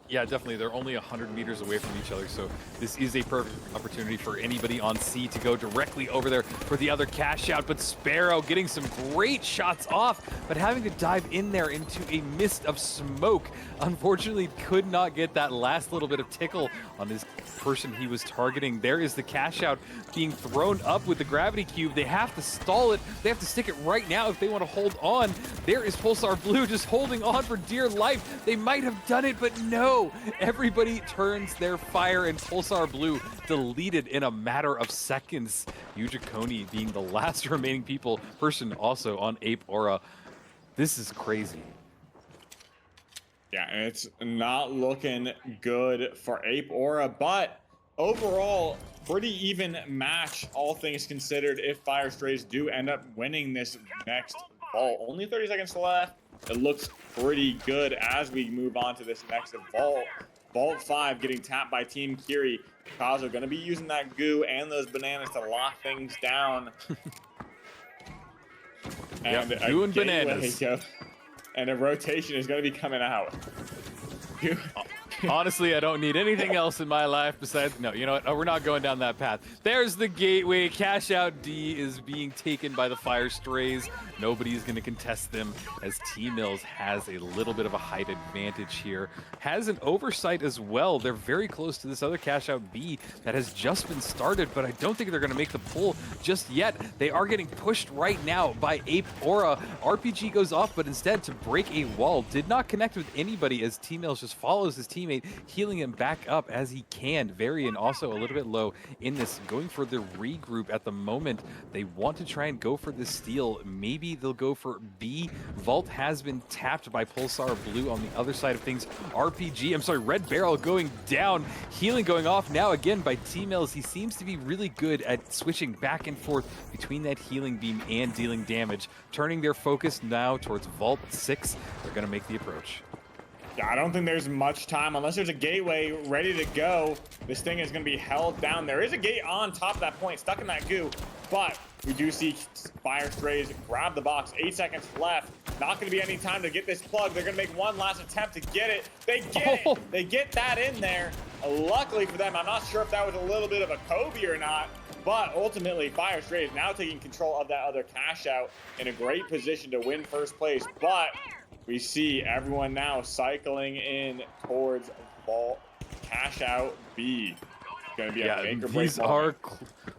Yeah, definitely. They're only 100 meters away from each other, so this is a perfect opportunity for anybody on C to go directly over there for the other cash out. But Sparrow getting some great shots off, but having to dive in there into a mist of smoke. Unfortunately, could not get that last little bit of tickle on his person he was targeting. There is the cash out being thrown up with the gravity cube. They have to stall it. They have to stick it right now if they want to hold on. There is Pulsar Blue just holding on for dear life. They might have done it, but no. Everybody turns their fire, and Pulsar Blue deleted in a matter of seconds. Yujikoni being the last remaining person also on Ape Aura. This is crazy. Yeah, and it's not looking good for Ape Aura, but overall, pretty even match, all things considered, if Fire Strays do end up winning this next ball. Only 30 seconds left. it looks pretty good as we move on to this next vault. Vault 5 getting tapped by Team Curie. Kazo going to be using that goo and those bananas to lock things down. And Yep, a goo and gateway bananas. and a rotation is going to be coming out. Honestly, I don't need anything else in my life besides, no, you know what? Oh, we're not going down that path. There's the gateway. Cash Out D is being taken by the Fire Strays. Nobody's going to contest them as T-Mills has a little bit of a height advantage here. Has an oversight as well. They're very close to this other Cash Out B that has just been started, but I don't think they're going to make the pull just yet. They are getting pushed right now by Ape Aura. RPG goes off, but instead to break a wall. Did not connect with anybody as T-Mills just follows his teammate, healing him back up as he can. Varian also a little bit low in this, going for the regroup at the moment. They want to try and go for the steal. Maybe they'll go for B. Vault has been tapped by Pulsar Blue on the other side of things. Red Barrel going down. Healing going off now again by T-Mills. He seems to be really good at switching back and forth between that healing beam and dealing damage. Turning their focus now towards Vault 6. They're going to make the approach. Yeah, I don't think there's much time unless there's a gateway ready to go. This thing is going to be held down. There is a gate on top of that point, stuck in that goo, but we do see Fire Strays grab the box. 8 seconds left. Not going to be any time to get this plug. They're going to make one last attempt to get it. They get it. They get that in there. Luckily for them, I'm not sure if that was a little bit of a Kobe or not, but ultimately Fire Strays now taking control of that other cash out in a great position to win first place. But we see everyone now cycling in towards Vault Cash Out B. It's going to be a make or break. These are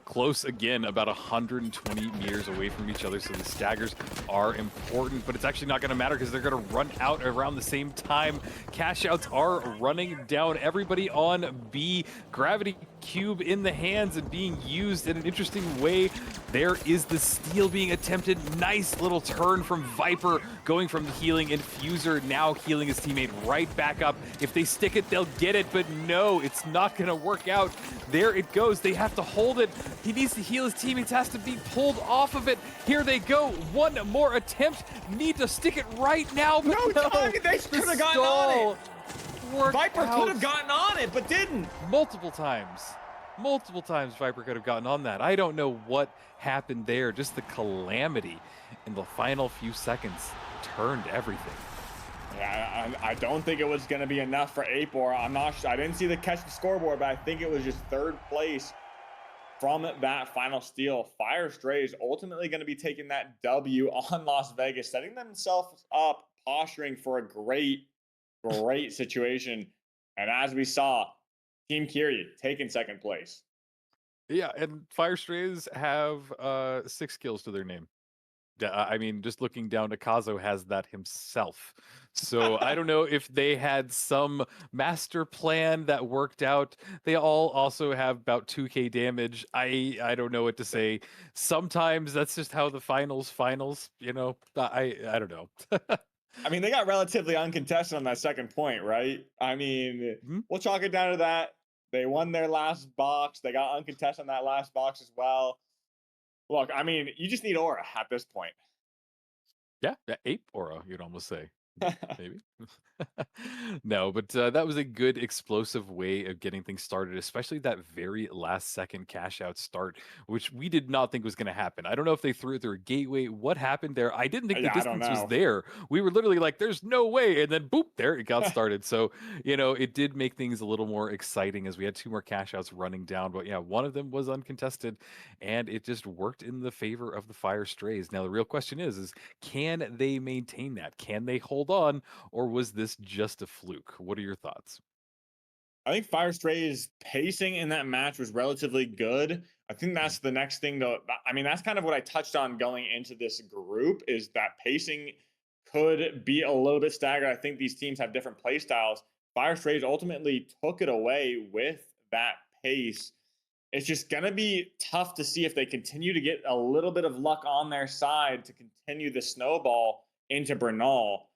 close again, about 120 meters away from each other, so the staggers are important, but it's actually not going to matter because they're going to run out around the same time. Cash outs are running down. Everybody on B. Gravity Cube in the hands and being used in an interesting way. There is the steal being attempted. Nice little turn from Viper, going from the healing Infuser, now healing his teammate right back up. If they stick it, they'll get it, but no, it's not going to work out. There it goes. They have to hold it. He needs to heal his teammates, has to be pulled off of it. Here they go. One more attempt. Need to stick it right now, but no. They could have gotten on it. Viper out. could have gotten on it, but didn't. Multiple times Viper could have gotten on that. I don't know what happened there. Just the calamity in the final few seconds turned everything. Yeah, I don't think it was going to be enough for Ape Aura. I'm not sure. I didn't see the catch the scoreboard, but I think it was just third place from that final steal. Fire Strays ultimately going to be taking that W on Las Vegas, setting themselves up, posturing for a great situation. And as we saw, Team Curie taking second place. Yeah, and Fire Strays have 6 kills to their name. I mean, just looking down, Akazo has that himself. So I don't know if they had some master plan that worked out. They all also have about 2k damage. I don't know what to say. Sometimes that's just how the finals, you know. I don't know. I mean, they got relatively uncontested on that second point, right? I mean, we'll chalk it down to that. They won their last box. They got uncontested on that last box as well. Look, I mean, you just need aura at this point. Yeah, Ape Aura, you'd almost say. Maybe. No, but that was a good explosive way of getting things started, especially that very last second cash out start, which we did not think was going to happen. I don't know if they threw it through a gateway. What happened there? I didn't think the distance was there. We were literally like, there's no way. And then boop, there it got started. So, you know, it did make things a little more exciting as we had 2 more cash outs running down. But yeah, one of them was uncontested and it just worked in the favor of the Fire Strays. Now, the real question is can they maintain that? Can they hold on? Or was this just a fluke? What are your thoughts? I think Fire Stray's pacing in that match was relatively good. I think that's the next thing to, I mean, that's kind of what I touched on going into this group is that pacing could be a little bit staggered. I think these teams have different play styles. Fire Strays ultimately took it away with that pace. It's just going to be tough to see if they continue to get a little bit of luck on their side to continue the snowball into Bernal.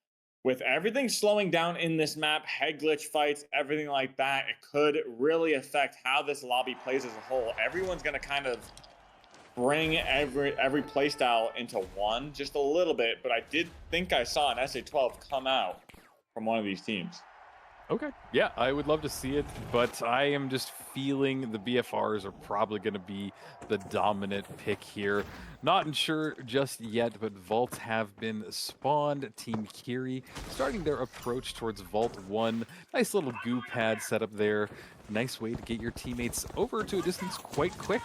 With everything slowing down in this map, head glitch fights, everything like that, it could really affect how this lobby plays as a whole. Everyone's going to kind of bring every playstyle into one just a little bit, but I did think I saw an SA-12 come out from one of these teams. Okay. Yeah, I would love to see it, but I am just feeling the BFRs are probably going to be the dominant pick here. Not sure just yet, but vaults have been spawned. Team Kiri starting their approach towards Vault 1. Nice little goo pad set up there. Nice way to get your teammates over to a distance quite quick.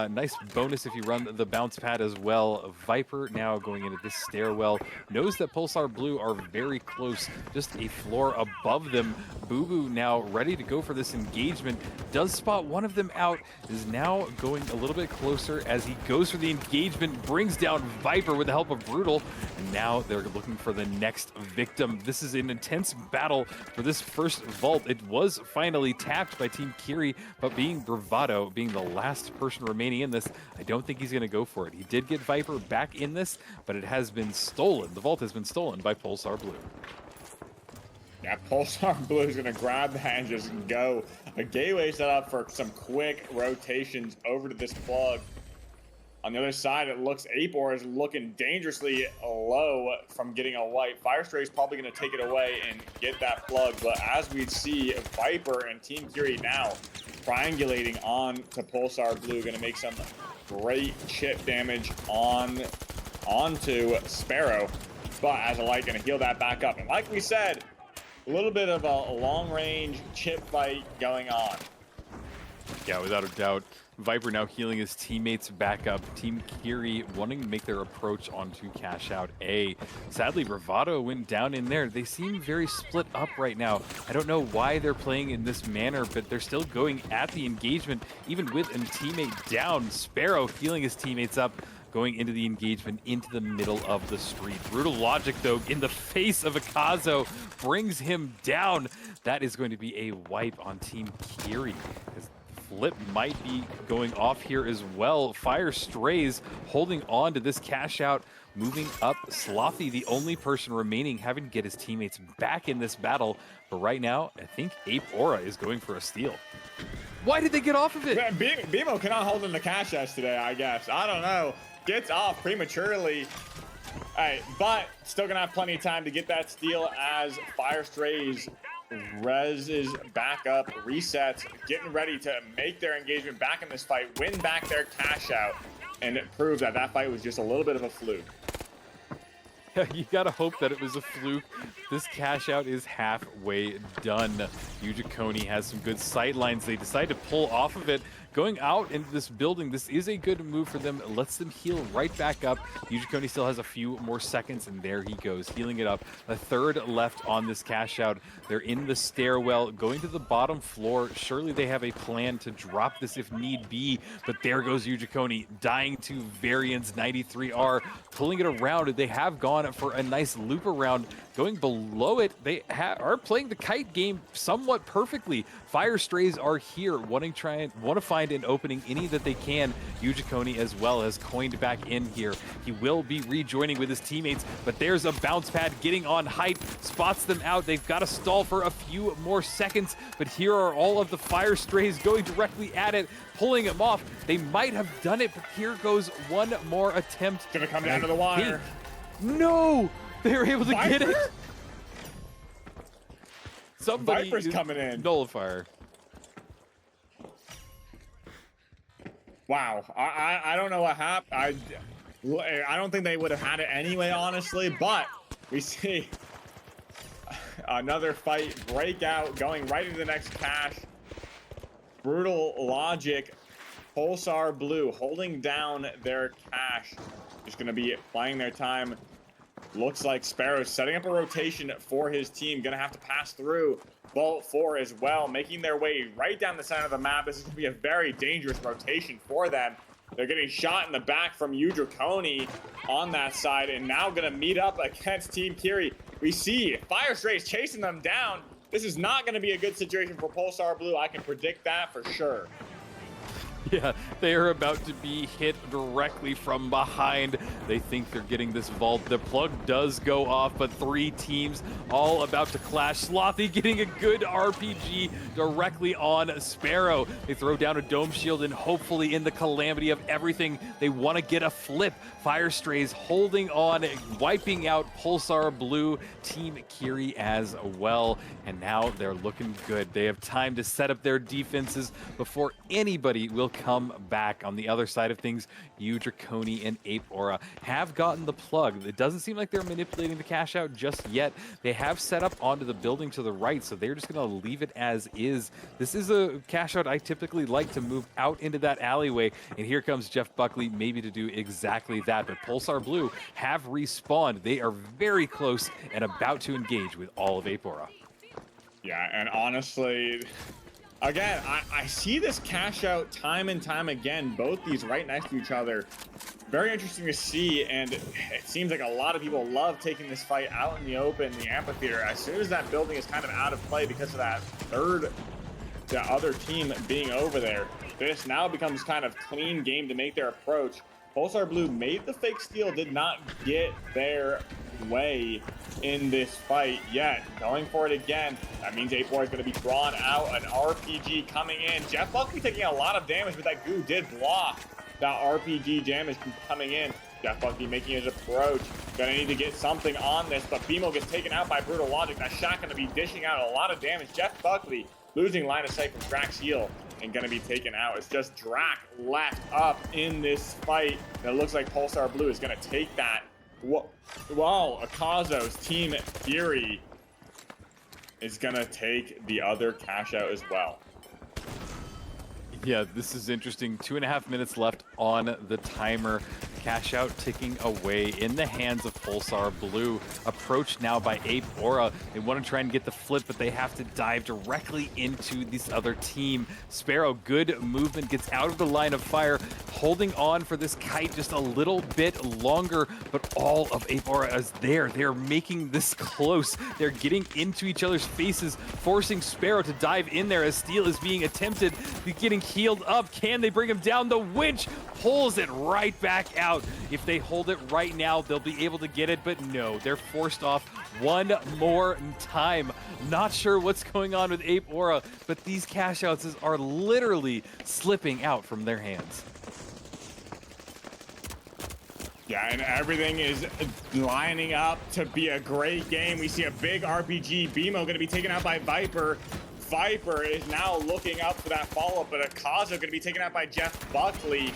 Nice bonus if you run the bounce pad as well. Viper now going into this stairwell. Knows that Pulsar Blue are very close, just a floor above them. Boo Boo now ready to go for this engagement. Does spot one of them out. Is now going a little bit closer as he goes for the engagement. Brings down Viper with the help of Brutal. And now they're looking for the next victim. This is an intense battle for this first vault. It was finally tapped by Team Kiri, but being Bravado, being the last person remaining in this, I don't think he's going to go for it. He did get Viper back in this, but it has been stolen. The vault has been stolen by Pulsar Blue. Yeah, Pulsar Blue is going to grab that and just go. A gateway set up for some quick rotations over to this plug. On the other side, it looks Apor is looking dangerously low from getting a wipe. Firestray is probably going to take it away and get that plug, but as we see, Viper and Team Kiri now triangulating on to Pulsar Blue, going to make some great chip damage onto Sparrow, but as a light, going to heal that back up. And like we said, a little bit of a long-range chip fight going on. Yeah, without a doubt. Viper now healing his teammates back up. Team Kiri wanting to make their approach onto Cash Out A. Sadly, Bravado went down in there. They seem very split up right now. I don't know why they're playing in this manner, but they're still going at the engagement, even with a teammate down. Sparrow healing his teammates up, going into the engagement into the middle of the street. Brutal Logic, though, in the face of Akazo, brings him down. That is going to be a wipe on Team Kiri. Flip might be going off here as well. Fire Strays holding on to this Cash Out, moving up. Slothy, the only person remaining, having to get his teammates back in this battle. But right now, I think Ape Aura is going for a steal. Why did they get off of it? BMO cannot hold in the Cash Outs today, I guess. I don't know. Gets off prematurely. All right, but still gonna have plenty of time to get that steal as Fire Strays reses back up, resets, getting ready to make their engagement back in this fight, win back their Cash Out, and it proves that that fight was just a little bit of a fluke. You gotta hope that it was a fluke. This Cash Out is halfway done. Yujikoni has some good sight lines. They decide to pull off of it. Going out into this building, this is a good move for them. It lets them heal right back up. Yujikoni still has a few more seconds, and there he goes, healing it up. A third left on this Cash Out. They're in the stairwell, going to the bottom floor. Surely they have a plan to drop this if need be, but there goes Yujikoni, dying to Varian's 93R, pulling it around. They have gone for a nice loop around. Going below it, they are playing the kite game somewhat perfectly. Fire Strays are here, want to find an opening any that they can. Yujikoni as well has coined back in here. He will be rejoining with his teammates, but there's a bounce pad getting on height, spots them out. They've got to stall for a few more seconds, but here are all of the Fire Strays going directly at it, pulling him off. They might have done it, but here goes one more attempt. Gonna come down to the wire. No! They were able to get it. Somebody Viper's coming in. Nullifier. Wow, I don't know what happened. I don't think they would have had it anyway, honestly, but we see another fight break out, going right into the next cache. Brutal Logic, Pulsar Blue holding down their cache. Just going to be playing their time. Looks like Sparrow's setting up a rotation for his team. Going to have to pass through Vault 4 as well, making their way right down the center of the map. This is going to be a very dangerous rotation for them. They're getting shot in the back from Udriconi on that side, and now going to meet up against Team Kiri. We see Fire Strays chasing them down. This is not going to be a good situation for Pulsar Blue. I can predict that for sure. Yeah, they are about to be hit directly from behind. They think they're getting this vault. The plug does go off, but 3 teams all about to clash. Slothy getting a good RPG directly on Sparrow. They throw down a dome shield, and hopefully in the calamity of everything, they want to get a flip. Fire Strays holding on, wiping out Pulsar Blue, Team Kiri as well. And now they're looking good. They have time to set up their defenses before anybody will come back. On the other side of things, Draconi and Ape Aura have gotten the plug. It doesn't seem like they're manipulating the cash out just yet. They have set up onto the building to the right, so they're just going to leave it as is. This is a cash out I typically like to move out into that alleyway, and here comes Jeff Buckley maybe to do exactly that. But Pulsar Blue have respawned. They are very close and about to engage with all of Ape Aura. Yeah, and honestly, again, I see this cash out time and time again, both these right next to each other. Very interesting to see, and it seems like a lot of people love taking this fight out in the open, the amphitheater. As soon as that building is kind of out of play because of that the other team being over there, this now becomes kind of clean game to make their approach. Pulsar Blue made the fake steal, did not get their way in this fight yet. Going for it again. That means Ape Aura is going to be drawn out. An RPG coming in. Jeff Buckley taking a lot of damage, but that goo did block that RPG damage coming in. Jeff Buckley making his approach. Gonna need to get something on this, but BMO gets taken out by Brutal Logic. That shot gonna be dishing out a lot of damage. Jeff Buckley losing line of sight from Drax heel and gonna be taken out. It's just Drac left up in this fight. And it looks like Pulsar Blue is gonna take that. Wow, Akazo's Team Fury is gonna take the other cash out as well. Yeah, this is interesting. 2.5 minutes left on the timer. Cash out ticking away in the hands of Pulsar Blue. Approached now by Ape Aura. They want to try and get the flip, but they have to dive directly into this other team. Sparrow, good movement, gets out of the line of fire, holding on for this kite just a little bit longer, but all of Ape Aura is there. They're making this close. They're getting into each other's faces, forcing Sparrow to dive in there as Steel is being attempted. He's getting healed up. Can they bring him down? The winch pulls it right back out. If they hold it right now, they'll be able to get it, but no, they're forced off one more time. Not sure what's going on with Ape Aura, but these cash outs are literally slipping out from their hands. Yeah, and everything is lining up to be a great game. We see a big RPG. BMO going to be taken out by Viper. Viper is now looking up for that follow-up, but Akazo going to be taken out by Jeff Buckley.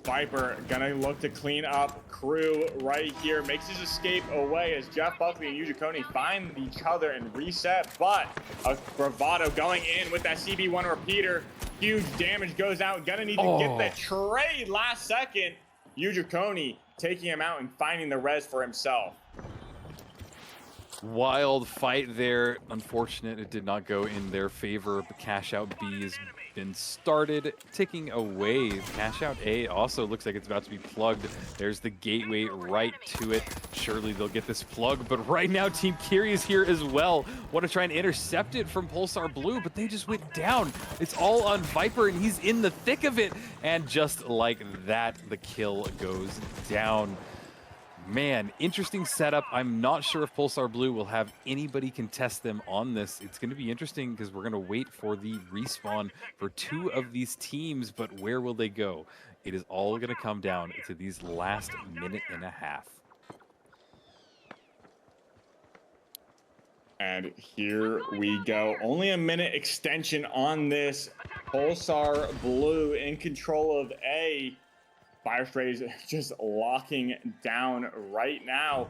Viper gonna look to clean up crew right here, makes his escape away as Jeff Buckley and Draconi find each other and reset, but a Bravado going in with that CB1 repeater. Huge damage goes out, gonna need to get the trade last second. Draconi taking him out and finding the res for himself. Wild fight there. Unfortunate it did not go in their favor. The cash out B has been started, ticking away. Cash out A also looks like it's about to be plugged. There's the gateway right to it. Surely they'll get this plug, but right now Team Kiri is here as well. Want to try and intercept it from Pulsar Blue, but they just went down. It's all on Viper, and he's in the thick of it. And just like that, the kill goes down. Man, interesting setup. I'm not sure if Pulsar Blue will have anybody contest them on this. It's going to be interesting because we're going to wait for the respawn for 2 of these teams, but where will they go? It is all going to come down to these last minute and a half. And here we go. Only a minute extension on this. Pulsar Blue in control of A. Fire Strays just locking down right now.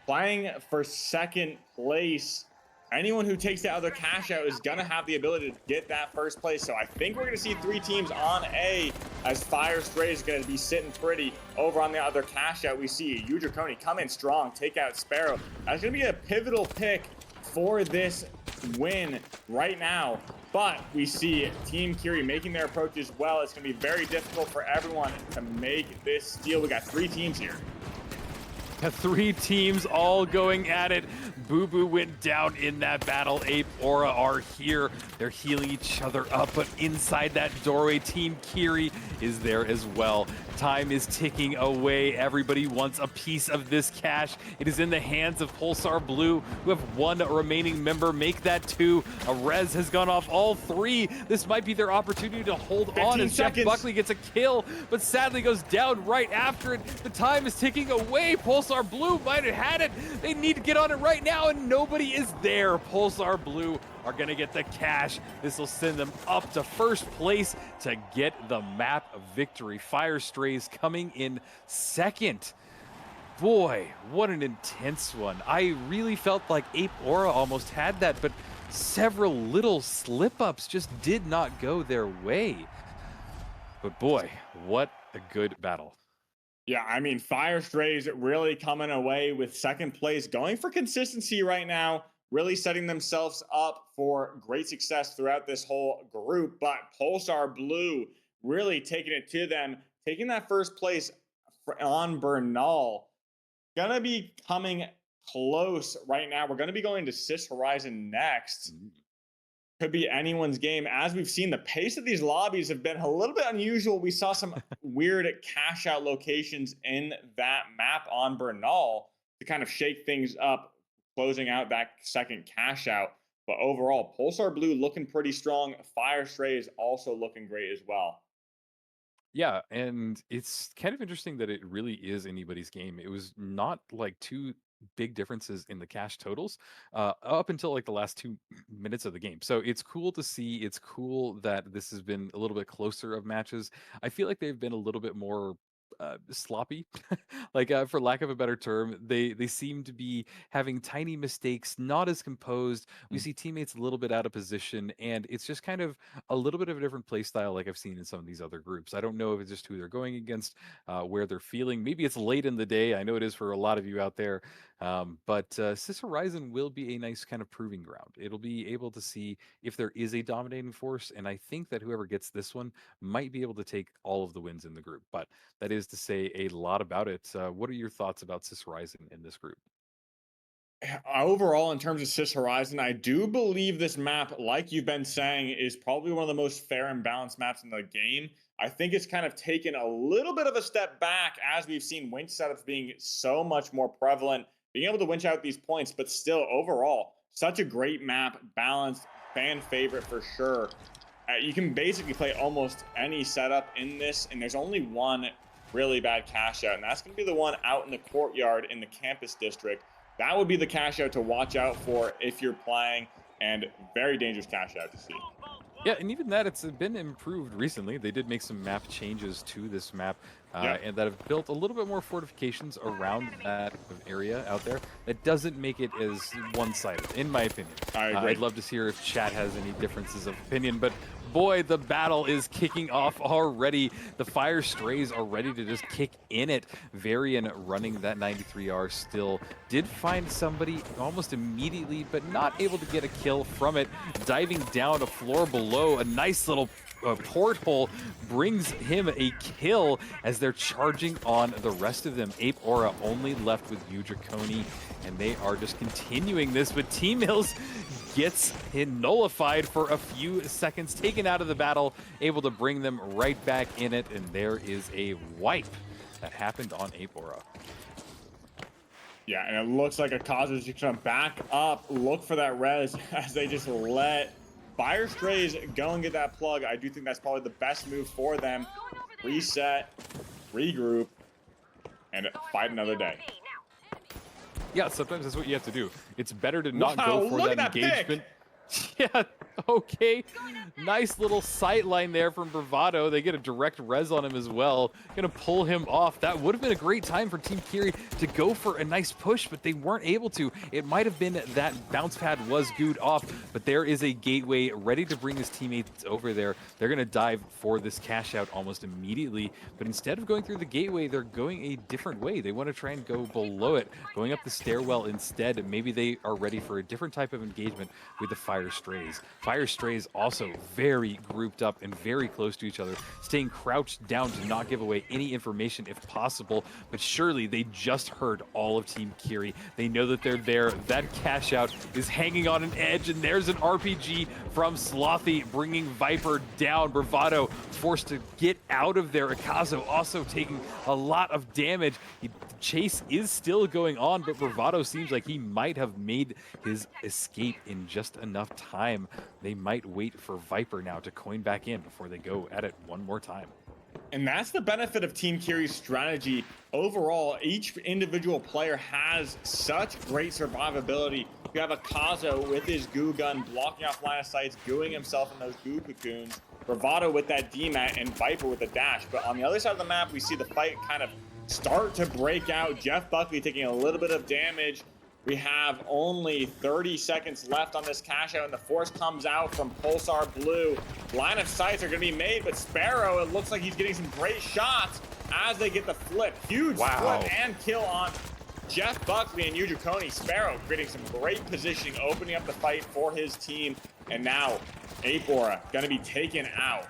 Playing for second place. Anyone who takes the other cash out is going to have the ability to get that first place. So I think we're going to see 3 teams on A as Fire Strays is going to be sitting pretty. Over on the other cash out, we see Draconi come in strong, take out Sparrow. That's going to be a pivotal pick for this win right now. But we see Team Kiri making their approach as well. It's going to be very difficult for everyone to make this steal. We got 3 teams here. 3 teams all going at it. Boo Boo went down in that battle. Ape Aura are here. They're healing each other up, but inside that doorway, Team Kiri is there as well. Time is ticking away. Everybody wants a piece of this cash. It is in the hands of Pulsar Blue, who have one remaining member. Make that two. A res has gone off all three. This might be their opportunity to hold on 15 as Jeff seconds. Buckley gets a kill, but sadly goes down right after it. The time is ticking away. Pulsar Blue might have had it. They need to get on it right now, and nobody is there. Pulsar Blue are going to get the cash. This will send them up to first place to get the map victory. Fire Strays coming in second. Boy, what an intense one. I really felt like Ape Aura almost had that, but several little slip-ups just did not go their way. But boy, what a good battle. Yeah, I mean, Fire Strays really coming away with second place, going for consistency right now, really setting themselves up for great success throughout this whole group. But Pulsar Blue really taking it to them, taking that first place on Bernal. Gonna be coming close right now. We're gonna be going to Sis Horizon next. Could be anyone's game. As we've seen, the pace of these lobbies have been a little bit unusual. We saw some weird cash out locations in that map on Bernal to kind of shake things up, closing out that second cash out. But overall, Pulsar Blue looking pretty strong. Fire Stray is also looking great as well. Yeah, and it's kind of interesting that it really is anybody's game. It was not like two big differences in the cash totals up until like the last 2 minutes of the game. So it's cool to see. It's cool that this has been a little bit closer of matches. I feel like they've been a little bit more sloppy, like for lack of a better term. They seem to be having tiny mistakes, not as composed. We see teammates a little bit out of position, and it's just kind of a little bit of a different play style like I've seen in some of these other groups. I don't know if it's just who they're going against, where they're feeling. Maybe it's late in the day. I know it is for a lot of you out there. But Sis Horizon will be a nice kind of proving ground. It'll be able to see if there is a dominating force, and I think that whoever gets this one might be able to take all of the wins in the group. But that is to say a lot about it. What are your thoughts about Sis Horizon in this group? Overall, in terms of Sis Horizon, I do believe this map, like you've been saying, is probably one of the most fair and balanced maps in the game. I think it's kind of taken a little bit of a step back as we've seen winch setups being so much more prevalent, being able to winch out these points, but still, overall, such a great map, balanced, fan favorite for sure. You can basically play almost any setup in this, and there's only one really bad cash out, and that's going to be the one out in the courtyard in the campus district. That would be the cash out to watch out for if you're playing, and very dangerous cash out to see. Yeah, and even that, it's been improved recently. They did make some map changes to this map, Yep. and that have built a little bit more fortifications around that area out there. That doesn't make it as one-sided, in my opinion. I agree. I'd love to hear if chat has any differences of opinion, but boy, the battle is kicking off already. The Fire Strays are ready to just kick in it. Varian running that 93R still. Did find somebody almost immediately, but not able to get a kill from it. Diving down a floor below, a nice little porthole brings him a kill as they're charging on the rest of them. Ape Aura only left with Draconi, and they are just continuing this, but Team Hills gets nullified for a few seconds, taken out of the battle, able to bring them right back in it, and there is a wipe that happened on Ape Aura. Yeah, and it looks like Akazu is just going to back up, look for that res as they just let Fire Strays go and get that plug. I do think that's probably the best move for them. Reset, regroup, and fight another day. Yeah, sometimes that's what you have to do. It's better to not Wow, go for look that at that engagement. Yeah, okay. Nice little sight line there from Bravado. They get a direct res on him as well. Gonna pull him off. That would have been a great time for Team Kiri to go for a nice push, but they weren't able to. It might have been that bounce pad was gooed off, but there is a gateway ready to bring his teammates over there. They're gonna dive for this cash out almost immediately, but instead of going through the gateway, they're going a different way. They want to try and go below it, going up the stairwell instead. Maybe they are ready for a different type of engagement with the fire Fire Strays. Fire Strays also very grouped up and very close to each other, staying crouched down to not give away any information if possible, but surely they just heard all of Team Kiri. They know that they're there. That cash out is hanging on an edge, and there's an RPG from Slothy bringing Viper down. Bravado forced to get out of there. Akazo also taking a lot of damage. The chase is still going on, but Bravado seems like he might have made his escape in just enough time. They might wait for Viper now to coin back in before they go at it one more time. And that's the benefit of Team Kiri's strategy. Overall, each individual player has such great survivability. You have Akazo with his goo gun blocking off line of sights, gooing himself in those goo cocoons. Bravado with that DMAT, and Viper with the dash. But on the other side of the map, we see the fight kind of start to break out. Jeff Buckley taking a little bit of damage. We have only 30 seconds left on this cash out, and the force comes out from Pulsar Blue. Line of sights are going to be made, but Sparrow, it looks like he's getting some great shots as they get the flip. Huge flip and kill on Jeff Buckley and Yujikoni. Sparrow creating some great positioning, opening up the fight for his team. And now, Apora going to be taken out.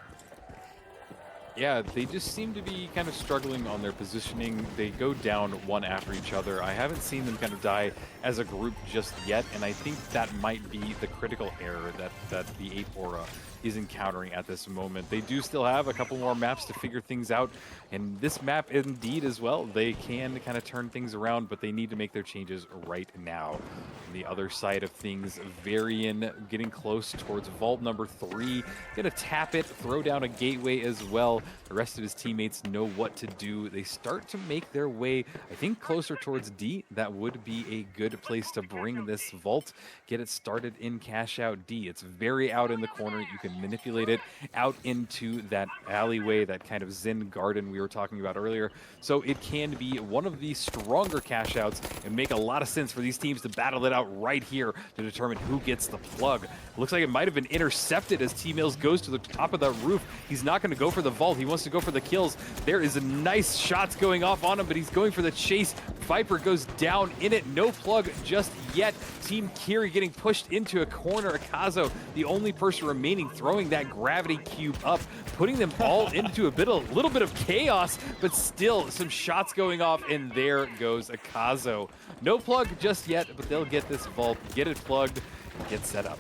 Yeah, they just seem to be kind of struggling on their positioning. They go down one after each other. I haven't seen them kind of die as a group just yet, and I think that might be the critical error that the Apora is encountering at this moment. They do still have a couple more maps to figure things out, and this map indeed as well, they can kind of turn things around, but they need to make their changes right now. On the other side of things, Varian getting close towards vault number 3, gonna tap it, throw down a gateway as well. The rest of his teammates know what to do. They start to make their way, I think, closer towards D. That would be a good place to bring this vault, get it started in cash out D. It's very out in the corner. You can manipulate it out into that alleyway, that kind of Zen garden we were talking about earlier. So it can be one of the stronger cash outs and make a lot of sense for these teams to battle it out right here to determine who gets the plug. Looks like it might have been intercepted as T-Mills goes to the top of the roof. He's not going to go for the vault. He wants to go for the kills. There is a nice shots going off on him, but he's going for the chase. Viper goes down in it. No plug just yet. Team Kiri getting pushed into a corner. Akazo, the only person remaining, throwing that gravity cube up, putting them all into a little bit of chaos, but still some shots going off, and there goes Akazo. No plug just yet, but they'll get this vault, get it plugged, and get set up.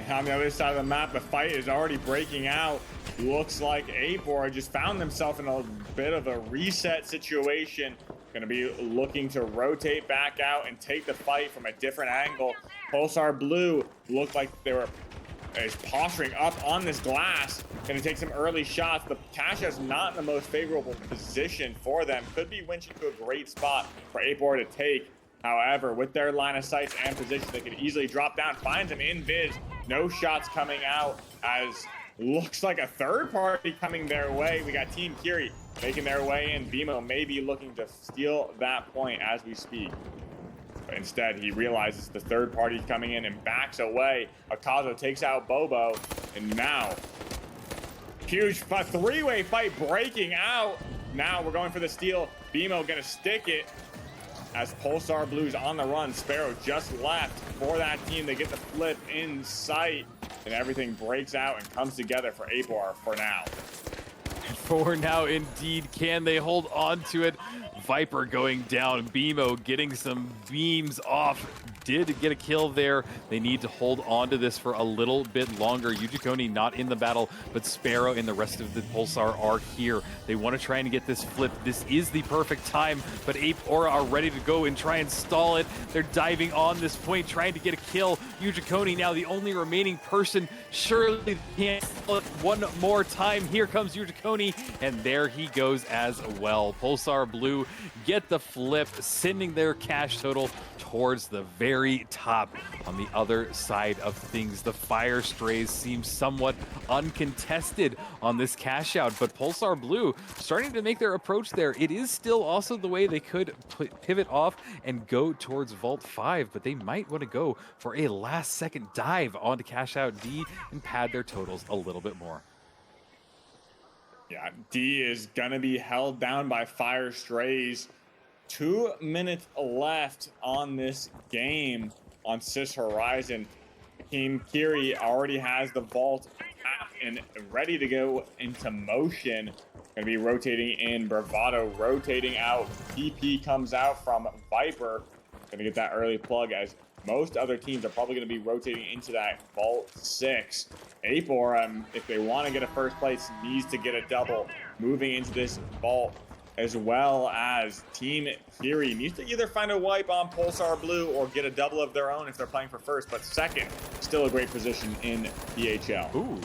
On the other side of the map, the fight is already breaking out. Looks like Apora just found themselves in a bit of a reset situation. Going to be looking to rotate back out and take the fight from a different angle. Pulsar Blue looked like they were posturing up on this glass. Going to take some early shots. The cash is not in the most favorable position for them. Could be winching to a great spot for Apora to take. However, with their line of sights and position, they could easily drop down. Finds him in Viz. No shots coming out as looks like a third party coming their way. We got Team Kiri making their way in. Bimo may be looking to steal that point as we speak. But instead, he realizes the third party coming in and backs away. Akazo takes out Bobo. And now, huge three-way fight breaking out. Now we're going for the steal. Bimo gonna stick it as Pulsar Blue's on the run. Sparrow just left for that team. They get the flip in sight, and everything breaks out and comes together for Apor for now. For now, indeed. Can they hold on to it? Viper going down. Bimo getting some beams off. Did get a kill there. They need to hold on to this for a little bit longer. Yujikoni not in the battle, but Sparrow and the rest of the Pulsar are here. They want to try and get this flip. This is the perfect time, but Ape Aura are ready to go and try and stall it. They're diving on this point, trying to get a kill. Yujikoni now the only remaining person. Surely they can't stall it one more time. Here comes Yujikoni, and there he goes as well. Pulsar Blue get the flip, sending their cash total towards the very top. On the other side of things, the Fire Strays seem somewhat uncontested on this cash out, but Pulsar Blue starting to make their approach there. It is still also the way they could pivot off and go towards Vault 5, but they might want to go for a last second dive onto cash out D and pad their totals a little bit more. Yeah, D is gonna be held down by Fire Strays. 2 minutes left on this game on Sis Horizon. Team Kiri already has the vault tapped and ready to go into motion. Going to be rotating in, Bravado rotating out. TP comes out from Viper. Going to get that early plug as most other teams are probably going to be rotating into that vault 6. Apor, if they want to get a first place, needs to get a double moving into this vault, as well as Team Kiri needs to either find a wipe on Pulsar Blue or get a double of their own if they're playing for first. But second, still a great position in PHL. Ooh.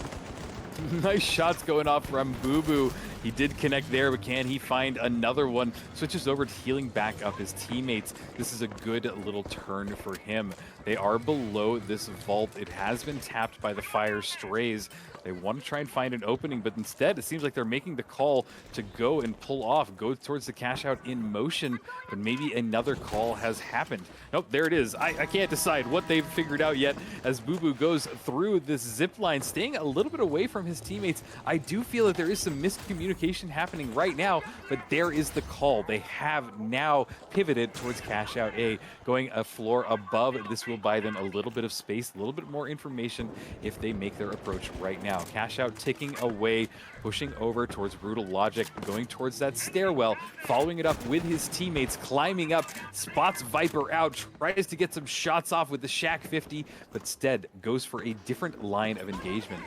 Nice shots going off from Boo Boo. He did connect there, but can he find another one? Switches over to healing back up his teammates. This is a good little turn for him. They are below this vault. It has been tapped by the Fire Strays. They want to try and find an opening, but instead it seems like they're making the call to go and pull off, go towards the cash out in motion, but maybe another call has happened. Nope, there it is. I can't decide what they've figured out yet as Boo Boo goes through this zip line, staying a little bit away from his teammates. I do feel that there is some miscommunication happening right now, but there is the call. They have now pivoted towards cash out A, going a floor above. This will buy them a little bit of space, a little bit more information if they make their approach right now. Cash out ticking away, pushing over towards Brutal Logic, going towards that stairwell, following it up with his teammates, climbing up, spots Viper out, tries to get some shots off with the Shack 50, but instead goes for a different line of engagement,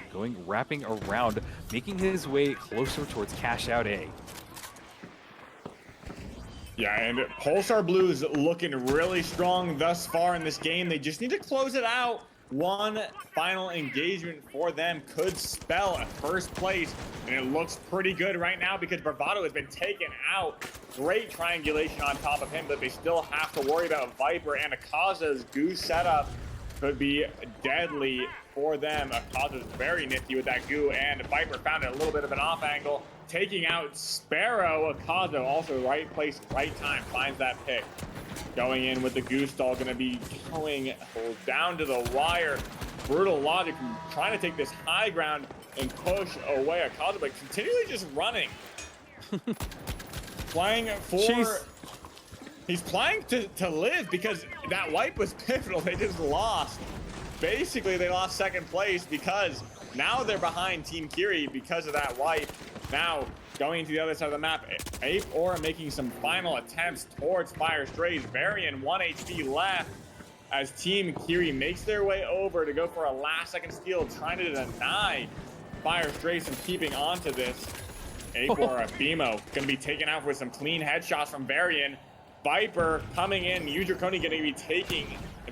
wrapping around, making his way closer towards cash out A. Yeah, and Pulsar Blue is looking really strong thus far in this game. They just need to close it out. One final engagement for them could spell a first place, and it looks pretty good right now because Bravado has been taken out. Great triangulation on top of him, but they still have to worry about Viper, and Akaza's goose setup could be deadly for them. Akaza's very nifty with that goo, and Viper found a little bit of an off angle, taking out Sparrow. Akaza also right place, right time, finds that pick. Going in with the goose doll, going to be going down to the wire. Brutal Logic trying to take this high ground and push away Akaza, but continually just running. Playing for... Chase. He's playing to live because that wipe was pivotal. They just lost. Basically, they lost second place because now they're behind Team Kiri because of that wipe. Now, going to the other side of the map, Apor making some final attempts towards Fire Strays. Varian 1 HP left as Team Kiri makes their way over to go for a last-second steal, trying to deny Fire Strays from keeping on to this. Apor, Bimo, going to be taken out with some clean headshots from Varian. Viper coming in, Udriconi going to be taking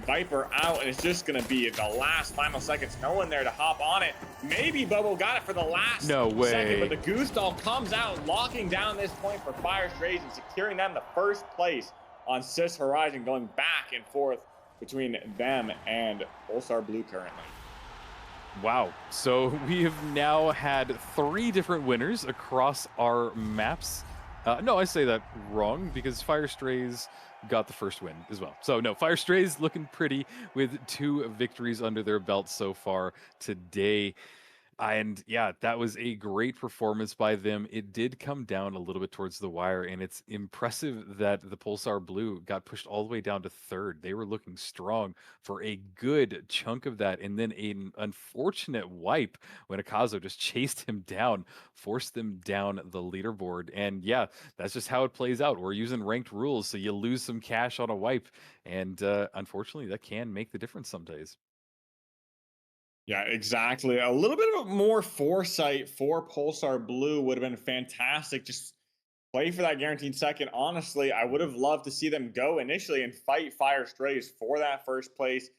Viper out, and it's just going to be the last final seconds. No one there to hop on it. Maybe Bobo got it for the last second, but the Goose Doll comes out, locking down this point for Fire Strays and securing them the first place on Sis Horizon, going back and forth between them and Pulsar Blue currently. Wow. So we have now had 3 different winners across our maps. No, I say that wrong because Fire Strays got the first win as well. So no, Fire Strays looking pretty with 2 victories under their belt so far today. And yeah, that was a great performance by them. It did come down a little bit towards the wire, and it's impressive that the Pulsar Blue got pushed all the way down to 3rd. They were looking strong for a good chunk of that, and then an unfortunate wipe when Akazo just chased him down, forced them down the leaderboard. And yeah, that's just how it plays out. We're using ranked rules, so you lose some cash on a wipe, and unfortunately, that can make the difference some days. Yeah, exactly. A little bit of more foresight for Pulsar Blue would have been fantastic. Just play for that guaranteed second. Honestly, I would have loved to see them go initially and fight Fire Strays for that first place.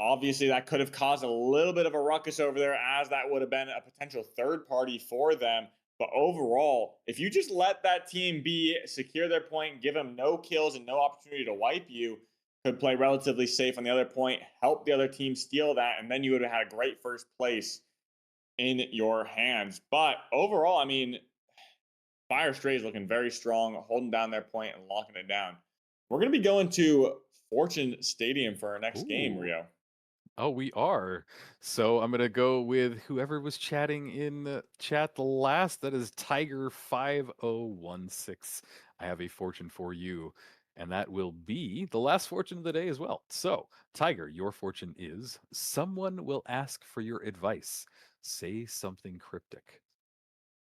Obviously, that could have caused a little bit of a ruckus over there, as that would have been a potential third party for them. But overall, if you just let that team be, secure their point, give them no kills and no opportunity to wipe you, could play relatively safe on the other point, help the other team steal that, and then you would have had a great first place in your hands. But overall, I mean, Fire Strays looking very strong, holding down their point and locking it down. We're going to be going to Fortune Stadium for our next game, Ooh. Rio. Oh, we are. So I'm gonna go with whoever was chatting in the chat the last. That is Tiger 5016. I have a fortune for you. And that will be the last fortune of the day as well. So, Tiger, your fortune is someone will ask for your advice. Say something cryptic.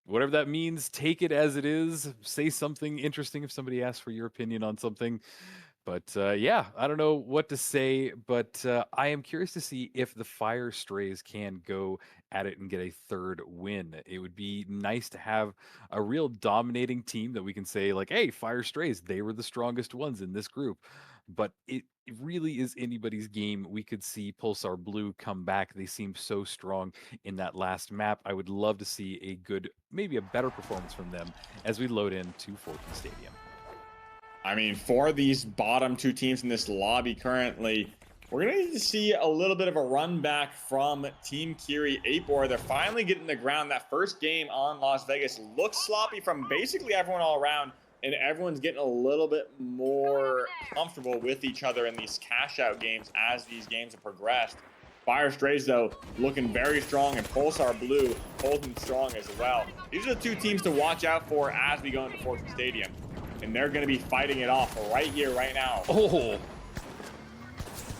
Whatever that means, take it as it is. Say something interesting if somebody asks for your opinion on something. But yeah, I don't know what to say, but I am curious to see if the Fire Strays can go at it and get a third win. It would be nice to have a real dominating team that we can say, like, hey, Fire Strays, they were the strongest ones in this group. But it really is anybody's game. We could see Pulsar Blue come back. They seem so strong in that last map. I would love to see a good, maybe a better performance from them as we load into Fortune Stadium. I mean, for these bottom two teams in this lobby currently, we're going to need to see a little bit of a run back from Team Kiri 8-Bore. They're finally getting the ground. That first game on Las Vegas looks sloppy from basically everyone all around, and everyone's getting a little bit more comfortable with each other in these cash out games as these games have progressed. Fire Strays, though, looking very strong, and Pulsar Blue holding strong as well. These are the two teams to watch out for as we go into Fortune Stadium. And they're going to be fighting it off right here, right now. Oh,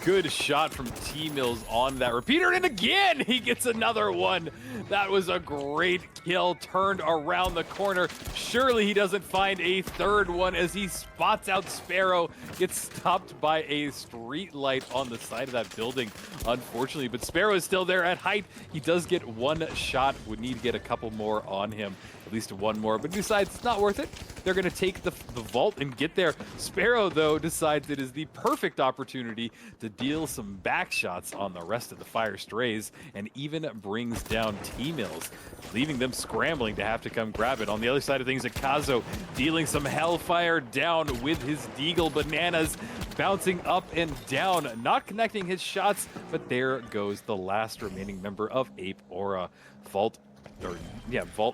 good shot from T-Mills on that repeater. And again, he gets another one. That was a great kill, turned around the corner. Surely he doesn't find a third one as he spots out Sparrow. Gets stopped by a street light on the side of that building, unfortunately. But Sparrow is still there at height. He does get one shot. Would need to get a couple more on him. At least one more, but decides it's not worth it. They're going to take the vault and get there. Sparrow, though, decides it is the perfect opportunity to deal some back shots on the rest of the Fire Strays and even brings down T-Mills, leaving them scrambling to have to come grab it. On the other side of things, Akazo dealing some hellfire down with his Deagle Bananas, bouncing up and down, not connecting his shots, but there goes the last remaining member of Ape Aura. Vault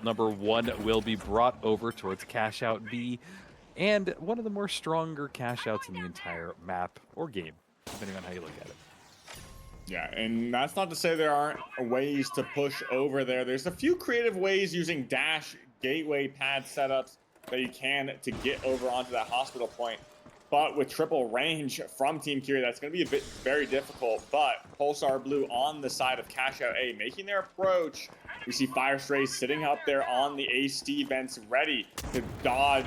number 1 will be brought over towards Cash Out B, and one of the more stronger cash outs in the entire map or game, depending on how you look at it. Yeah, and that's not to say there aren't ways to push over there. There's a few creative ways using dash gateway pad setups that you can to get over onto that hospital point. But with triple range from Team Kiri, that's going to be very difficult. But Pulsar Blue on the side of Cash Out A, making their approach. We see Fire Strays sitting up there on the AC vents, ready to dodge,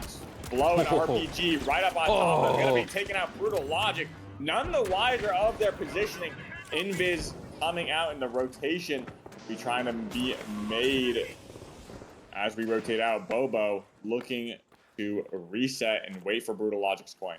blow an RPG right up on top. They're going to be taking out Brutal Logic. None the wiser of their positioning. Invis coming out in the rotation. Be trying to be made as we rotate out. Bobo looking to reset and wait for Brutal Logic's coin.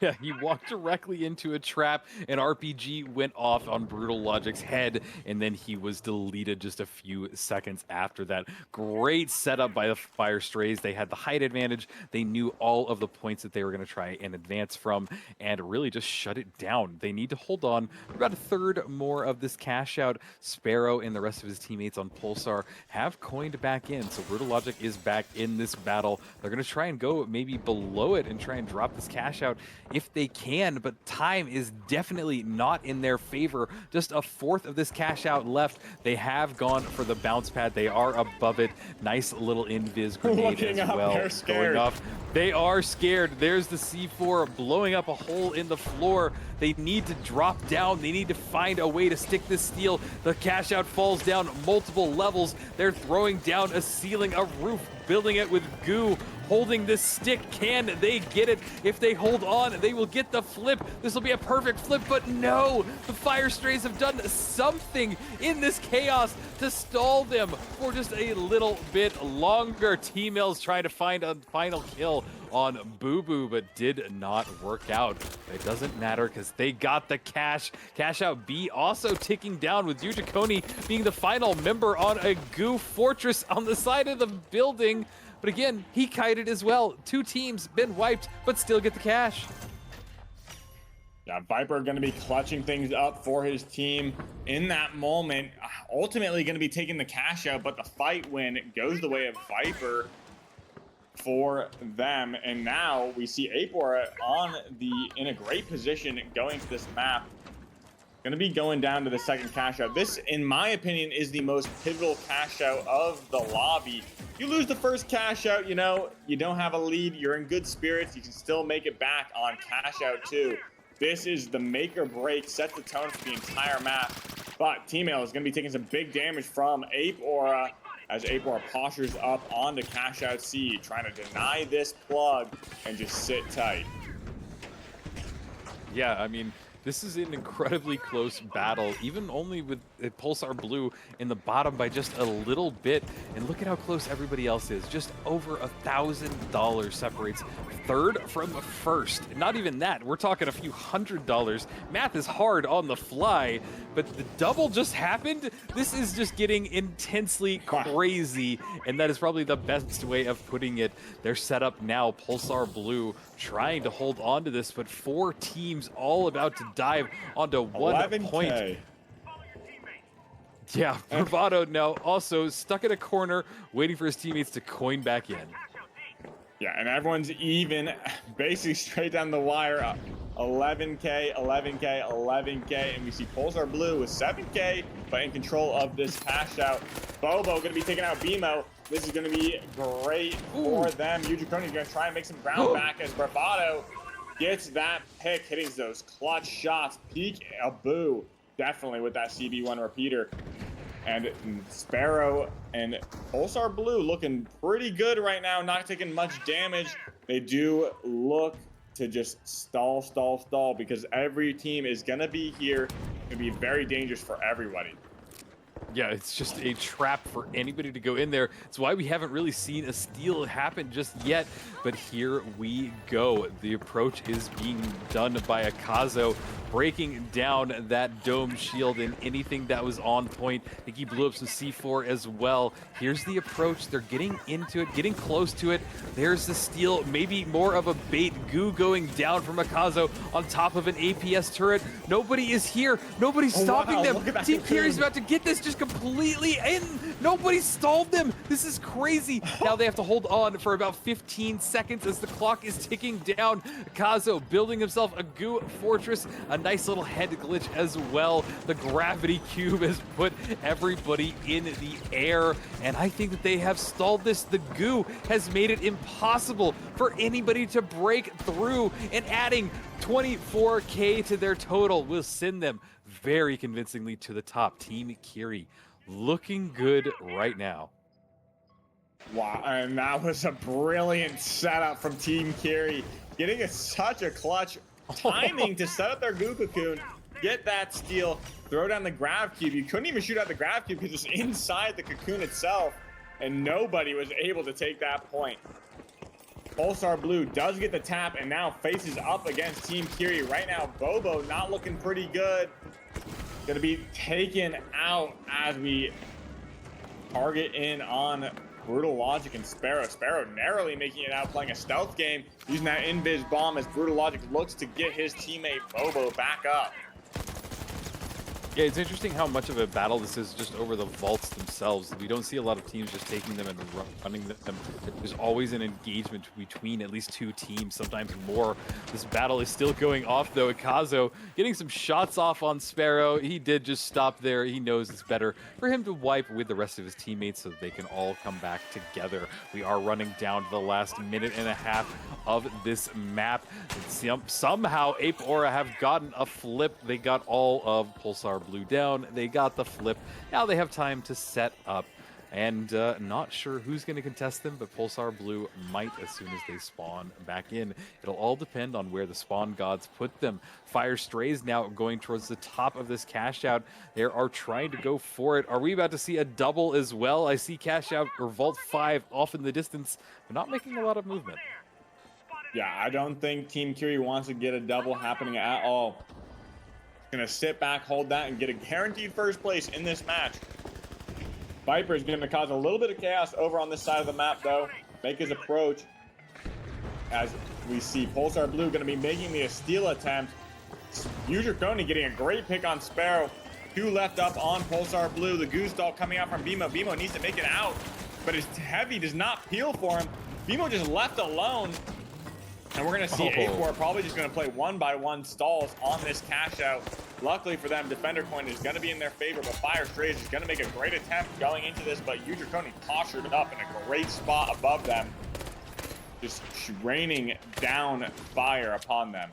Yeah, he walked directly into a trap. An RPG went off on Brutal Logic's head, and then he was deleted just a few seconds after that. Great setup by the Fire Strays. They had the height advantage. They knew all of the points that they were going to try and advance from, and really just shut it down. They need to hold on for about a third more of this cash out. Sparrow and the rest of his teammates on Pulsar have coined back in, so Brutal Logic is back in this battle. They're going to try and go maybe below it and try and drop this cash out if they can, but time is definitely not in their favor. Just a fourth of this cash out left. They have gone for the bounce pad. They are above it. Nice little invis grenade as well. Going off. They are scared. There's the C4 blowing up a hole in the floor. They need to drop down. They need to find a way to stick this steel. The cash out falls down multiple levels. They're throwing down a ceiling, a roof, building it with goo. Holding this stick, can they get it? If they hold on, they will get the flip. This will be a perfect flip, but no! The Fire Strays have done something in this chaos to stall them for just a little bit longer. T-Mills trying to find a final kill on Boo Boo, but did not work out. It doesn't matter because they got the cash. Cash Out B also ticking down with Yujikoni being the final member on a goo fortress on the side of the building. But again, he kited as well. Two teams been wiped, but still get the cash. Yeah, Viper going to be clutching things up for his team in that moment. Ultimately going to be taking the cash out, but the fight win goes the way of Viper for them. And now we see Apor in a great position going to this map. Going to be going down to the second cash out. This, in my opinion, is the most pivotal cash out of the lobby. You lose the first cash out, you know, you don't have a lead, you're in good spirits, you can still make it back on cash out too. This is the make or break, sets the tone for the entire map. But Team Ale is going to be taking some big damage from Ape Aura as Ape Aura postures up onto cash out C, trying to deny this plug and just sit tight. Yeah, I mean, this is an incredibly close battle, even only with Pulsar Blue in the bottom by just a little bit. And look at how close everybody else is. Just over $1,000 separates third from first. Not even that. We're talking a few $100s. Math is hard on the fly, but the double just happened. This is just getting intensely crazy, and that is probably the best way of putting it. They're set up now, Pulsar Blue trying to hold on to this, but 4 teams all about to dive onto 1 11K. point. Yeah, Bravado now also stuck in a corner, waiting for his teammates to coin back in. Yeah, and everyone's even, basically straight down the wire. 11K, 11K, 11K, and we see Pulsar Blue with 7K, but in control of this cash out. Bobo going to be taking out BMO. This is going to be great for them. Ujikroni is going to try and make some ground back as Bravado gets that pick, hitting those clutch shots. Peak Abu, definitely with that CB1 repeater. And Sparrow and Pulsar Blue looking pretty good right now, not taking much damage. They do look to just stall because every team is going to be here. Going to be very dangerous for everybody. Yeah, it's just a trap for anybody to go in there. It's why we haven't really seen a steal happen just yet, but here we go. The approach is being done by Akazo, breaking down that dome shield and anything that was on point. I think he blew up some C4 as well. Here's the approach. They're getting into it, getting close to it. There's the steal, maybe more of a bait. Goo going down from Akazo on top of an APS turret. Nobody is here. Nobody's stopping them. Team Kiri's about to get this just completely in. Nobody stalled them. This is crazy. Now they have to hold on for about 15 seconds as the clock is ticking down. Akazo building himself a goo fortress, a nice little head glitch as well. The gravity cube has put everybody in the air, and I think that they have stalled this. The goo has made it impossible for anybody to break through, and adding 24K to their total will send them very convincingly to the top. Team Kiri looking good right now. Wow, and that was a brilliant setup from Team Kiri. Getting such a clutch timing to set up their goo cocoon, get that steal, throw down the grav cube. You couldn't even shoot out the grav cube because it's inside the cocoon itself, and nobody was able to take that point. Pulsar Blue does get the tap and now faces up against Team Kiri. Right now, Bobo not looking pretty good. Gonna be taken out as we target in on Brutal Logic and Sparrow. Sparrow narrowly making it out, playing a stealth game, using that invis bomb as Brutal Logic looks to get his teammate Bobo back up. Yeah, it's interesting how much of a battle this is just over the vaults themselves. We don't see a lot of teams just taking them and running them. There's always an engagement between at least 2 teams, sometimes more. This battle is still going off, though. Akazo getting some shots off on Sparrow. He did just stop there. He knows it's better for him to wipe with the rest of his teammates so they can all come back together. We are running down to the last minute and a half of this map. Somehow Ape Aura have gotten a flip. They got all of Pulsar Blue down. They got the flip. Now they have time to set up. And not sure who's going to contest them, but Pulsar Blue might as soon as they spawn back in. It'll all depend on where the spawn gods put them. Fire Strays now going towards the top of this cash out. They are trying to go for it. Are we about to see a double as well? I see cash out or Vault 5 off in the distance, but not making a lot of movement. Yeah, I don't think Team Kiri wants to get a double happening at all. Gonna sit back, hold that, and get a guaranteed first place in this match. Viper is going to cause a little bit of chaos over on this side of the map, though. Make his approach as we see Pulsar Blue going to be making the steal attempt. Ujikroni getting a great pick on Sparrow. 2 left up on Pulsar Blue. The goose doll coming out from Bimo. Bimo needs to make it out, but his heavy does not peel for him. Bimo just left alone. And we're going to see A4 probably just going to play 1-by-1 stalls on this cash out. Luckily for them, Defender Coin is going to be in their favor, but Fire Strays is going to make a great attempt going into this, but Udriconi postured up in a great spot above them, just raining down fire upon them.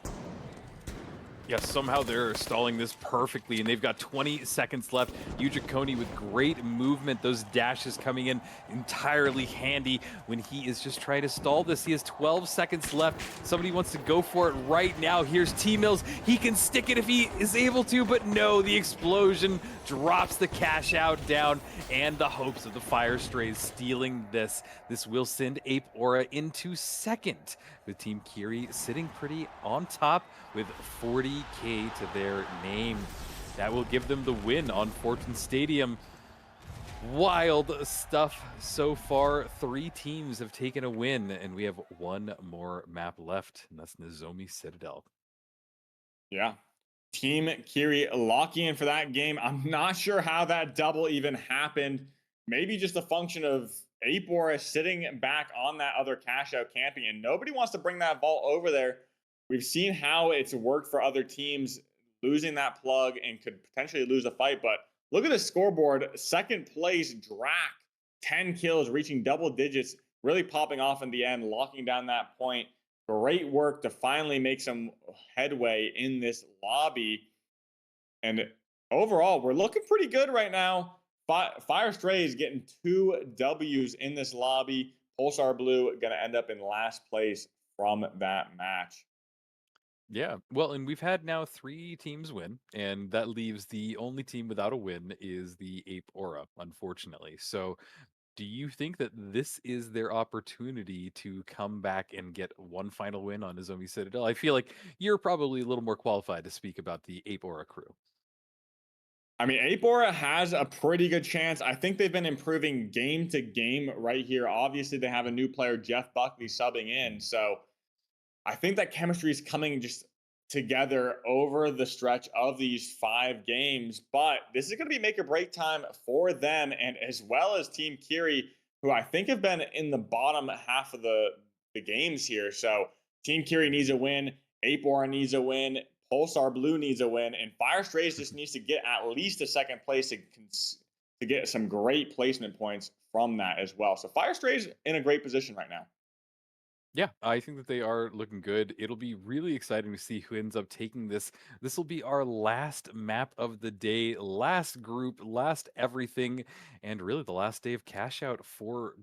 Yes, somehow they're stalling this perfectly, and they've got 20 seconds left. Udriconi with great movement. Those dashes coming in entirely handy when he is just trying to stall this. He has 12 seconds left. Somebody wants to go for it right now. Here's T-Mills. He can stick it if he is able to, but no, the explosion drops the cash out down, and the hopes of the Fire Strays stealing this. This will send Ape Aura into second, with Team Kiri sitting pretty on top with 40K to their name. That will give them the win on Fortune Stadium. Wild stuff so far. 3 teams have taken a win, and we have one more map left, and that's Nozomi Citadel. Yeah. Team Kiri locking in for that game. I'm not sure how that double even happened. Maybe just a function of Ape Aura sitting back on that other cash out camping, and nobody wants to bring that vault over there. We've seen how it's worked for other teams losing that plug and could potentially lose a fight, but look at the scoreboard. Second place, Drac, 10 kills, reaching double digits, really popping off in the end, locking down that point. Great work to finally make some headway in this lobby. And overall, we're looking pretty good right now. Fire Strays getting 2 W's in this lobby. Pulsar Blue going to end up in last place from that match. Yeah, well, and we've had now 3 teams win, and that leaves the only team without a win is the Ape Aura, unfortunately. So do you think that this is their opportunity to come back and get one final win on Nozomi Citadel? I feel like you're probably a little more qualified to speak about the Ape Aura crew. I mean, Ape Aura has a pretty good chance. I think they've been improving game to game right here. Obviously, they have a new player, Jeff Buckley, subbing in. So I think that chemistry is coming just together over the stretch of these 5 games. But this is going to be make or break time for them, and as well as Team Kiri, who I think have been in the bottom half of the games here. So Team Kiri needs a win. Ape Aura needs a win. Pulsar Blue needs a win, and Fire Strays just needs to get at least a second place to get some great placement points from that as well. So Fire Strays in a great position right now. Yeah, I think that they are looking good. It'll be really exciting to see who ends up taking this. This will be our last map of the day, last group, last everything, and really the last day of cash out for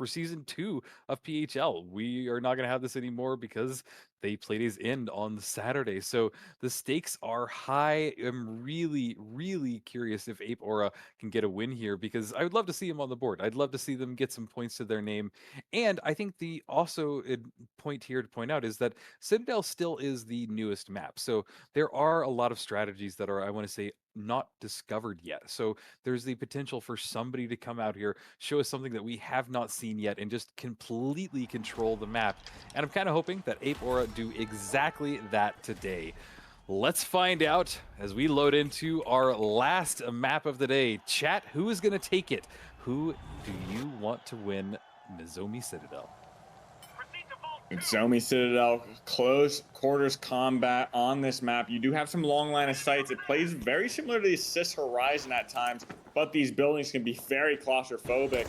season 2 of PHL. We are not going to have this anymore because they Playdays end on Saturday. So the stakes are high. I'm really, really curious if Ape Aura can get a win here, because I would love to see them on the board. I'd love to see them get some points to their name. And I think the also point here to point out is that Citadel still is the newest map. So there are a lot of strategies that are, I want to say, not discovered yet. So there's the potential for somebody to come out here, show us something that we have not seen yet, and just completely control the map. And I'm kind of hoping that Ape Aura do exactly that today. Let's find out as we load into our last map of the day. Chat, who is going to take it? Who do you want to win Nozomi Citadel? Nozomi Citadel, close quarters combat on this map. You do have some long line of sights. It plays very similar to the Sis Horizon at times, but these buildings can be very claustrophobic.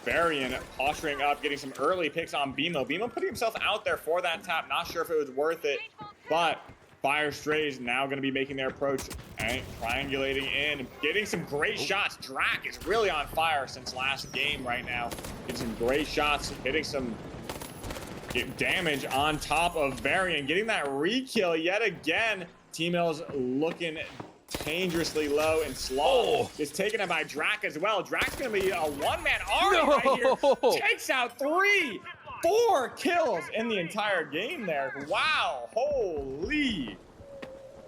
Varian posturing up, getting some early picks on Bimo. Bimo putting himself out there for that tap. Not sure if it was worth it, but Fire Strays now going to be making their approach and triangulating in, getting some great shots. Drac is really on fire since last game right now. Getting some great shots, hitting some damage on top of Varian, getting that re-kill yet again. T-Mills looking dangerously low, and Slaw is taken out by Drac as well. Drac's gonna be a one-man army right here. Takes out 4 kills in the entire game there. Wow, holy.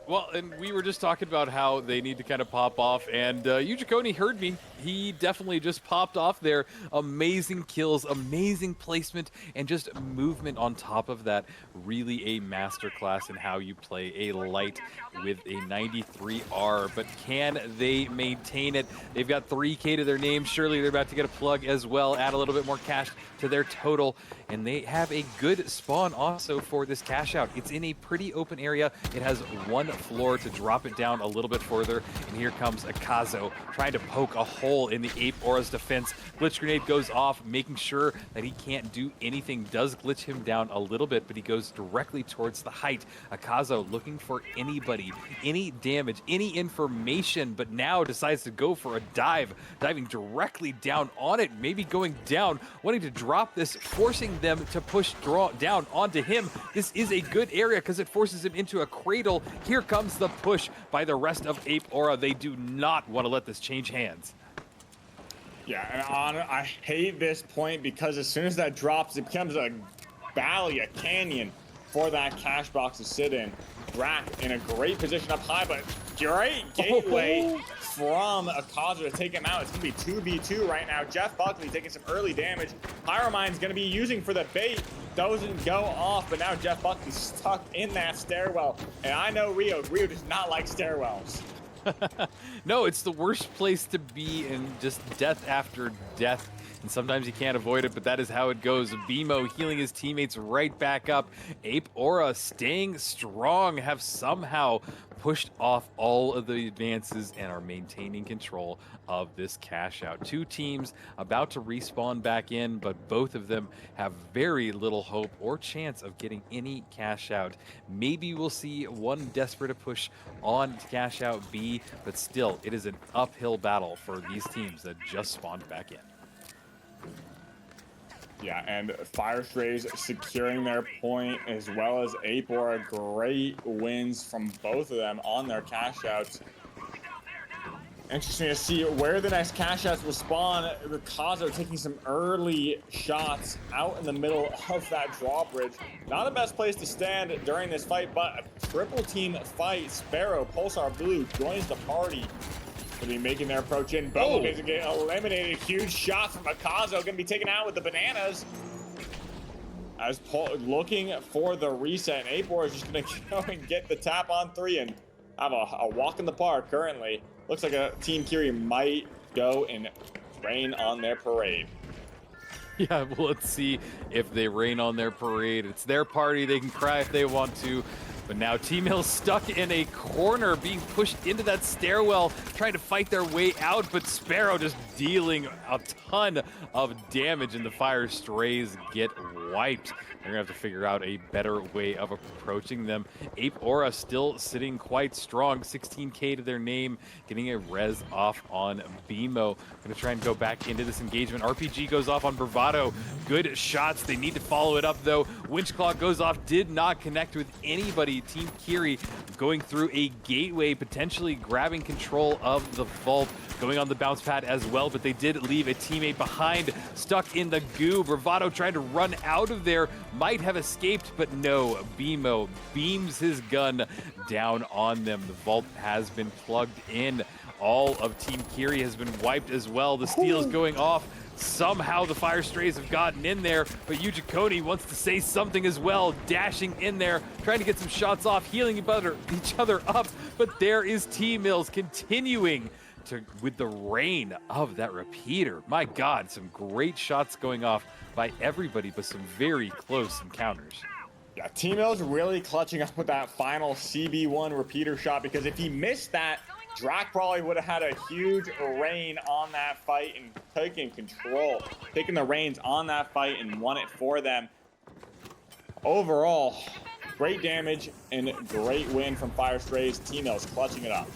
Well, and we were just talking about how they need to kind of pop off, and Udriconi heard me. He definitely just popped off there. Amazing kills, amazing placement, and just movement on top of that. Really a masterclass in how you play a light with a 93R, but can they maintain it? They've got 3K to their name. Surely they're about to get a plug as well, add a little bit more cash to their total, and they have a good spawn also for this cash out. It's in a pretty open area. It has 1 floor to drop it down a little bit further. And here comes Akazo trying to poke a hole in the Ape Aura's defense. Glitch grenade goes off, making sure that he can't do anything. Does glitch him down a little bit, but he goes directly towards the height. Akazo looking for anybody, any damage, any information, but now decides to go for a dive, diving directly down on it, maybe going down, wanting to drop this, forcing them to push down onto him. This is a good area because it forces him into a cradle. Here comes the push by the rest of Ape Aura. They do not want to let this change hands. Yeah, and I hate this point because as soon as that drops, it becomes a valley, a canyon for that cash box to sit in. Drac in a great position up high, but great gateway from Akazo to take him out. It's going to be 2v2 right now. Jeff Buckley taking some early damage. Pyromine's going to be using for the bait. Doesn't go off, but now Jeff Buckley's stuck in that stairwell. And I know Rio does not like stairwells. No, it's the worst place to be, in just death after death. And sometimes you can't avoid it, but that is how it goes. BMO healing his teammates right back up. Ape Aura staying strong, have somehow pushed off all of the advances and are maintaining control of this cash out. Two teams about to respawn back in, but both of them have very little hope or chance of getting any cash out. Maybe we'll see one desperate to push on to cash out B, but still, it is an uphill battle for these teams that just spawned back in. Yeah, and Fire Strays securing their point, as well as Ape Aura. Great wins from both of them on their cash outs. Interesting to see where the next cash outs will spawn. Akazo taking some early shots out in the middle of that drawbridge. Not the best place to stand during this fight, but a triple team fight. Sparrow, Pulsar Blue joins the party. Gonna be making their approach in. Both is getting eliminated. Huge shot from Akazo. Gonna be taken out with the bananas. As Paul looking for the reset, and Ape Aura is just gonna go and get the tap on 3 and have a walk in the park currently. Looks like a Team Kiri might go and rain on their parade. Yeah, well, let's see if they rain on their parade. It's their party. They can cry if they want to. But now Team Hill stuck in a corner, being pushed into that stairwell, trying to fight their way out, but Sparrow just dealing a ton of damage, and the Fire Strays get wiped. They're gonna have to figure out a better way of approaching them. Ape Aura still sitting quite strong, 16k to their name, getting a res off on BMO. Gonna try and go back into this engagement. RPG goes off on Bravado. Good shots. They need to follow it up though. Winchclaw goes off, did not connect with anybody. Team Kiri going through a gateway, potentially grabbing control of the vault, going on the bounce pad as well, but they did leave a teammate behind, stuck in the goo. Bravado tried to run out of there, might have escaped, but no. BMO beams his gun down on them. The vault has been plugged in. All of Team Kiri has been wiped as well. The steal is going off. Somehow the Fire Strays have gotten in there, but Yujikoni wants to say something as well, dashing in there, trying to get some shots off, healing each other up, but there is T-Mills continuing with the rain of that repeater. My God, some great shots going off by everybody, but some very close encounters. Yeah, T-Mills really clutching up with that final CB1 repeater shot, because if he missed that, Drac probably would have had a huge reign on that fight and taking the reins on that fight and won it for them. Overall, great damage and great win from Fire Strays. T-Mills clutching it up.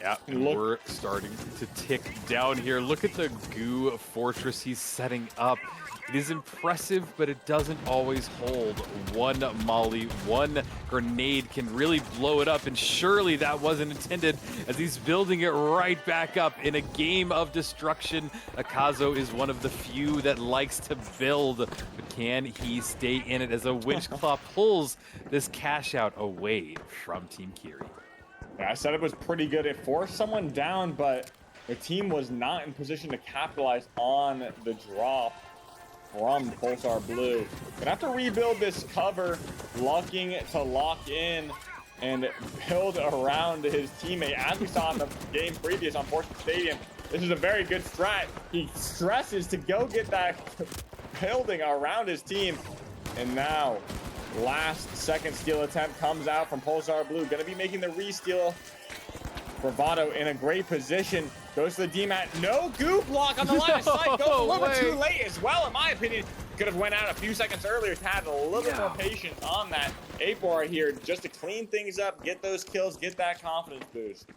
Yeah, and we're starting to tick down here. Look at the goo fortress he's setting up. It is impressive, but it doesn't always hold. One molly, one grenade can really blow it up, and surely that wasn't intended, as he's building it right back up in a game of destruction. Akazo is one of the few that likes to build, but can he stay in it as a Winchclaw pulls this cash out away from Team Kiri? Yeah, setup was pretty good. It forced someone down, but the team was not in position to capitalize on the drop from Pulsar Blue. Gonna have to rebuild this cover, looking to lock in and build around his teammate. As we saw in the game previous on Fortune Stadium, this is a very good strat. He stresses to go get that building around his team, and now Last second steal attempt comes out from Pulsar Blue. Going to be making the re-steal. Bravado in a great position. Goes to the D-mat. No goo block on the line of sight. Goes a little bit too late as well, in my opinion. Could have went out a few seconds earlier. Had a little bit more patience on that. Apor here just to clean things up, get those kills, get that confidence boost.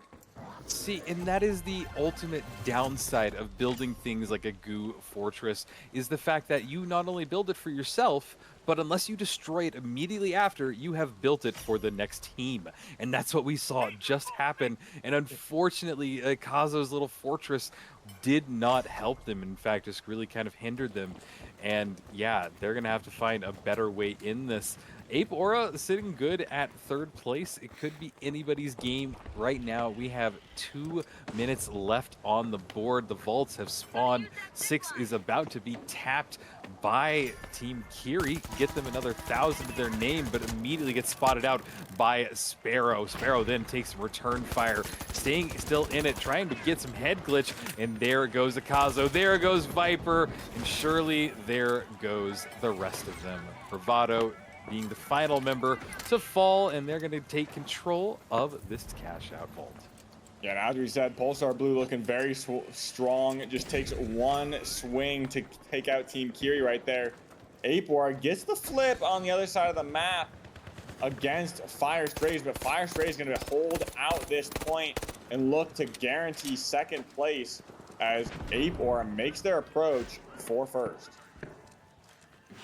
See, and that is the ultimate downside of building things like a goo fortress, is the fact that you not only build it for yourself, but unless you destroy it immediately after, you have built it for the next team. And that's what we saw just happen. And unfortunately, Kazo's little fortress did not help them. In fact, just really kind of hindered them. And yeah, they're going to have to find a better way in this. Ape Aura sitting good at third place. It could be anybody's game right now. We have 2 minutes left on the board. The vaults have spawned. 6 is about to be tapped by Team Kiri. Get them another 1,000 to their name, but immediately gets spotted out by Sparrow. Sparrow then takes return fire, staying still in it, trying to get some head glitch, and there goes Akazo. There goes Viper, and surely there goes the rest of them. Bravado being the final member to fall, and they're going to take control of this cash out vault. Yeah, and as we said, Pulsar Blue looking very strong. It just takes one swing to take out Team Kiri right there. Apor gets the flip on the other side of the map against Fire Strays, but Fire Strays is going to hold out this point and look to guarantee second place as Apor makes their approach for first.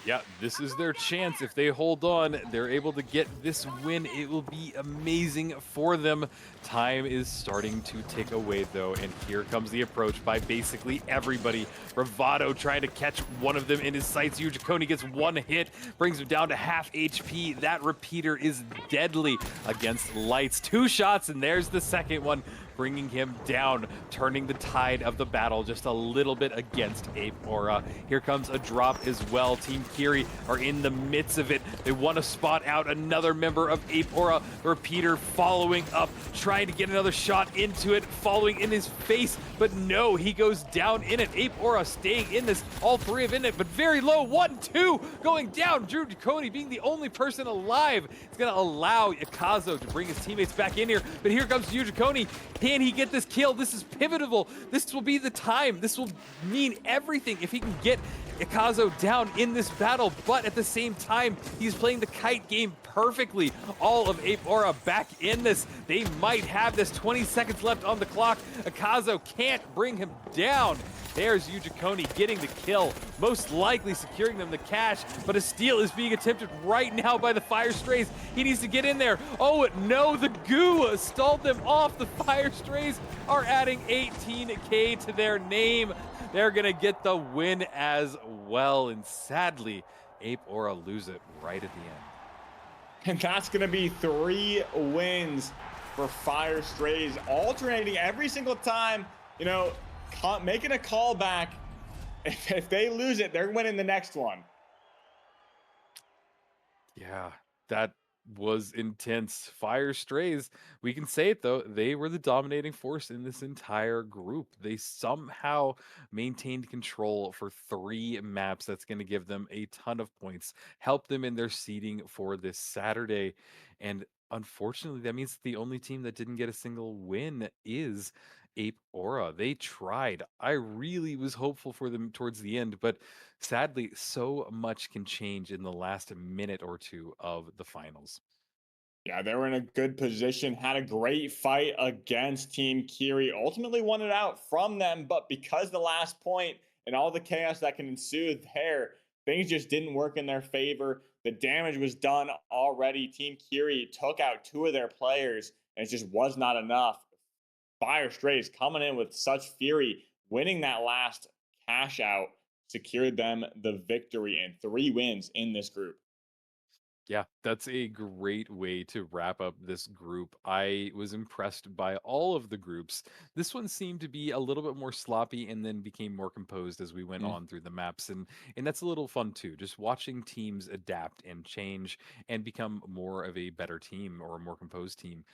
Yeah, this is their chance. If they hold on, they're able to get this win. It will be amazing for them. Time is starting to tick away, though, and here comes the approach by basically everybody. Bravado trying to catch one of them in his sights. Yujikoni gets one hit, brings him down to half HP. That repeater is deadly against Lights. 2 shots, and there's the second one, bringing him down, turning the tide of the battle just a little bit against Ape Aura. Here comes a drop as well. Team Kiri are in the midst of it. They want to spot out another member of Ape Aura. Repeater following up, trying to get another shot into it, following in his face, but no, he goes down in it. Ape Aura staying in this, all 3 of in it, but very low. 1, 2, going down. Drew Duconi being the only person alive. It's going to allow Akazo to bring his teammates back in here, but here comes Yujikoni. Can he get this kill? This is pivotal. This will be the time. This will mean everything if he can get Akazo down in this battle, but at the same time, he's playing the kite game perfectly. All of Ape Aura back in this. They might have this. 20 seconds left on the clock. Akazo can't bring him down. There's Yujikoni getting the kill, most likely securing them the cash, but a steal is being attempted right now by the Fire Strays. He needs to get in there. Oh no, the goo stalled them off. The Fire Strays are adding 18K to their name. They're gonna get the win as well, and sadly, Ape Aura lose it right at the end. And that's going to be 3 wins for Fire Strays, alternating every single time, you know, making a callback. If they lose it, they're winning the next one. Yeah, that was intense. Fire Strays, we can say it though, they were the dominating force in this entire group. They somehow maintained control for 3 maps. That's going to give them a ton of points, help them in their seeding for this Saturday. And unfortunately, that means the only team that didn't get a single win is Ape Aura. They tried. I really was hopeful for them towards the end, but sadly, so much can change in the last minute or 2 of the finals. Yeah, they were in a good position, had a great fight against Team Kiri, ultimately won it out from them, but because the last point and all the chaos that can ensue there, things just didn't work in their favor. The damage was done already. Team Kiri took out 2 of their players, and it just was not enough. Fire Strays coming in with such fury, winning that last cash out, secured them the victory and 3 wins in this group. Yeah, That's a great way to wrap up this group. I was impressed by all of the groups. This one seemed to be a little bit more sloppy and then became more composed as we went Mm. on through the maps, and that's a little fun too. Just watching teams adapt and change and become more of a better team or a more composed team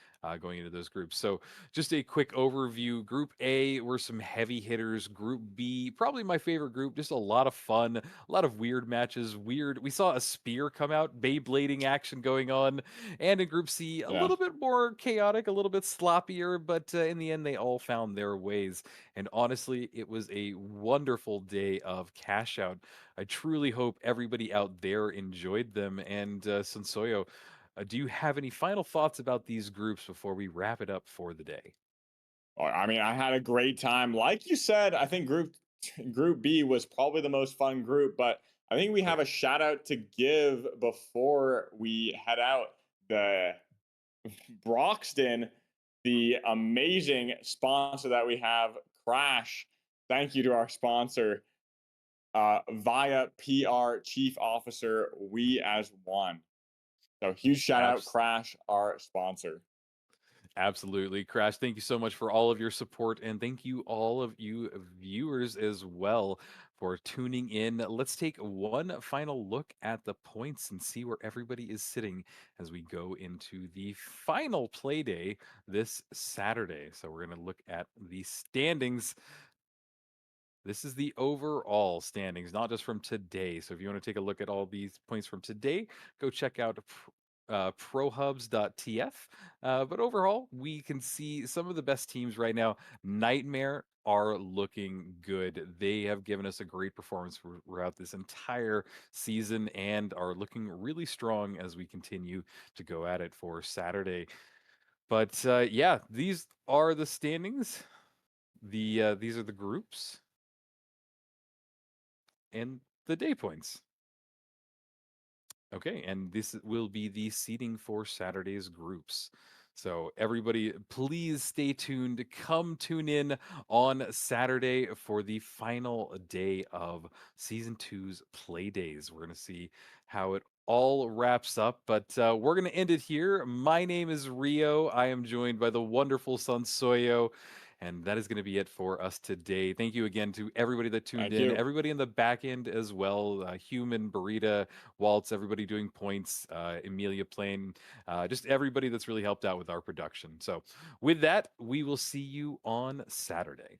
going into those groups. So, just a quick overview. Group A were some heavy hitters. Group B, probably my favorite group. Just a lot of fun, a lot of weird matches. Weird. We saw a spear come out, Beyblading action going on. And in Group C, a Yeah. little bit more chaotic, a little bit sloppier, but in the end, they all found their ways. And honestly, it was a wonderful day of cash out. I truly hope everybody out there enjoyed them. And Sonsoyo, do you have any final thoughts about these groups before we wrap it up for the day? I mean, I had a great time. Like you said, I think Group B was probably the most fun group, but I think we Oh, have yeah. a shout out to give before we head out. The Broxton, the amazing sponsor that we have, Crash. Thank you to our sponsor, via PR Chief Officer, we as one. So huge shout out, Abs- Crash, our sponsor. Absolutely. Crash, thank you so much for all of your support. And thank you, all of you viewers, as well, for tuning in. Let's take one final look at the points and see where everybody is sitting as we go into the final play day this Saturday. So, we're going to look at the standings. This is the overall standings, not just from today. So if you want to take a look at all these points from today, go check out prohubs.tf. But overall, we can see some of the best teams right now. Nightmare are looking good. They have given us a great performance throughout this entire season and are looking really strong as we continue to go at it for Saturday. But yeah, these are the standings. These are the groups and the day points. Okay, and this will be the seating for Saturday's groups. So, everybody, please stay tuned. Come tune in on Saturday for the final day of season two's play days. We're going to see how it all wraps up, but we're going to end it here. My name is Rio. I am joined by the wonderful Sansoyo. And that is going to be it for us today. Thank you again to everybody that tuned Thank in, you. everybody in the back end as well, Human, Burita, Waltz, everybody doing points, Emilia playing, just everybody that's really helped out with our production. So, with that, we will see you on Saturday.